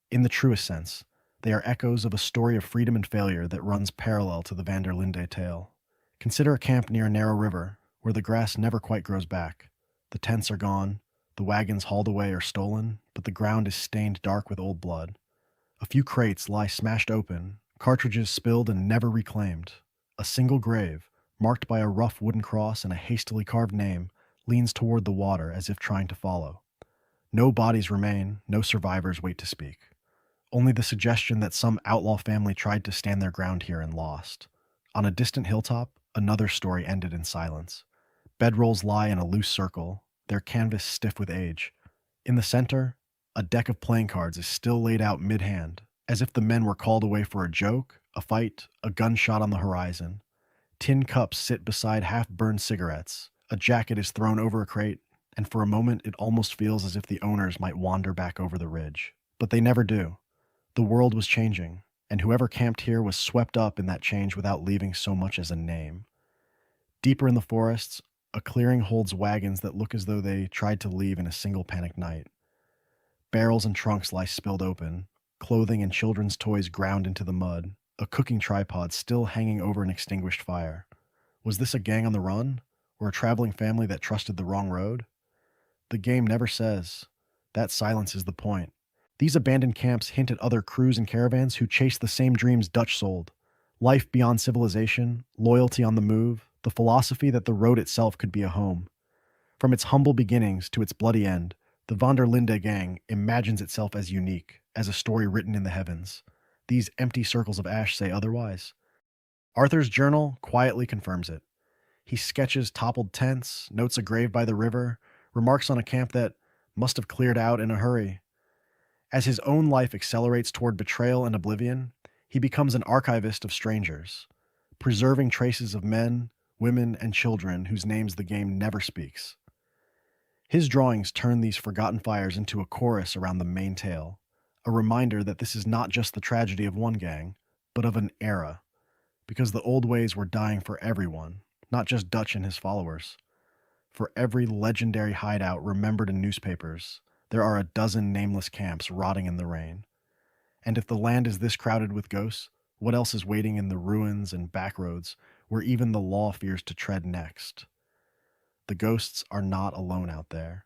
In the truest sense, they are echoes of a story of freedom and failure that runs parallel to the Vanderlinde tale. Consider a camp near a narrow river, where the grass never quite grows back. The tents are gone, the wagons hauled away or stolen, but the ground is stained dark with old blood. A few crates lie smashed open, cartridges spilled and never reclaimed. A single grave, marked by a rough wooden cross and a hastily carved name, leans toward the water as if trying to follow. No bodies remain, no survivors wait to speak. Only the suggestion that some outlaw family tried to stand their ground here and lost. On a distant hilltop, another story ended in silence. Bedrolls lie in a loose circle, their canvas stiff with age. In the center, a deck of playing cards is still laid out mid-hand, as if the men were called away for a joke, a fight, a gunshot on the horizon. Tin cups sit beside half-burned cigarettes, a jacket is thrown over a crate, and for a moment it almost feels as if the owners might wander back over the ridge. But they never do. The world was changing, and whoever camped here was swept up in that change without leaving so much as a name. Deeper in the forests, a clearing holds wagons that look as though they tried to leave in a single panicked night. Barrels and trunks lie spilled open, clothing and children's toys ground into the mud, a cooking tripod still hanging over an extinguished fire. Was this a gang on the run, or a traveling family that trusted the wrong road? The game never says. That silence is the point. These abandoned camps hint at other crews and caravans who chase the same dreams Dutch sold. Life beyond civilization, loyalty on the move, the philosophy that the road itself could be a home. From its humble beginnings to its bloody end, the Vanderlinde gang imagines itself as unique, as a story written in the heavens. These empty circles of ash say otherwise. Arthur's journal quietly confirms it. He sketches toppled tents, notes a grave by the river, remarks on a camp that must have cleared out in a hurry. As his own life accelerates toward betrayal and oblivion, he becomes an archivist of strangers, preserving traces of men, women, and children whose names the game never speaks. His drawings turn these forgotten fires into a chorus around the main tale, a reminder that this is not just the tragedy of one gang, but of an era, because the old ways were dying for everyone, not just Dutch and his followers. For every legendary hideout remembered in newspapers, there are a dozen nameless camps rotting in the rain. And if the land is this crowded with ghosts, what else is waiting in the ruins and backroads where even the law fears to tread next? The ghosts are not alone out there.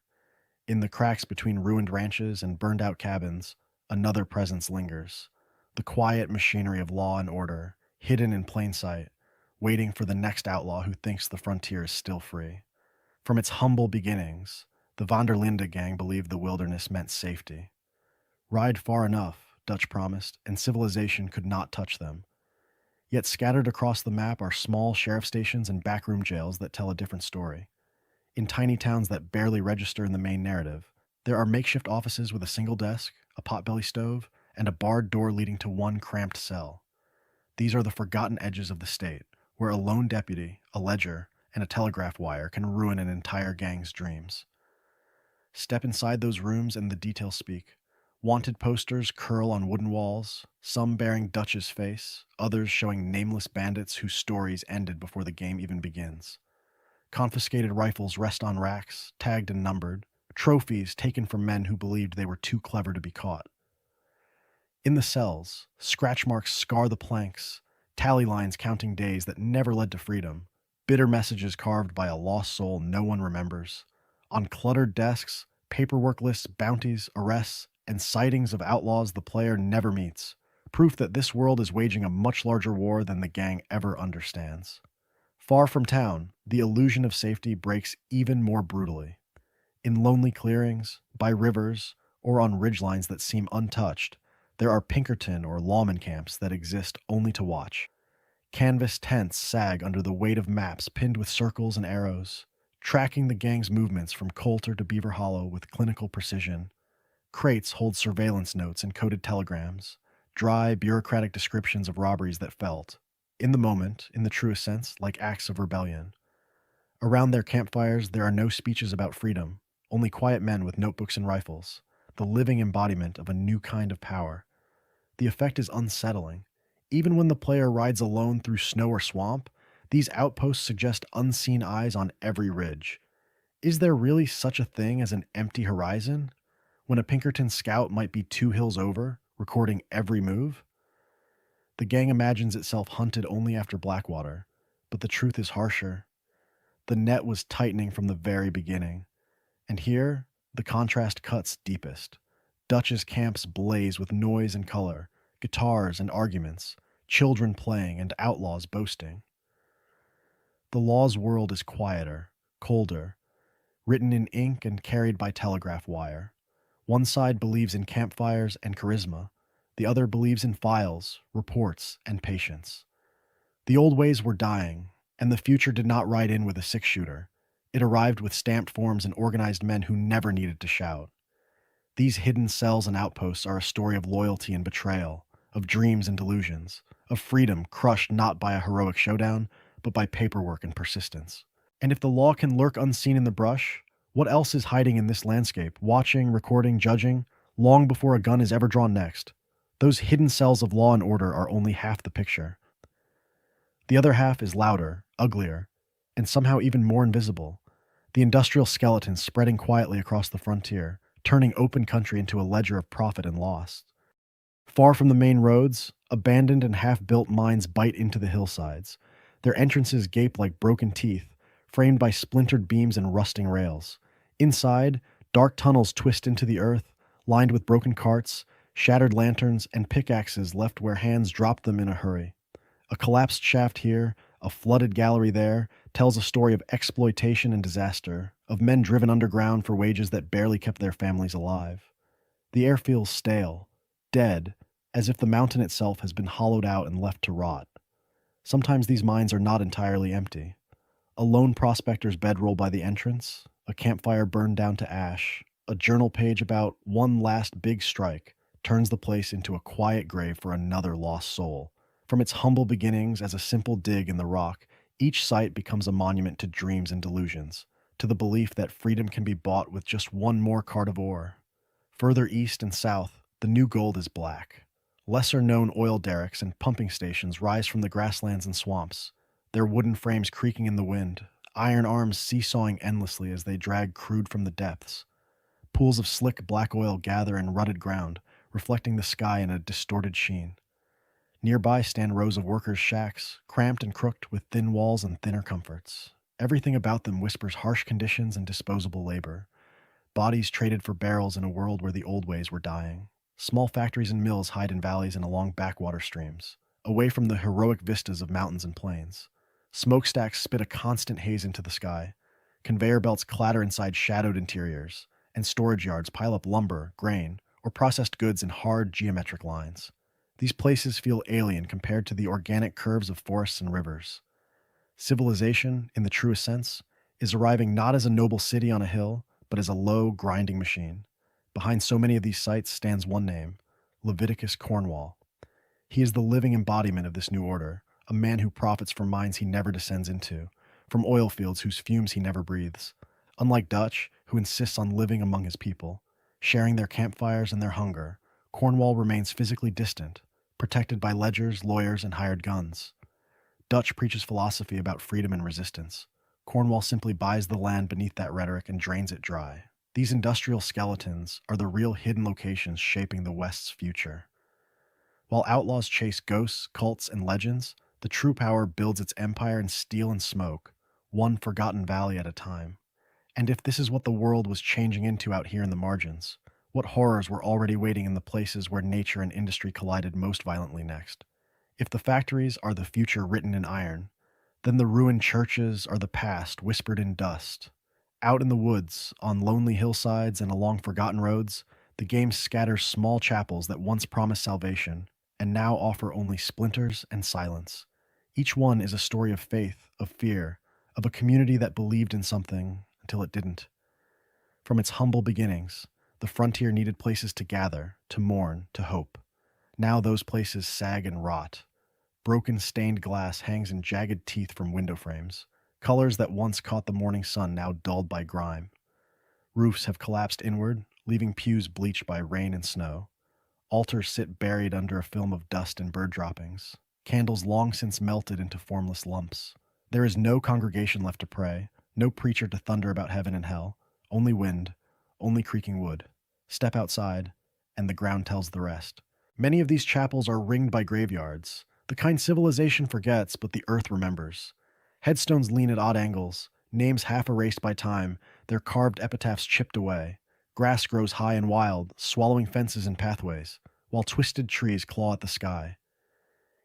In the cracks between ruined ranches and burned-out cabins, another presence lingers. The quiet machinery of law and order, hidden in plain sight, waiting for the next outlaw who thinks the frontier is still free. From its humble beginnings, the Vanderlinde gang believed the wilderness meant safety. Ride far enough, Dutch promised, and civilization could not touch them. Yet scattered across the map are small sheriff stations and backroom jails that tell a different story. In tiny towns that barely register in the main narrative, there are makeshift offices with a single desk, a potbelly stove, and a barred door leading to one cramped cell. These are the forgotten edges of the state, where a lone deputy, a ledger, and a telegraph wire can ruin an entire gang's dreams. Step inside those rooms and the details speak. Wanted posters curl on wooden walls, some bearing Dutch's face, others showing nameless bandits whose stories ended before the game even begins. Confiscated rifles rest on racks, tagged and numbered, trophies taken from men who believed they were too clever to be caught. In the cells, scratch marks scar the planks, tally lines counting days that never led to freedom, bitter messages carved by a lost soul no one remembers. On cluttered desks, paperwork lists, bounties, arrests, and sightings of outlaws the player never meets, proof that this world is waging a much larger war than the gang ever understands. Far from town, the illusion of safety breaks even more brutally. In lonely clearings, by rivers, or on ridgelines that seem untouched, there are Pinkerton or lawman camps that exist only to watch. Canvas tents sag under the weight of maps pinned with circles and arrows, tracking the gang's movements from Coulter to Beaver Hollow with clinical precision. Crates hold surveillance notes and coded telegrams, dry, bureaucratic descriptions of robberies that felt, in the moment, in the truest sense, like acts of rebellion. Around their campfires, there are no speeches about freedom, only quiet men with notebooks and rifles, the living embodiment of a new kind of power. The effect is unsettling. Even when the player rides alone through snow or swamp, these outposts suggest unseen eyes on every ridge. Is there really such a thing as an empty horizon? When a Pinkerton scout might be 2 hills over, recording every move? The gang imagines itself hunted only after Blackwater, but the truth is harsher. The net was tightening from the very beginning. And here, the contrast cuts deepest. Dutch's camps blaze with noise and color, guitars and arguments, children playing and outlaws boasting. The law's world is quieter, colder, written in ink and carried by telegraph wire. One side believes in campfires and charisma. The other believes in files, reports, and patience. The old ways were dying, and the future did not ride in with a 6-shooter. It arrived with stamped forms and organized men who never needed to shout. These hidden cells and outposts are a story of loyalty and betrayal, of dreams and delusions, of freedom crushed not by a heroic showdown, but by paperwork and persistence. And if the law can lurk unseen in the brush, what else is hiding in this landscape, watching, recording, judging, long before a gun is ever drawn next? Those hidden cells of law and order are only half the picture. The other half is louder, uglier, and somehow even more invisible. The industrial skeleton spreading quietly across the frontier, turning open country into a ledger of profit and loss. Far from the main roads, abandoned and half-built mines bite into the hillsides. Their entrances gape like broken teeth, framed by splintered beams and rusting rails. Inside, dark tunnels twist into the earth, lined with broken carts, shattered lanterns, and pickaxes left where hands dropped them in a hurry. A collapsed shaft here, a flooded gallery there, tells a story of exploitation and disaster, of men driven underground for wages that barely kept their families alive. The air feels stale, dead, as if the mountain itself has been hollowed out and left to rot. Sometimes these mines are not entirely empty. A lone prospector's bedroll by the entrance, a campfire burned down to ash, a journal page about one last big strike turns the place into a quiet grave for another lost soul. From its humble beginnings as a simple dig in the rock, each site becomes a monument to dreams and delusions, to the belief that freedom can be bought with just one more cart of ore. Further east and south, the new gold is black. Lesser-known oil derricks and pumping stations rise from the grasslands and swamps, their wooden frames creaking in the wind, iron arms seesawing endlessly as they drag crude from the depths. Pools of slick black oil gather in rutted ground, reflecting the sky in a distorted sheen. Nearby stand rows of workers' shacks, cramped and crooked with thin walls and thinner comforts. Everything about them whispers harsh conditions and disposable labor. Bodies traded for barrels in a world where the old ways were dying. Small factories and mills hide in valleys and along backwater streams, away from the heroic vistas of mountains and plains. Smokestacks spit a constant haze into the sky. Conveyor belts clatter inside shadowed interiors, and storage yards pile up lumber, grain, or processed goods in hard geometric lines. These places feel alien compared to the organic curves of forests and rivers. Civilization, in the truest sense, is arriving not as a noble city on a hill, but as a low, grinding machine. Behind so many of these sites stands one name, Leviticus Cornwall. He is the living embodiment of this new order, a man who profits from mines he never descends into, from oil fields whose fumes he never breathes. Unlike Dutch, who insists on living among his people, sharing their campfires and their hunger, Cornwall remains physically distant, protected by ledgers, lawyers, and hired guns. Dutch preaches philosophy about freedom and resistance. Cornwall simply buys the land beneath that rhetoric and drains it dry. These industrial skeletons are the real hidden locations shaping the West's future. While outlaws chase ghosts, cults, and legends, the true power builds its empire in steel and smoke, one forgotten valley at a time. And if this is what the world was changing into out here in the margins, what horrors were already waiting in the places where nature and industry collided most violently next? If the factories are the future written in iron, then the ruined churches are the past whispered in dust. Out in the woods, on lonely hillsides and along forgotten roads, The game scatters small chapels that once promised salvation and now offer only splinters and silence. Each one is a story of faith, of fear, of a community that believed in something until it didn't. From its humble beginnings, the frontier needed places to gather, to mourn, to hope. Now those places sag and rot. Broken stained glass hangs in jagged teeth from window frames. Colors that once caught the morning sun now dulled by grime. Roofs have collapsed inward, leaving pews bleached by rain and snow. Altars sit buried under a film of dust and bird droppings. Candles long since melted into formless lumps. There is no congregation left to pray, no preacher to thunder about heaven and hell. Only wind, only creaking wood. Step outside, and the ground tells the rest. Many of these chapels are ringed by graveyards, the kind civilization forgets but the earth remembers. Headstones lean at odd angles, names half erased by time, their carved epitaphs chipped away. Grass grows high and wild, swallowing fences and pathways, while twisted trees claw at the sky.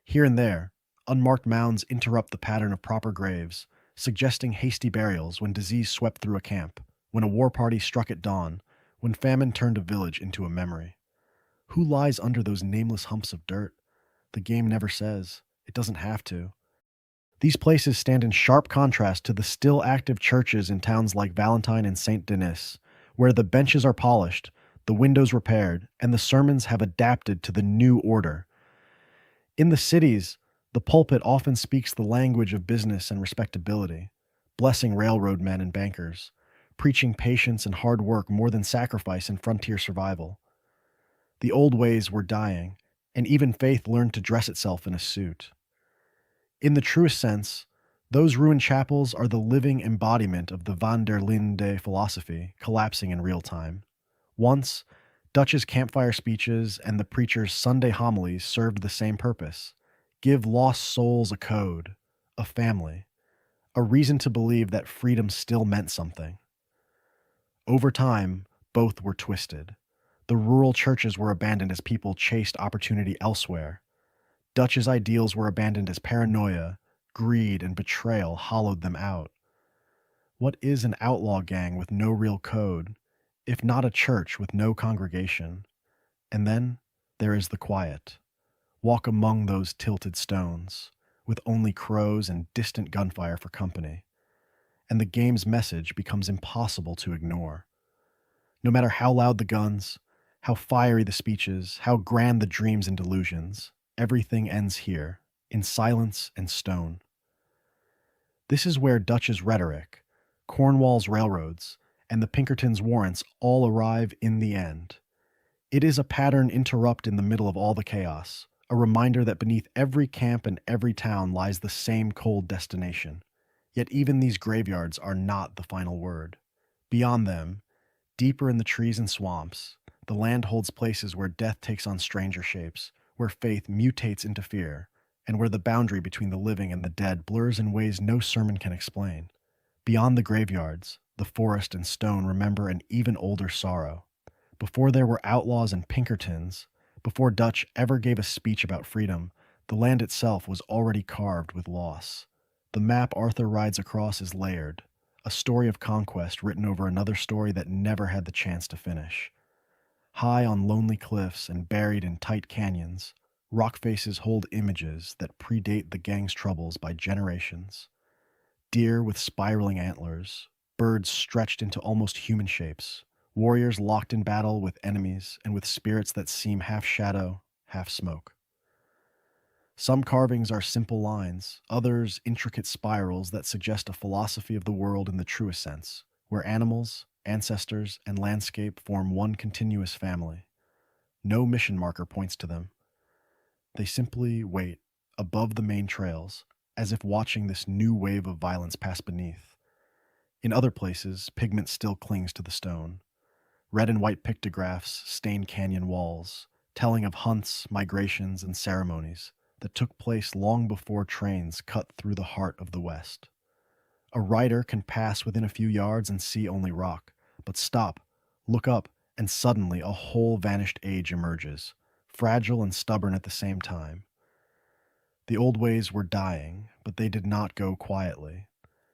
Here and there, unmarked mounds interrupt the pattern of proper graves, suggesting hasty burials when disease swept through a camp, when a war party struck at dawn, when famine turned a village into a memory. Who lies under those nameless humps of dirt? The game never says. It doesn't have to. These places stand in sharp contrast to the still active churches in towns like Valentine and Saint Denis, where the benches are polished, the windows repaired, and the sermons have adapted to the new order. In the cities, the pulpit often speaks the language of business and respectability, blessing railroad men and bankers, preaching patience and hard work more than sacrifice and frontier survival. The old ways were dying, and even faith learned to dress itself in a suit. In the truest sense, those ruined chapels are the living embodiment of the Vanderlinde philosophy collapsing in real time. Once, Dutch's campfire speeches and the preacher's Sunday homilies served the same purpose: give lost souls a code, a family, a reason to believe that freedom still meant something. Over time, both were twisted. The rural churches were abandoned as people chased opportunity elsewhere. Dutch's ideals were abandoned as paranoia, greed, and betrayal hollowed them out. What is an outlaw gang with no real code, if not a church with no congregation? And then there is the quiet. Walk among those tilted stones, with only crows and distant gunfire for company, and the game's message becomes impossible to ignore. No matter how loud the guns, how fiery the speeches, how grand the dreams and delusions, everything ends here, in silence and stone. This is where Dutch's rhetoric, Cornwall's railroads, and the Pinkertons' warrants all arrive in the end. It is a pattern interrupt in the middle of all the chaos, a reminder that beneath every camp and every town lies the same cold destination. Yet even these graveyards are not the final word. Beyond them, deeper in the trees and swamps, the land holds places where death takes on stranger shapes, where faith mutates into fear, and where the boundary between the living and the dead blurs in ways no sermon can explain. Beyond the graveyards, the forest and stone remember an even older sorrow. Before there were outlaws and Pinkertons, before Dutch ever gave a speech about freedom, the land itself was already carved with loss. The map Arthur rides across is layered, a story of conquest written over another story that never had the chance to finish. High on lonely cliffs and buried in tight canyons, rock faces hold images that predate the gang's troubles by generations. Deer with spiraling antlers, birds stretched into almost human shapes, warriors locked in battle with enemies and with spirits that seem half shadow, half smoke. Some carvings are simple lines, others intricate spirals that suggest a philosophy of the world in the truest sense, where animals, ancestors, and landscape form one continuous family. No mission marker points to them. They simply wait, above the main trails, as if watching this new wave of violence pass beneath. In other places, pigment still clings to the stone. Red and white pictographs stain canyon walls, telling of hunts, migrations, and ceremonies that took place long before trains cut through the heart of the West. A rider can pass within a few yards and see only rock, but stop, look up, and suddenly a whole vanished age emerges, fragile and stubborn at the same time. The old ways were dying, but they did not go quietly.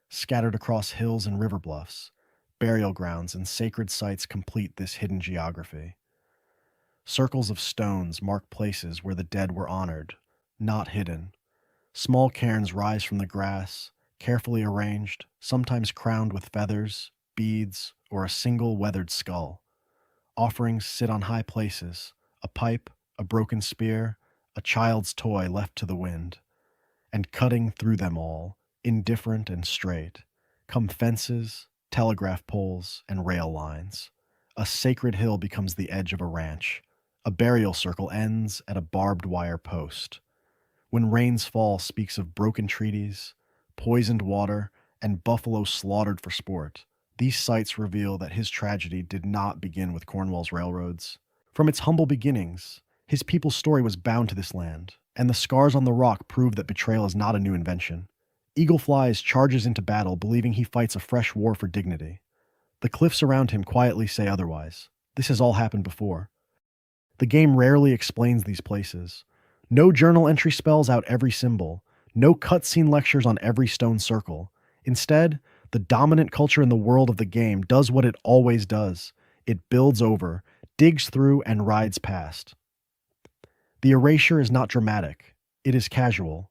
Scattered across hills and river bluffs, burial grounds and sacred sites complete this hidden geography. Circles of stones mark places where the dead were honored, not hidden. Small cairns rise from the grass, carefully arranged, sometimes crowned with feathers, beads, or a single weathered skull. Offerings sit on high places, a pipe, a broken spear, a child's toy left to the wind. And cutting through them all, indifferent and straight, come fences, telegraph poles, and rail lines. A sacred hill becomes the edge of a ranch. A burial circle ends at a barbed wire post. When rains fall speaks of broken treaties, poisoned water, and buffalo slaughtered for sport. These sites reveal that his tragedy did not begin with Cornwall's railroads. From its humble beginnings, his people's story was bound to this land, and the scars on the rock prove that betrayal is not a new invention. Eagle flies charges into battle, believing he fights a fresh war for dignity. The cliffs around him quietly say otherwise. This has all happened before. The game rarely explains these places. No journal entry spells out every symbol. No cutscene lectures on every stone circle. Instead, the dominant culture in the world of the game does what it always does. It builds over, digs through, and rides past. The erasure is not dramatic. It is casual.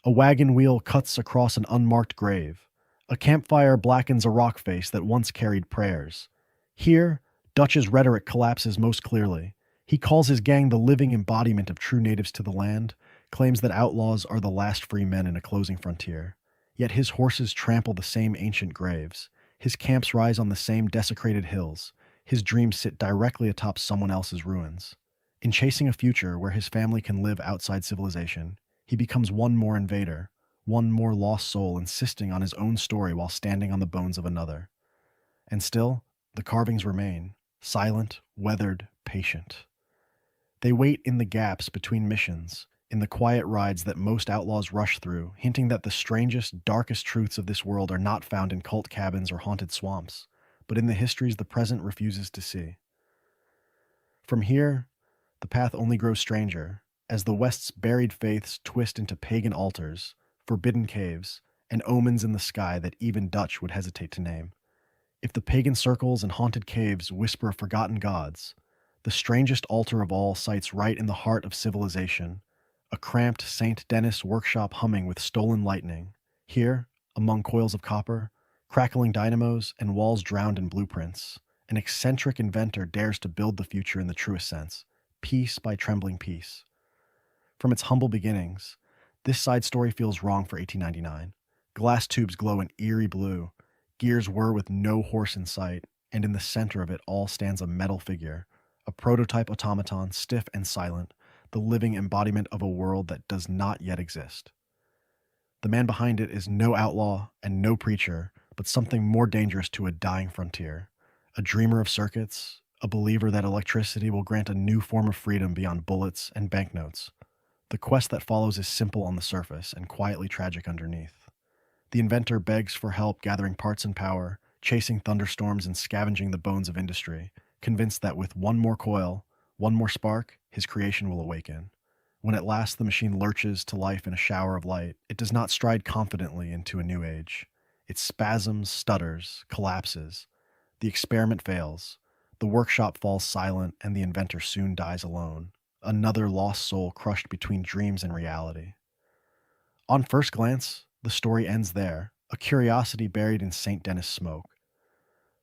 A wagon wheel cuts across an unmarked grave. A campfire blackens a rock face that once carried prayers. Here, Dutch's rhetoric collapses most clearly. He calls his gang the living embodiment of true natives to the land, claims that outlaws are the last free men in a closing frontier. Yet his horses trample the same ancient graves. His camps rise on the same desecrated hills. His dreams sit directly atop someone else's ruins. In chasing a future where his family can live outside civilization, he becomes one more invader, one more lost soul insisting on his own story while standing on the bones of another. And still, the carvings remain, silent, weathered, patient. They wait in the gaps between missions, in the quiet rides that most outlaws rush through, hinting that the strangest, darkest truths of this world are not found in cult cabins or haunted swamps, but in the histories the present refuses to see. From here, the path only grows stranger, as the West's buried faiths twist into pagan altars, forbidden caves, and omens in the sky that even Dutch would hesitate to name. If the pagan circles and haunted caves whisper of forgotten gods, the strangest altar of all sites right in the heart of civilization, a cramped St. Denis workshop humming with stolen lightning. Here, among coils of copper, crackling dynamos, and walls drowned in blueprints, an eccentric inventor dares to build the future in the truest sense, piece by trembling piece. From its humble beginnings, this side story feels wrong for 1899. Glass tubes glow an eerie blue, gears whir with no horse in sight, and in the center of it all stands a metal figure, a prototype automaton, stiff and silent, the living embodiment of a world that does not yet exist. The man behind it is no outlaw and no preacher, but something more dangerous to a dying frontier, a dreamer of circuits, a believer that electricity will grant a new form of freedom beyond bullets and banknotes. The quest that follows is simple on the surface and quietly tragic underneath. The inventor begs for help gathering parts and power, chasing thunderstorms and scavenging the bones of industry, convinced that with one more coil, one more spark, his creation will awaken. When at last the machine lurches to life in a shower of light, it does not stride confidently into a new age. It spasms, stutters, collapses. The experiment fails. The workshop falls silent, and the inventor soon dies alone, another lost soul crushed between dreams and reality. On first glance, the story ends there, a curiosity buried in St. Denis smoke.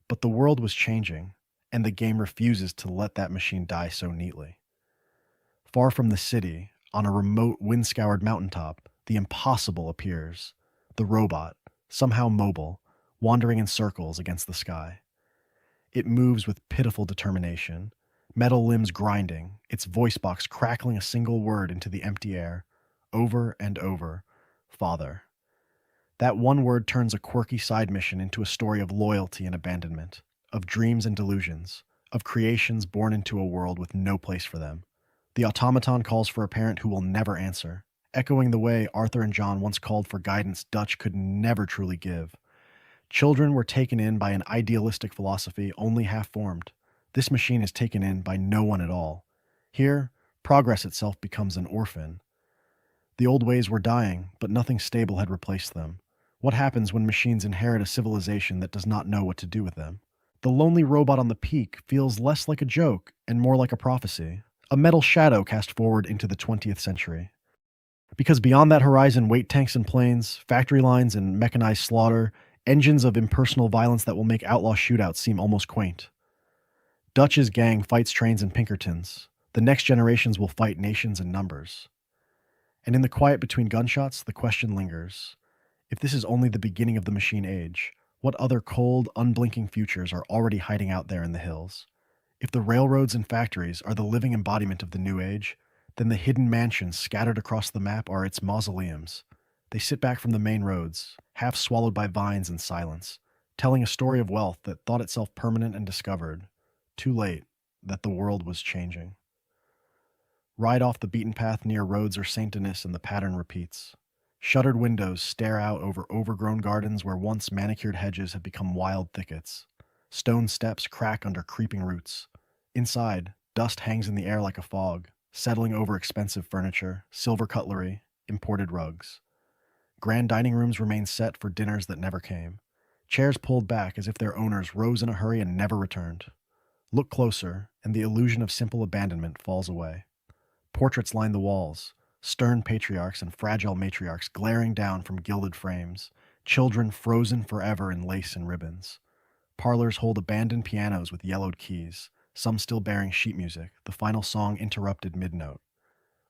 But the world was changing, and the game refuses to let that machine die so neatly. Far from the city, on a remote, wind-scoured mountaintop, the impossible appears. The robot, somehow mobile, wandering in circles against the sky. It moves with pitiful determination, metal limbs grinding, its voice box crackling a single word into the empty air, over and over, Father. That one word turns a quirky side mission into a story of loyalty and abandonment, of dreams and delusions, of creations born into a world with no place for them. The automaton calls for a parent who will never answer, echoing the way Arthur and John once called for guidance Dutch could never truly give. Children were taken in by an idealistic philosophy only half-formed. This machine is taken in by no one at all. Here, progress itself becomes an orphan. The old ways were dying, but nothing stable had replaced them. What happens when machines inherit a civilization that does not know what to do with them? The lonely robot on the peak feels less like a joke and more like a prophecy, a metal shadow cast forward into the 20th century. Because beyond that horizon wait tanks and planes, factory lines and mechanized slaughter, engines of impersonal violence that will make outlaw shootouts seem almost quaint. Dutch's gang fights trains in Pinkertons. The next generations will fight nations in numbers. And in the quiet between gunshots, the question lingers. If this is only the beginning of the machine age, what other cold, unblinking futures are already hiding out there in the hills? If the railroads and factories are the living embodiment of the new age, then the hidden mansions scattered across the map are its mausoleums. They sit back from the main roads, half swallowed by vines and silence, telling a story of wealth that thought itself permanent and discovered, too late, that the world was changing. Ride off the beaten path near roads or St. Denis and the pattern repeats. Shuttered windows stare out over overgrown gardens where once manicured hedges have become wild thickets. Stone steps crack under creeping roots. Inside, dust hangs in the air like a fog, settling over expensive furniture, silver cutlery, imported rugs. Grand dining rooms remain set for dinners that never came. Chairs pulled back as if their owners rose in a hurry and never returned. Look closer, and the illusion of simple abandonment falls away. Portraits line the walls, stern patriarchs and fragile matriarchs glaring down from gilded frames, children frozen forever in lace and ribbons. Parlors hold abandoned pianos with yellowed keys, some still bearing sheet music, the final song interrupted mid-note.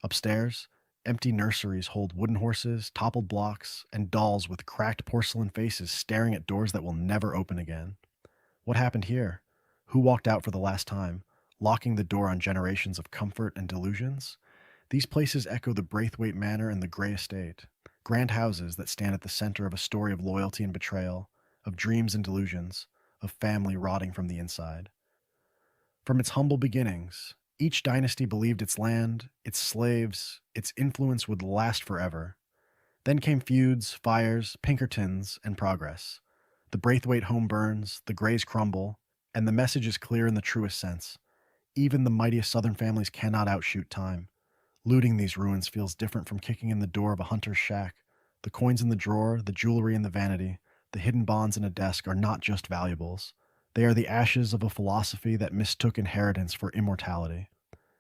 Upstairs, empty nurseries hold wooden horses, toppled blocks, and dolls with cracked porcelain faces staring at doors that will never open again. What happened here? Who walked out for the last time, locking the door on generations of comfort and delusions? These places echo the Braithwaite Manor and the Grey Estate, grand houses that stand at the center of a story of loyalty and betrayal, of dreams and delusions, of family rotting from the inside. From its humble beginnings, each dynasty believed its land, its slaves, its influence would last forever. Then came feuds, fires, Pinkertons, and progress. The Braithwaite home burns, the Greys crumble, and the message is clear in the truest sense. Even the mightiest southern families cannot outshoot time. Looting these ruins feels different from kicking in the door of a hunter's shack. The coins in the drawer, the jewelry in the vanity, the hidden bonds in a desk are not just valuables. They are the ashes of a philosophy that mistook inheritance for immortality.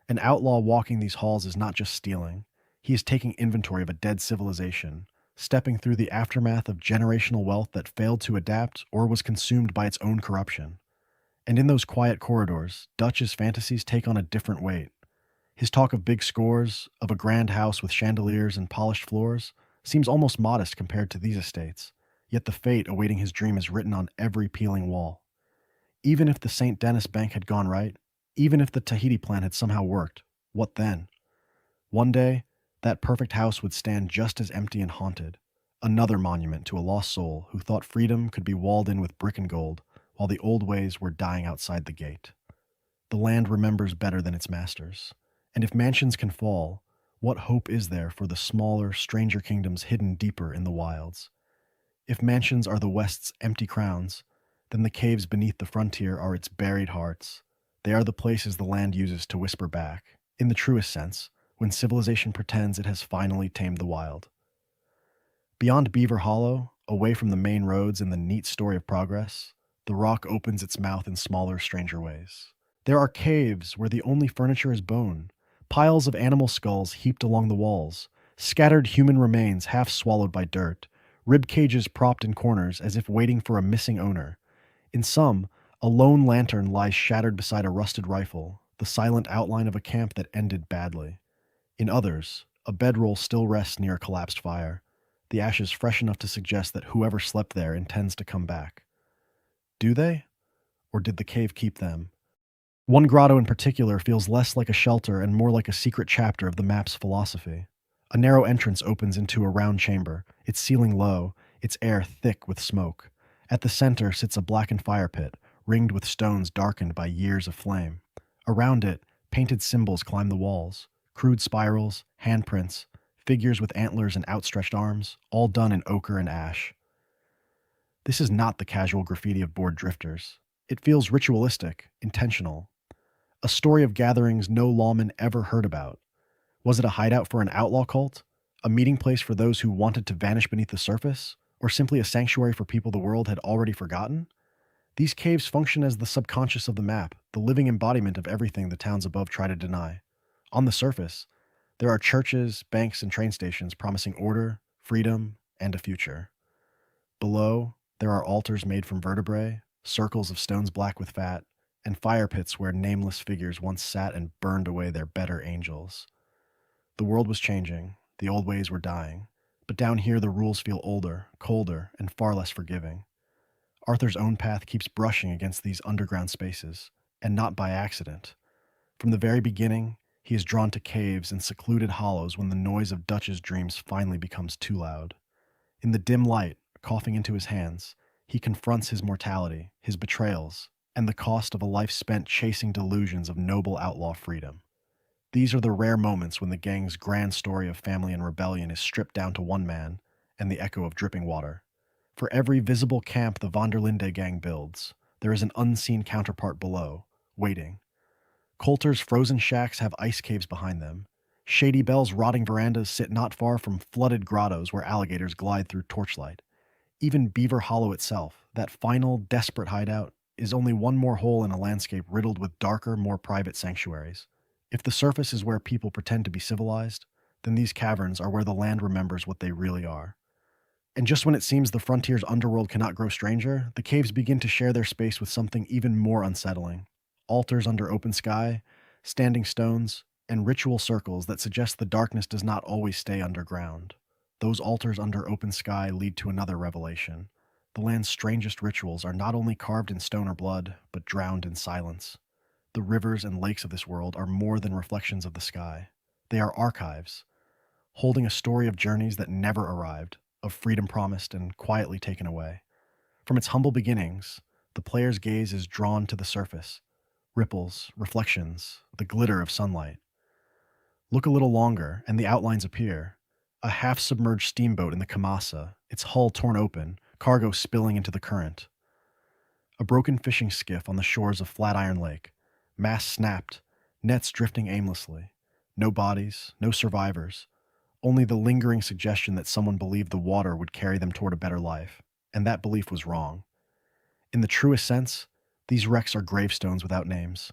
An outlaw walking these halls is not just stealing. He is taking inventory of a dead civilization, stepping through the aftermath of generational wealth that failed to adapt or was consumed by its own corruption. And in those quiet corridors, Dutch's fantasies take on a different weight. His talk of big scores, of a grand house with chandeliers and polished floors, seems almost modest compared to these estates, yet the fate awaiting his dream is written on every peeling wall. Even if the St. Denis Bank had gone right, even if the Tahiti plan had somehow worked, what then? One day, that perfect house would stand just as empty and haunted, another monument to a lost soul who thought freedom could be walled in with brick and gold, while the old ways were dying outside the gate. The land remembers better than its masters. And if mansions can fall, what hope is there for the smaller, stranger kingdoms hidden deeper in the wilds? If mansions are the West's empty crowns, then the caves beneath the frontier are its buried hearts. They are the places the land uses to whisper back, in the truest sense, when civilization pretends it has finally tamed the wild. Beyond Beaver Hollow, away from the main roads and the neat story of progress, the rock opens its mouth in smaller, stranger ways. There are caves where the only furniture is bone, piles of animal skulls heaped along the walls, scattered human remains half swallowed by dirt, rib cages propped in corners as if waiting for a missing owner. In some, a lone lantern lies shattered beside a rusted rifle, the silent outline of a camp that ended badly. In others, a bedroll still rests near a collapsed fire, the ashes fresh enough to suggest that whoever slept there intends to come back. Do they? Or did the cave keep them? One grotto in particular feels less like a shelter and more like a secret chapter of the map's philosophy. A narrow entrance opens into a round chamber, its ceiling low, its air thick with smoke. At the center sits a blackened fire pit, ringed with stones darkened by years of flame. Around it, painted symbols climb the walls, crude spirals, handprints, figures with antlers and outstretched arms, all done in ochre and ash. This is not the casual graffiti of bored drifters. It feels ritualistic, intentional. A story of gatherings no lawman ever heard about. Was it a hideout for an outlaw cult? A meeting place for those who wanted to vanish beneath the surface? Or simply a sanctuary for people the world had already forgotten? These caves function as the subconscious of the map, the living embodiment of everything the towns above try to deny. On the surface, there are churches, banks, and train stations promising order, freedom, and a future. Below, there are altars made from vertebrae, circles of stones black with fat, and fire pits where nameless figures once sat and burned away their better angels. The world was changing, the old ways were dying, but down here the rules feel older, colder, and far less forgiving. Arthur's own path keeps brushing against these underground spaces, and not by accident. From the very beginning, he is drawn to caves and secluded hollows when the noise of Dutch's dreams finally becomes too loud. In the dim light, coughing into his hands, he confronts his mortality, his betrayals, and the cost of a life spent chasing delusions of noble outlaw freedom. These are the rare moments when the gang's grand story of family and rebellion is stripped down to one man and the echo of dripping water. For every visible camp the Vanderlinde gang builds, there is an unseen counterpart below, waiting. Coulter's frozen shacks have ice caves behind them. Shady Bell's rotting verandas sit not far from flooded grottos where alligators glide through torchlight. Even Beaver Hollow itself, that final, desperate hideout, is only one more hole in a landscape riddled with darker, more private sanctuaries. If the surface is where people pretend to be civilized, then these caverns are where the land remembers what they really are. And just when it seems the frontier's underworld cannot grow stranger, the caves begin to share their space with something even more unsettling. Altars under open sky, standing stones, and ritual circles that suggest the darkness does not always stay underground. Those altars under open sky lead to another revelation. The land's strangest rituals are not only carved in stone or blood, but drowned in silence. The rivers and lakes of this world are more than reflections of the sky. They are archives, holding a story of journeys that never arrived, of freedom promised and quietly taken away. From its humble beginnings, the player's gaze is drawn to the surface. Ripples, reflections, the glitter of sunlight. Look a little longer, and the outlines appear. A half-submerged steamboat in the Kamasa, its hull torn open, cargo spilling into the current. A broken fishing skiff on the shores of Flatiron Lake. Masts snapped, nets drifting aimlessly. No bodies, no survivors. Only the lingering suggestion that someone believed the water would carry them toward a better life, and that belief was wrong. In the truest sense, these wrecks are gravestones without names.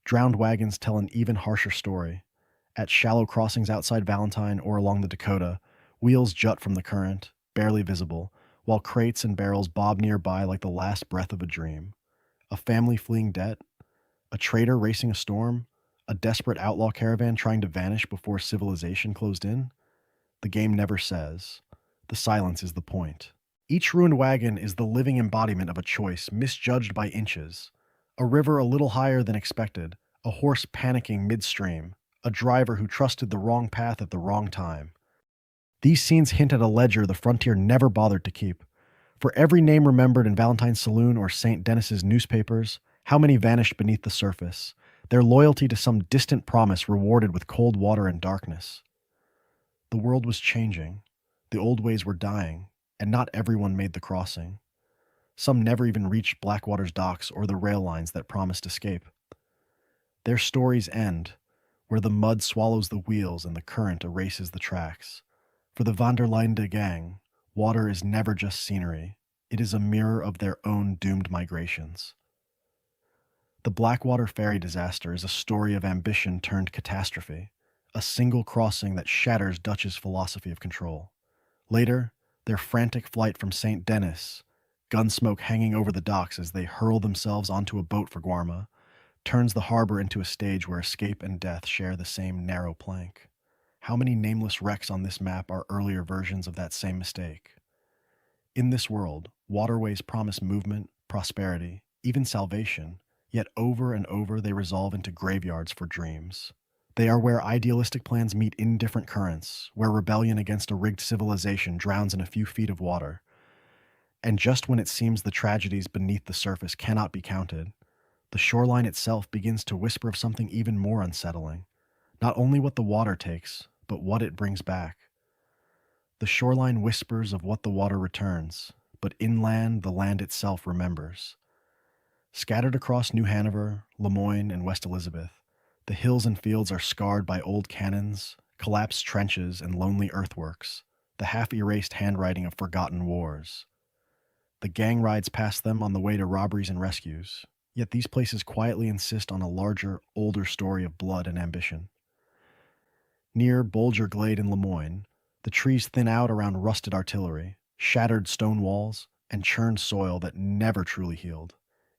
Drowned wagons tell an even harsher story. At shallow crossings outside Valentine or along the Dakota, wheels jut from the current, barely visible, while crates and barrels bob nearby like the last breath of a dream. A family fleeing debt, a trader racing a storm, a desperate outlaw caravan trying to vanish before civilization closed in. The game never says. The silence is the point. Each ruined wagon is the living embodiment of a choice misjudged by inches. A river a little higher than expected, a horse panicking midstream, a driver who trusted the wrong path at the wrong time. These scenes hint at a ledger the frontier never bothered to keep. For every name remembered in Valentine's Saloon or St. Denis's newspapers, how many vanished beneath the surface, their loyalty to some distant promise rewarded with cold water and darkness. The world was changing. The old ways were dying, and not everyone made the crossing. Some never even reached Blackwater's docks or the rail lines that promised escape. Their stories end, where the mud swallows the wheels and the current erases the tracks. For the Vanderlinde gang, water is never just scenery. It is a mirror of their own doomed migrations. The Blackwater ferry disaster is a story of ambition turned catastrophe, a single crossing that shatters Dutch's philosophy of control. Later, their frantic flight from St. Denis, gunsmoke hanging over the docks as they hurl themselves onto a boat for Guarma, turns the harbor into a stage where escape and death share the same narrow plank. How many nameless wrecks on this map are earlier versions of that same mistake? In this world, waterways promise movement, prosperity, even salvation, yet over and over they resolve into graveyards for dreams. They are where idealistic plans meet indifferent currents, where rebellion against a rigged civilization drowns in a few feet of water. And just when it seems the tragedies beneath the surface cannot be counted, the shoreline itself begins to whisper of something even more unsettling. Not only what the water takes, but what it brings back. The shoreline whispers of what the water returns, but inland the land itself remembers. Scattered across New Hanover, Lemoyne, and West Elizabeth, the hills and fields are scarred by old cannons, collapsed trenches, and lonely earthworks, the half-erased handwriting of forgotten wars. The gang rides past them on the way to robberies and rescues. Yet these places quietly insist on a larger, older story of blood and ambition. Near Bolger Glade in Lemoyne, the trees thin out around rusted artillery, shattered stone walls, and churned soil that never truly healed.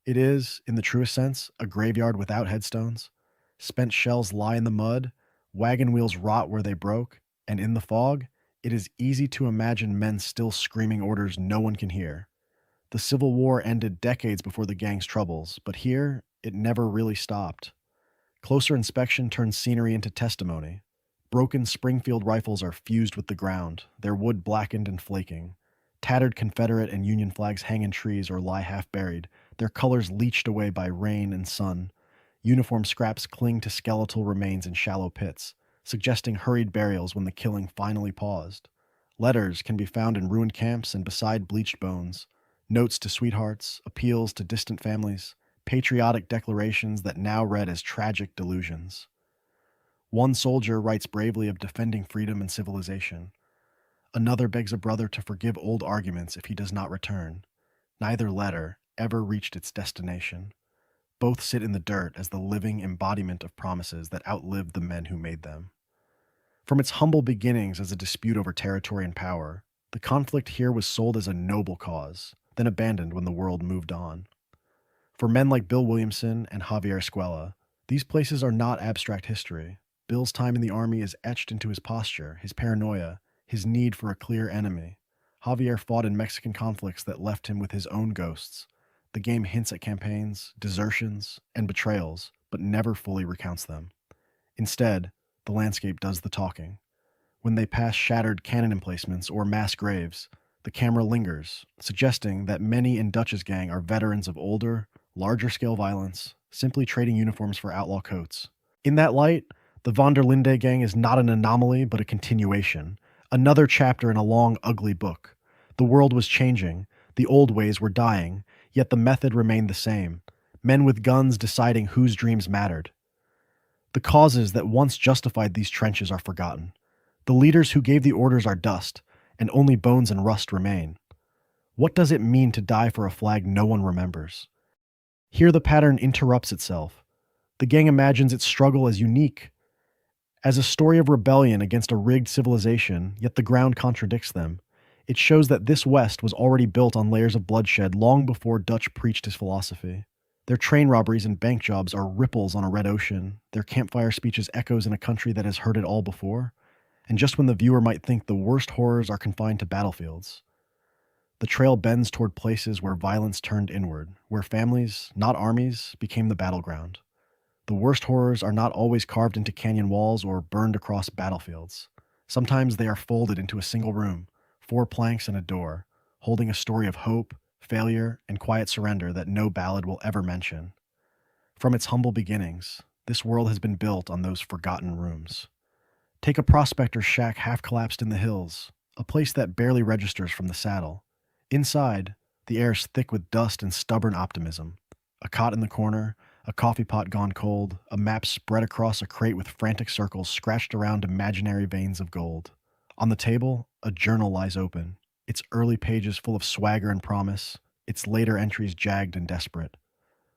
It is, in the truest sense, a graveyard without headstones. Spent shells lie in the mud, wagon wheels rot where they broke, and in the fog, it is easy to imagine men still screaming orders no one can hear. The Civil War ended decades before the gang's troubles, but here, it never really stopped. Closer inspection turns scenery into testimony. Broken Springfield rifles are fused with the ground, their wood blackened and flaking. Tattered Confederate and Union flags hang in trees or lie half buried, their colors leached away by rain and sun. Uniform scraps cling to skeletal remains in shallow pits, suggesting hurried burials when the killing finally paused. Letters can be found in ruined camps and beside bleached bones. Notes to sweethearts, appeals to distant families, patriotic declarations that now read as tragic delusions. One soldier writes bravely of defending freedom and civilization. Another begs a brother to forgive old arguments if he does not return. Neither letter ever reached its destination. Both sit in the dirt as the living embodiment of promises that outlived the men who made them. From its humble beginnings as a dispute over territory and power, the conflict here was sold as a noble cause, then abandoned when the world moved on. For men like Bill Williamson and Javier Escuela, these places are not abstract history. Bill's time in the army is etched into his posture, his paranoia, his need for a clear enemy. Javier fought in Mexican conflicts that left him with his own ghosts. The game hints at campaigns, desertions, and betrayals, but never fully recounts them. Instead, the landscape does the talking. When they pass shattered cannon emplacements or mass graves, the camera lingers, suggesting that many in Dutch's gang are veterans of older, larger-scale violence, simply trading uniforms for outlaw coats. In that light, the Vanderlinde gang is not an anomaly, but a continuation, another chapter in a long, ugly book. The world was changing, the old ways were dying, yet the method remained the same, men with guns deciding whose dreams mattered. The causes that once justified these trenches are forgotten. The leaders who gave the orders are dust, and only bones and rust remain. What does it mean to die for a flag no one remembers? Here the pattern interrupts itself. The gang imagines its struggle as unique, as a story of rebellion against a rigged civilization, yet the ground contradicts them. It shows that this West was already built on layers of bloodshed long before Dutch preached his philosophy. Their train robberies and bank jobs are ripples on a red ocean, their campfire speeches echoes in a country that has heard it all before. And just when the viewer might think the worst horrors are confined to battlefields, the trail bends toward places where violence turned inward, where families, not armies, became the battleground. The worst horrors are not always carved into canyon walls or burned across battlefields. Sometimes they are folded into a single room, 4 planks and a door, holding a story of hope, failure, and quiet surrender that no ballad will ever mention. From its humble beginnings, this world has been built on those forgotten rooms. Take a prospector's shack half collapsed in the hills, a place that barely registers from the saddle. Inside, the air is thick with dust and stubborn optimism. A cot in the corner, a coffee pot gone cold, a map spread across a crate with frantic circles scratched around imaginary veins of gold. On the table, a journal lies open, its early pages full of swagger and promise, its later entries jagged and desperate.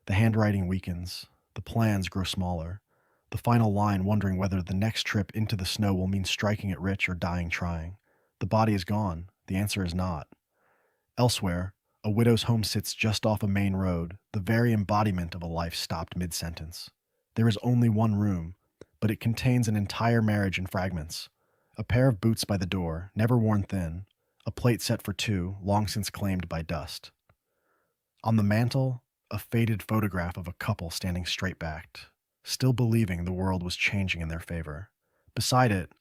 The handwriting weakens, the plans grow smaller. The final line wondering whether the next trip into the snow will mean striking it rich or dying trying. The body is gone. The answer is not. Elsewhere, a widow's home sits just off a main road, the very embodiment of a life stopped mid-sentence. There is only one room, but it contains an entire marriage in fragments. A pair of boots by the door, never worn thin. A plate set for 2, long since claimed by dust. On the mantel, a faded photograph of a couple standing straight-backed, still believing the world was changing in their favor. Beside it,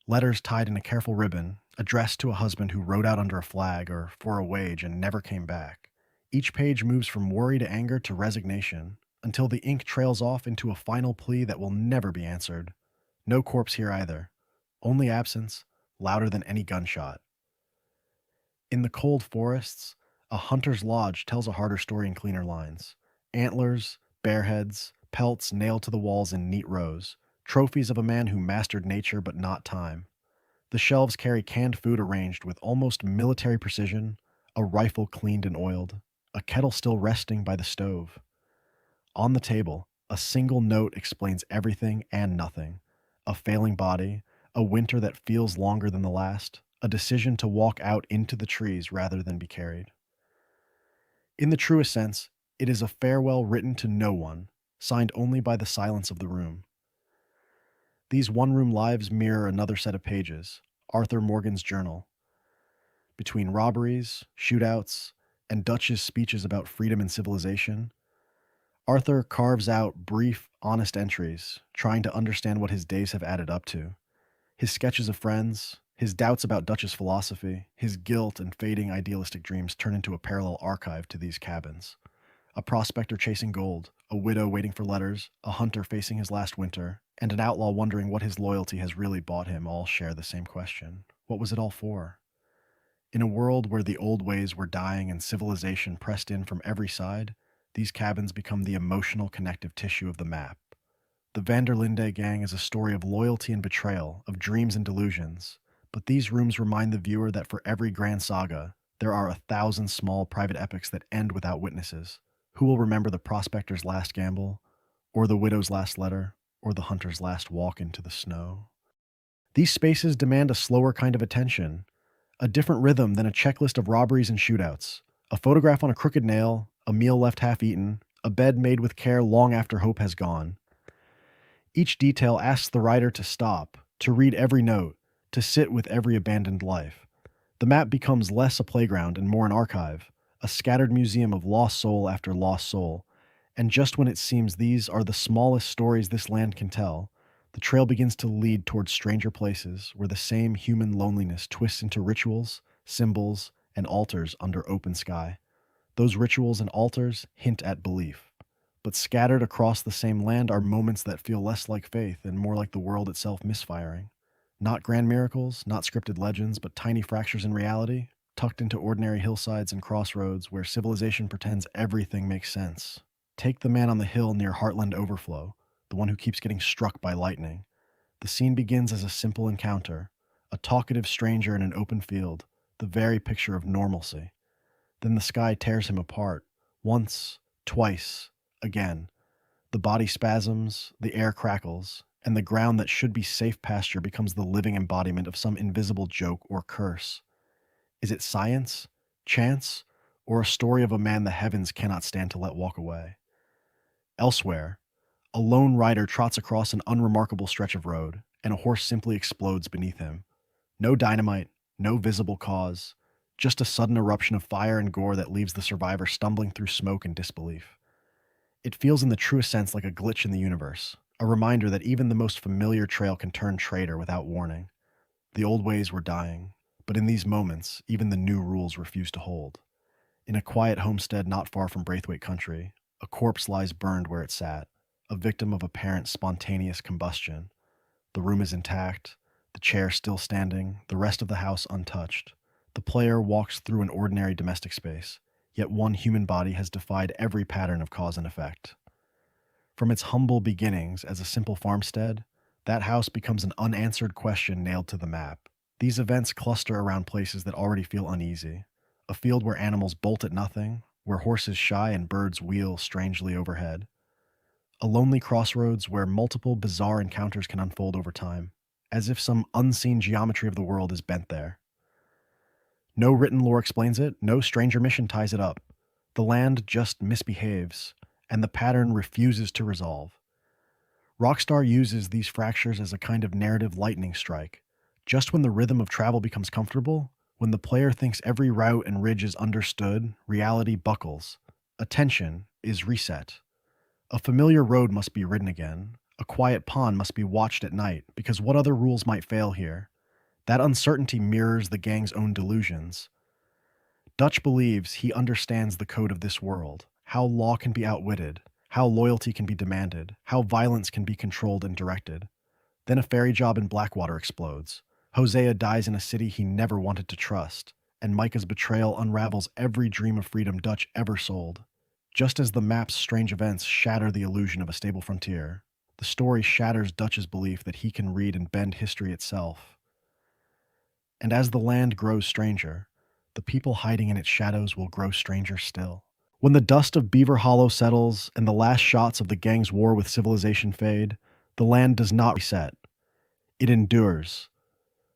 letters tied in a careful ribbon, addressed to a husband who rode out under a flag or for a wage and never came back. Each page moves from worry to anger to resignation, until the ink trails off into a final plea that will never be answered. No corpse here either. Only absence, louder than any gunshot. In the cold forests, a hunter's lodge tells a harder story in cleaner lines. Antlers, bear heads, pelts nailed to the walls in neat rows, trophies of a man who mastered nature but not time. The shelves carry canned food arranged with almost military precision, a rifle cleaned and oiled, a kettle still resting by the stove. On the table, a single note explains everything and nothing. A failing body, a winter that feels longer than the last, a decision to walk out into the trees rather than be carried. In the truest sense, it is a farewell written to no one, signed only by the silence of the room. These one-room lives mirror another set of pages, Arthur Morgan's journal. Between robberies, shootouts, and Dutch's speeches about freedom and civilization, Arthur carves out brief, honest entries, trying to understand what his days have added up to. His sketches of friends, his doubts about Dutch's philosophy, his guilt and fading idealistic dreams turn into a parallel archive to these cabins. A prospector chasing gold, a widow waiting for letters, a hunter facing his last winter, and an outlaw wondering what his loyalty has really bought him all share the same question. What was it all for? In a world where the old ways were dying and civilization pressed in from every side, these cabins become the emotional connective tissue of the map. The Vanderlinde gang is a story of loyalty and betrayal, of dreams and delusions. But these rooms remind the viewer that for every grand saga, there are 1,000 small private epics that end without witnesses. Who will remember the prospector's last gamble, or the widow's last letter, or the hunter's last walk into the snow? These spaces demand a slower kind of attention, a different rhythm than a checklist of robberies and shootouts. A photograph on a crooked nail, a meal left half eaten, a bed made with care long after hope has gone. Each detail asks the writer to stop, to read every note, to sit with every abandoned life. The map becomes less a playground and more an archive, a scattered museum of lost soul after lost soul. And just when it seems these are the smallest stories this land can tell, the trail begins to lead towards stranger places where the same human loneliness twists into rituals, symbols, and altars under open sky. Those rituals and altars hint at belief. But scattered across the same land are moments that feel less like faith and more like the world itself misfiring. Not grand miracles, not scripted legends, but tiny fractures in reality, tucked into ordinary hillsides and crossroads where civilization pretends everything makes sense. Take the man on the hill near Heartland Overflow, the one who keeps getting struck by lightning. The scene begins as a simple encounter, a talkative stranger in an open field, the very picture of normalcy. Then the sky tears him apart, once, twice, again. The body spasms, the air crackles, and the ground that should be safe pasture becomes the living embodiment of some invisible joke or curse. Is it science, chance, or a story of a man the heavens cannot stand to let walk away? Elsewhere, a lone rider trots across an unremarkable stretch of road, and a horse simply explodes beneath him. No dynamite, no visible cause, just a sudden eruption of fire and gore that leaves the survivor stumbling through smoke and disbelief. It feels in the truest sense like a glitch in the universe, a reminder that even the most familiar trail can turn traitor without warning. The old ways were dying, but in these moments, even the new rules refuse to hold. In a quiet homestead not far from Braithwaite country, a corpse lies burned where it sat, a victim of apparent spontaneous combustion. The room is intact, the chair still standing, the rest of the house untouched. The player walks through an ordinary domestic space, yet one human body has defied every pattern of cause and effect. From its humble beginnings as a simple farmstead, that house becomes an unanswered question nailed to the map. These events cluster around places that already feel uneasy. A field where animals bolt at nothing, where horses shy and birds wheel strangely overhead. A lonely crossroads where multiple bizarre encounters can unfold over time, as if some unseen geometry of the world is bent there. No written lore explains it, no stranger mission ties it up. The land just misbehaves, and the pattern refuses to resolve. Rockstar uses these fractures as a kind of narrative lightning strike. Just when the rhythm of travel becomes comfortable, when the player thinks every route and ridge is understood, reality buckles. Attention is reset. A familiar road must be ridden again. A quiet pond must be watched at night, because what other rules might fail here? That uncertainty mirrors the gang's own delusions. Dutch believes he understands the code of this world, how law can be outwitted, how loyalty can be demanded, how violence can be controlled and directed. Then a ferry job in Blackwater explodes. Hosea dies in a city he never wanted to trust, and Micah's betrayal unravels every dream of freedom Dutch ever sold. Just as the map's strange events shatter the illusion of a stable frontier, the story shatters Dutch's belief that he can read and bend history itself. And as the land grows stranger, the people hiding in its shadows will grow stranger still. When the dust of Beaver Hollow settles and the last shots of the gang's war with civilization fade, the land does not reset. It endures.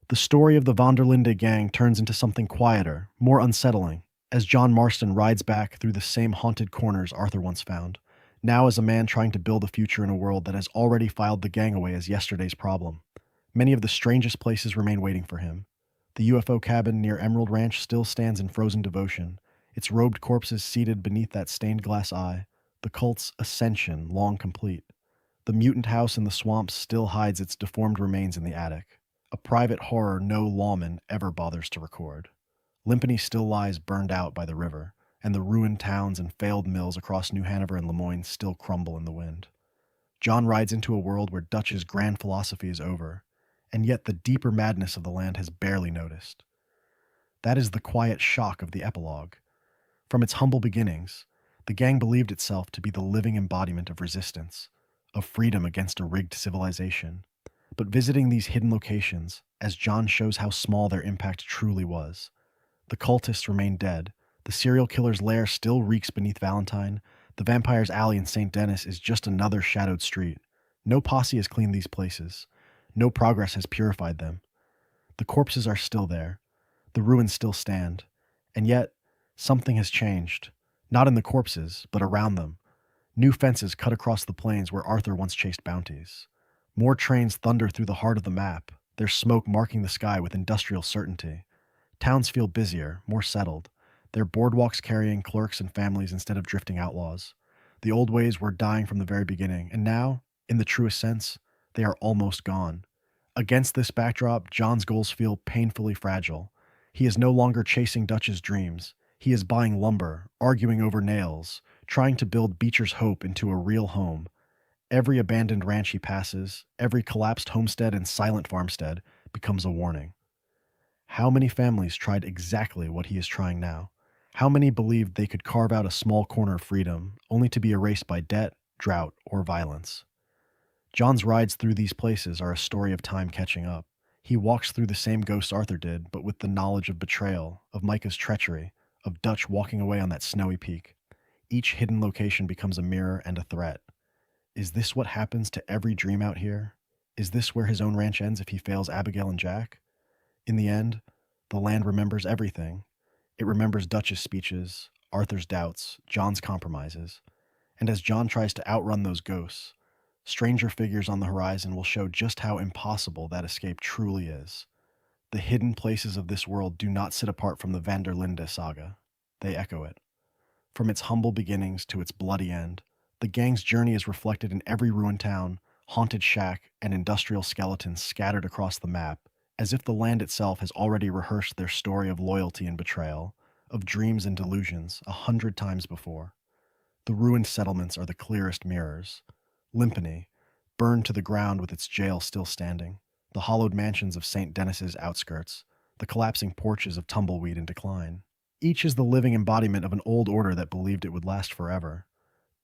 The story of the Vanderlinde gang turns into something quieter, more unsettling, as John Marston rides back through the same haunted corners Arthur once found, now as a man trying to build a future in a world that has already filed the gang away as yesterday's problem. Many of the strangest places remain waiting for him. The UFO cabin near Emerald Ranch still stands in frozen devotion, its robed corpses seated beneath that stained glass eye, the cult's ascension long complete. The mutant house in the swamps still hides its deformed remains in the attic, a private horror no lawman ever bothers to record. Limpany still lies burned out by the river, and the ruined towns and failed mills across New Hanover and Lemoyne still crumble in the wind. John rides into a world where Dutch's grand philosophy is over, and yet the deeper madness of the land has barely noticed. That is the quiet shock of the epilogue. From its humble beginnings, the gang believed itself to be the living embodiment of resistance, of freedom against a rigged civilization. But visiting these hidden locations, as John shows how small their impact truly was. The cultists remain dead, the serial killer's lair still reeks beneath Valentine, the vampire's alley in St. Denis is just another shadowed street. No posse has cleaned these places. No progress has purified them. The corpses are still there. The ruins still stand. And yet, something has changed. Not in the corpses, but around them. New fences cut across the plains where Arthur once chased bounties. More trains thunder through the heart of the map, their smoke marking the sky with industrial certainty. Towns feel busier, more settled, their boardwalks carrying clerks and families instead of drifting outlaws. The old ways were dying from the very beginning, and now, in the truest sense, they are almost gone. Against this backdrop, John's goals feel painfully fragile. He is no longer chasing Dutch's dreams. He is buying lumber, arguing over nails, trying to build Beecher's hope into a real home. Every abandoned ranch he passes, every collapsed homestead and silent farmstead becomes a warning. How many families tried exactly what he is trying now? How many believed they could carve out a small corner of freedom, only to be erased by debt, drought, or violence? John's rides through these places are a story of time catching up. He walks through the same ghosts Arthur did, but with the knowledge of betrayal, of Micah's treachery, of Dutch walking away on that snowy peak. Each hidden location becomes a mirror and a threat. Is this what happens to every dream out here? Is this where his own ranch ends if he fails Abigail and Jack? In the end, the land remembers everything. It remembers Dutch's speeches, Arthur's doubts, John's compromises. And as John tries to outrun those ghosts, stranger figures on the horizon will show just how impossible that escape truly is. The hidden places of this world do not sit apart from the Vanderlinde saga. They echo it. From its humble beginnings to its bloody end, the gang's journey is reflected in every ruined town, haunted shack, and industrial skeletons scattered across the map, as if the land itself has already rehearsed their story of loyalty and betrayal, of dreams and delusions 100 times before. The ruined settlements are the clearest mirrors. Limpany, burned to the ground with its jail still standing, the hollowed mansions of St. Denis's outskirts, the collapsing porches of Tumbleweed in decline. Each is the living embodiment of an old order that believed it would last forever.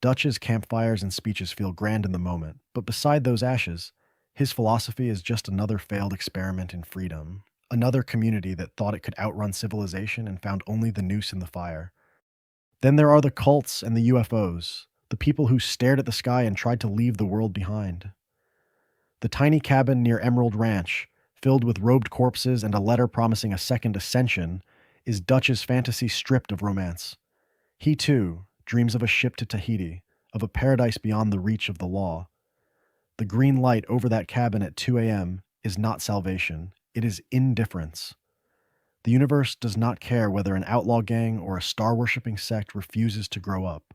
Dutch's campfires and speeches feel grand in the moment, but beside those ashes, his philosophy is just another failed experiment in freedom, another community that thought it could outrun civilization and found only the noose in the fire. Then there are the cults and the UFOs, the people who stared at the sky and tried to leave the world behind. The tiny cabin near Emerald Ranch, filled with robed corpses and a letter promising a second ascension, is Dutch's fantasy stripped of romance. He, too, dreams of a ship to Tahiti, of a paradise beyond the reach of the law. The green light over that cabin at 2 a.m. is not salvation, it is indifference. The universe does not care whether an outlaw gang or a star-worshipping sect refuses to grow up.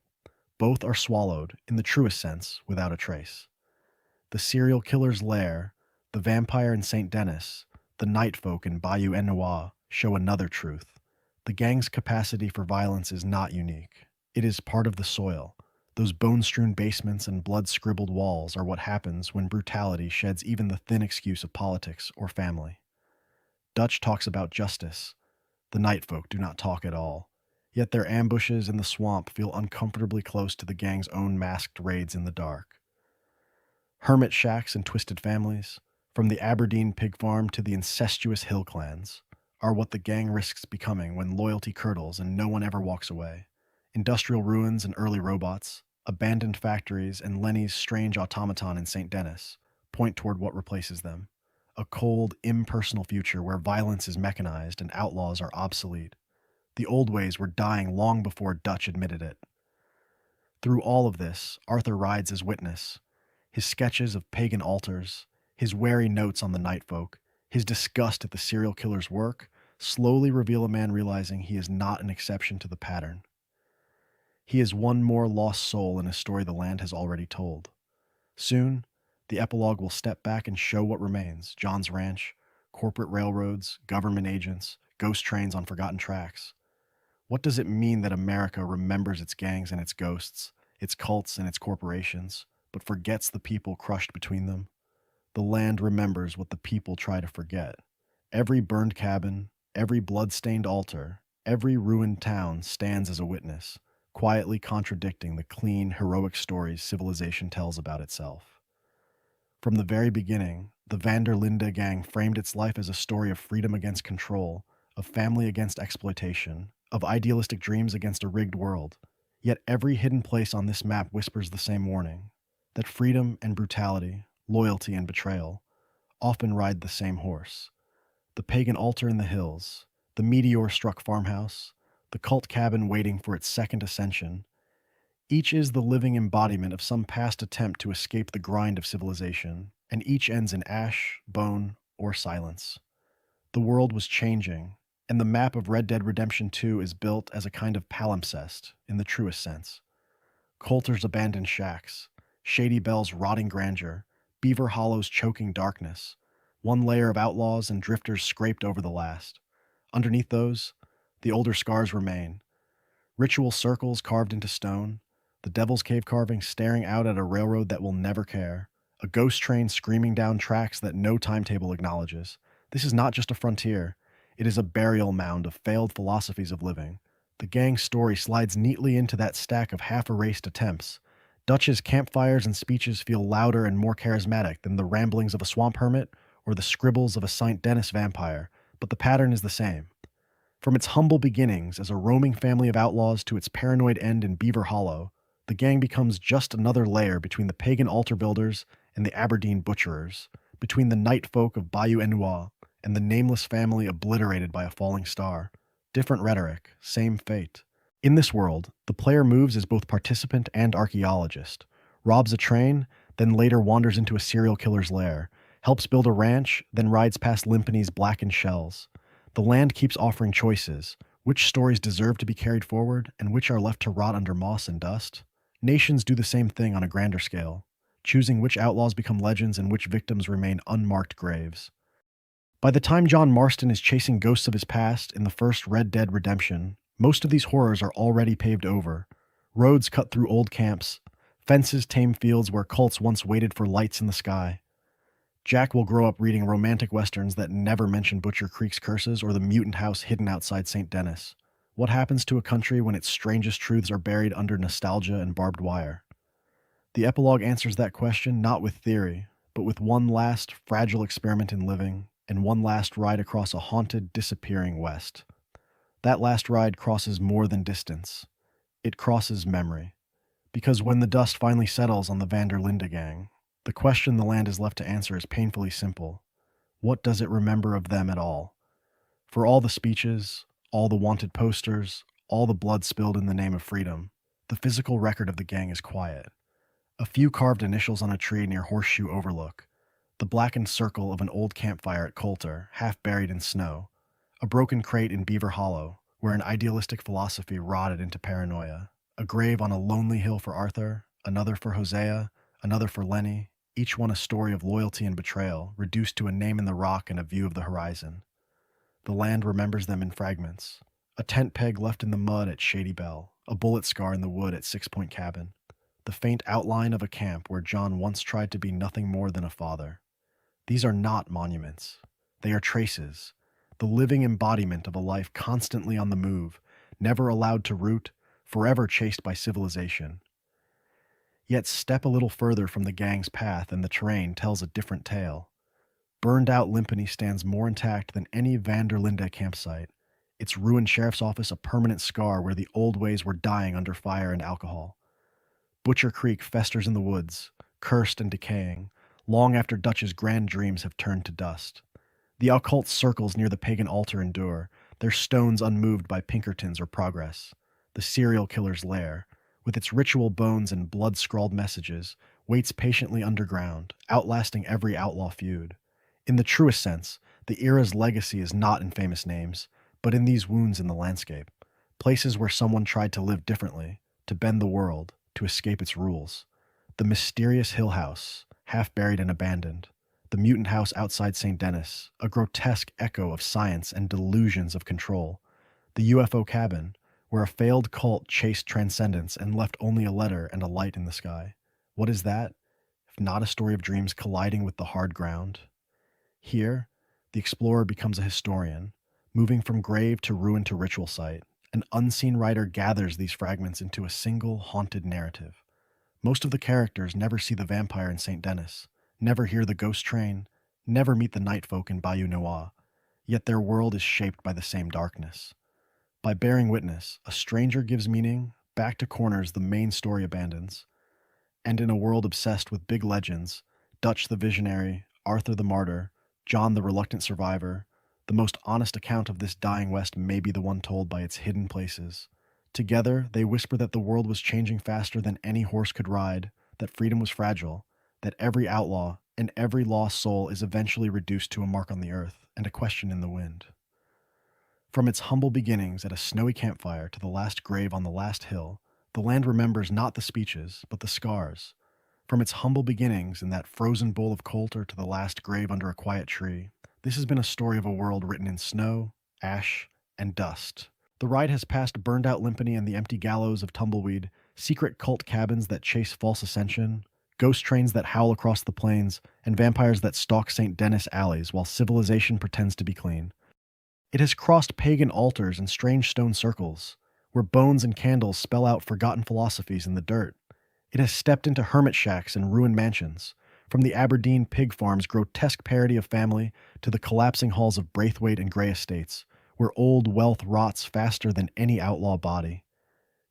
Both are swallowed, in the truest sense, without a trace. The serial killer's lair, the vampire in St. Denis, the night folk in Bayou Enois show another truth. The gang's capacity for violence is not unique. It is part of the soil. Those bone-strewn basements and blood-scribbled walls are what happens when brutality sheds even the thin excuse of politics or family. Dutch talks about justice. The night folk do not talk at all. Yet their ambushes in the swamp feel uncomfortably close to the gang's own masked raids in the dark. Hermit shacks and twisted families, from the Aberdeen pig farm to the incestuous hill clans, are what the gang risks becoming when loyalty curdles and no one ever walks away. Industrial ruins and early robots, abandoned factories, and Lenny's strange automaton in St. Denis point toward what replaces them. A cold, impersonal future where violence is mechanized and outlaws are obsolete. The old ways were dying long before Dutch admitted it. Through all of this, Arthur rides as witness. His sketches of pagan altars, his wary notes on the night folk, his disgust at the serial killer's work, slowly reveal a man realizing he is not an exception to the pattern. He is one more lost soul in a story the land has already told. Soon, the epilogue will step back and show what remains: John's ranch, corporate railroads, government agents, ghost trains on forgotten tracks. What does it mean that America remembers its gangs and its ghosts, its cults and its corporations, but forgets the people crushed between them? The land remembers what the people try to forget. Every burned cabin, every blood-stained altar, every ruined town stands as a witness, quietly contradicting the clean, heroic stories civilization tells about itself. From the very beginning, the Vanderlinde gang framed its life as a story of freedom against control, of family against exploitation, of idealistic dreams against a rigged world. Yet every hidden place on this map whispers the same warning: that freedom and brutality, loyalty and betrayal, often ride the same horse. The pagan altar in the hills, the meteor-struck farmhouse, the cult cabin waiting for its second ascension, each is the living embodiment of some past attempt to escape the grind of civilization, and each ends in ash, bone, or silence. The world was changing, and the map of Red Dead Redemption 2 is built as a kind of palimpsest, in the truest sense. Coulter's abandoned shacks, Shady Bell's rotting grandeur, Beaver Hollow's choking darkness, one layer of outlaws and drifters scraped over the last. Underneath those, the older scars remain. Ritual circles carved into stone, the Devil's Cave carving staring out at a railroad that will never care, a ghost train screaming down tracks that no timetable acknowledges. This is not just a frontier, it is a burial mound of failed philosophies of living. The gang's story slides neatly into that stack of half-erased attempts. Dutch's campfires and speeches feel louder and more charismatic than the ramblings of a swamp hermit or the scribbles of a St. Denis vampire, but the pattern is the same. From its humble beginnings as a roaming family of outlaws to its paranoid end in Beaver Hollow, the gang becomes just another layer between the pagan altar builders and the Aberdeen butcherers, between the night folk of Bayou Enois and the nameless family obliterated by a falling star. Different rhetoric, same fate. In this world, the player moves as both participant and archaeologist, robs a train, then later wanders into a serial killer's lair, helps build a ranch, then rides past Limpany's blackened shells. The land keeps offering choices: which stories deserve to be carried forward and which are left to rot under moss and dust. Nations do the same thing on a grander scale, choosing which outlaws become legends and which victims remain unmarked graves. By the time John Marston is chasing ghosts of his past in the first Red Dead Redemption, most of these horrors are already paved over. Roads cut through old camps, fences tame fields where cults once waited for lights in the sky. Jack will grow up reading romantic westerns that never mention Butcher Creek's curses or the mutant house hidden outside St. Denis. What happens to a country when its strangest truths are buried under nostalgia and barbed wire? The epilogue answers that question not with theory, but with one last fragile experiment in living and one last ride across a haunted, disappearing West. That last ride crosses more than distance. It crosses memory. Because when the dust finally settles on the Vanderlinde gang, the question the land is left to answer is painfully simple. What does it remember of them at all? For all the speeches, all the wanted posters, all the blood spilled in the name of freedom, the physical record of the gang is quiet. A few carved initials on a tree near Horseshoe Overlook, the blackened circle of an old campfire at Coulter, half buried in snow, a broken crate in Beaver Hollow, where an idealistic philosophy rotted into paranoia, a grave on a lonely hill for Arthur, another for Hosea, another for Lenny, each one a story of loyalty and betrayal, reduced to a name in the rock and a view of the horizon. The land remembers them in fragments. A tent peg left in the mud at Shady Bell, a bullet scar in the wood at 6 Point Cabin, the faint outline of a camp where John once tried to be nothing more than a father. These are not monuments. They are traces, the living embodiment of a life constantly on the move, never allowed to root, forever chased by civilization. Yet step a little further from the gang's path and the terrain tells a different tale. Burned-out Limpany stands more intact than any Vanderlinde campsite, its ruined sheriff's office a permanent scar where the old ways were dying under fire and alcohol. Butcher Creek festers in the woods, cursed and decaying, long after Dutch's grand dreams have turned to dust. The occult circles near the pagan altar endure, their stones unmoved by Pinkertons or progress. The serial killer's lair, with its ritual bones and blood-scrawled messages, waits patiently underground, outlasting every outlaw feud. In the truest sense, the era's legacy is not in famous names, but in these wounds in the landscape, places where someone tried to live differently, to bend the world, to escape its rules. The mysterious Hill House, half buried and abandoned. The mutant house outside St. Denis, a grotesque echo of science and delusions of control. The UFO cabin, where a failed cult chased transcendence and left only a letter and a light in the sky. What is that, if not a story of dreams colliding with the hard ground? Here, the explorer becomes a historian, moving from grave to ruin to ritual site. An unseen writer gathers these fragments into a single haunted narrative. Most of the characters never see the vampire in St. Denis, never hear the ghost train, never meet the night folk in Bayou Noir, yet their world is shaped by the same darkness. By bearing witness, a stranger gives meaning, back to corners the main story abandons. And in a world obsessed with big legends, Dutch the visionary, Arthur the martyr, John the reluctant survivor, the most honest account of this dying West may be the one told by its hidden places. Together, they whisper that the world was changing faster than any horse could ride, that freedom was fragile, that every outlaw and every lost soul is eventually reduced to a mark on the earth and a question in the wind. From its humble beginnings at a snowy campfire to the last grave on the last hill, the land remembers not the speeches, but the scars. From its humble beginnings in that frozen bowl of Coulter to the last grave under a quiet tree, this has been a story of a world written in snow, ash, and dust. The ride has passed burned-out Limpany and the empty gallows of Tumbleweed, secret cult cabins that chase false ascension, ghost trains that howl across the plains, and vampires that stalk St. Denis alleys while civilization pretends to be clean. It has crossed pagan altars and strange stone circles, where bones and candles spell out forgotten philosophies in the dirt. It has stepped into hermit shacks and ruined mansions, from the Aberdeen pig farm's grotesque parody of family to the collapsing halls of Braithwaite and Grey estates, where old wealth rots faster than any outlaw body.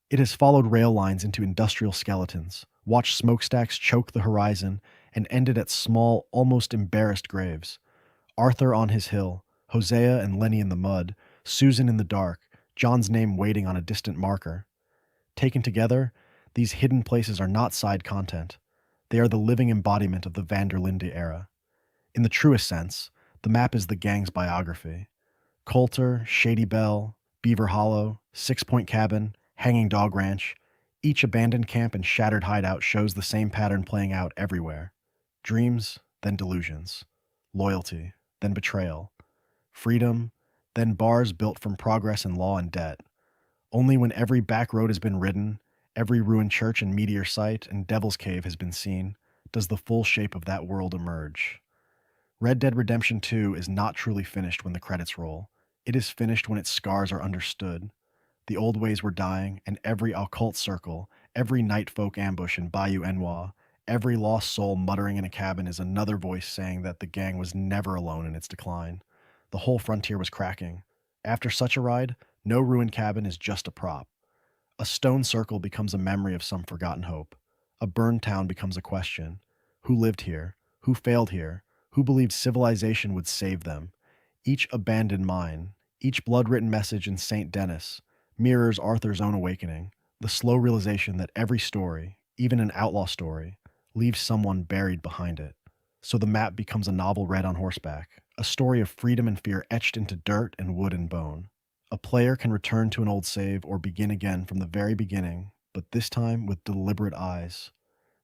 It has followed rail lines into industrial skeletons, watched smokestacks choke the horizon, and ended at small, almost embarrassed graves. Arthur on his hill, Hosea and Lenny in the mud, Susan in the dark, John's name waiting on a distant marker. Taken together, these hidden places are not side content. They are the living embodiment of the Vanderlinde era. In the truest sense, the map is the gang's biography. Coulter, Shady Bell, Beaver Hollow, 6 Point Cabin, Hanging Dog Ranch, each abandoned camp and shattered hideout shows the same pattern playing out everywhere. Dreams, then delusions. Loyalty, then betrayal. Freedom, then bars built from progress and law and debt. Only when every back road has been ridden, every ruined church and meteor site and devil's cave has been seen, does the full shape of that world emerge. Red Dead Redemption 2 is not truly finished when the credits roll. It is finished when its scars are understood. The old ways were dying, and every occult circle, every night folk ambush in Bayou Noir, every lost soul muttering in a cabin is another voice saying that the gang was never alone in its decline. The whole frontier was cracking. After such a ride, no ruined cabin is just a prop. A stone circle becomes a memory of some forgotten hope. A burned town becomes a question. Who lived here? Who failed here? Who believed civilization would save them? Each abandoned mine, each blood-written message in St. Denis, mirrors Arthur's own awakening, the slow realization that every story, even an outlaw story, leaves someone buried behind it. So the map becomes a novel read on horseback, a story of freedom and fear etched into dirt and wood and bone. A player can return to an old save or begin again from the very beginning, but this time with deliberate eyes,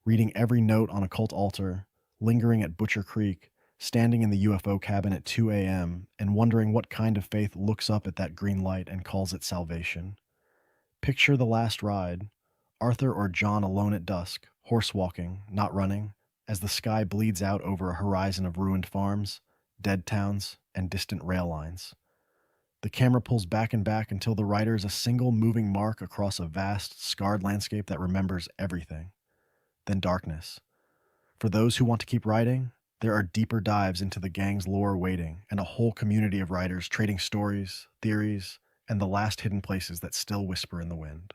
reading every note on a cult altar, lingering at Butcher Creek, standing in the UFO cabin at 2 a.m., and wondering what kind of faith looks up at that green light and calls it salvation. Picture the last ride, Arthur or John alone at dusk, horse-walking, not running, as the sky bleeds out over a horizon of ruined farms, dead towns, and distant rail lines. The camera pulls back and back until the rider is a single moving mark across a vast, scarred landscape that remembers everything. Then darkness. For those who want to keep riding, There are deeper dives into the gang's lore waiting, and a whole community of writers trading stories, theories, and the last hidden places that still whisper in the wind.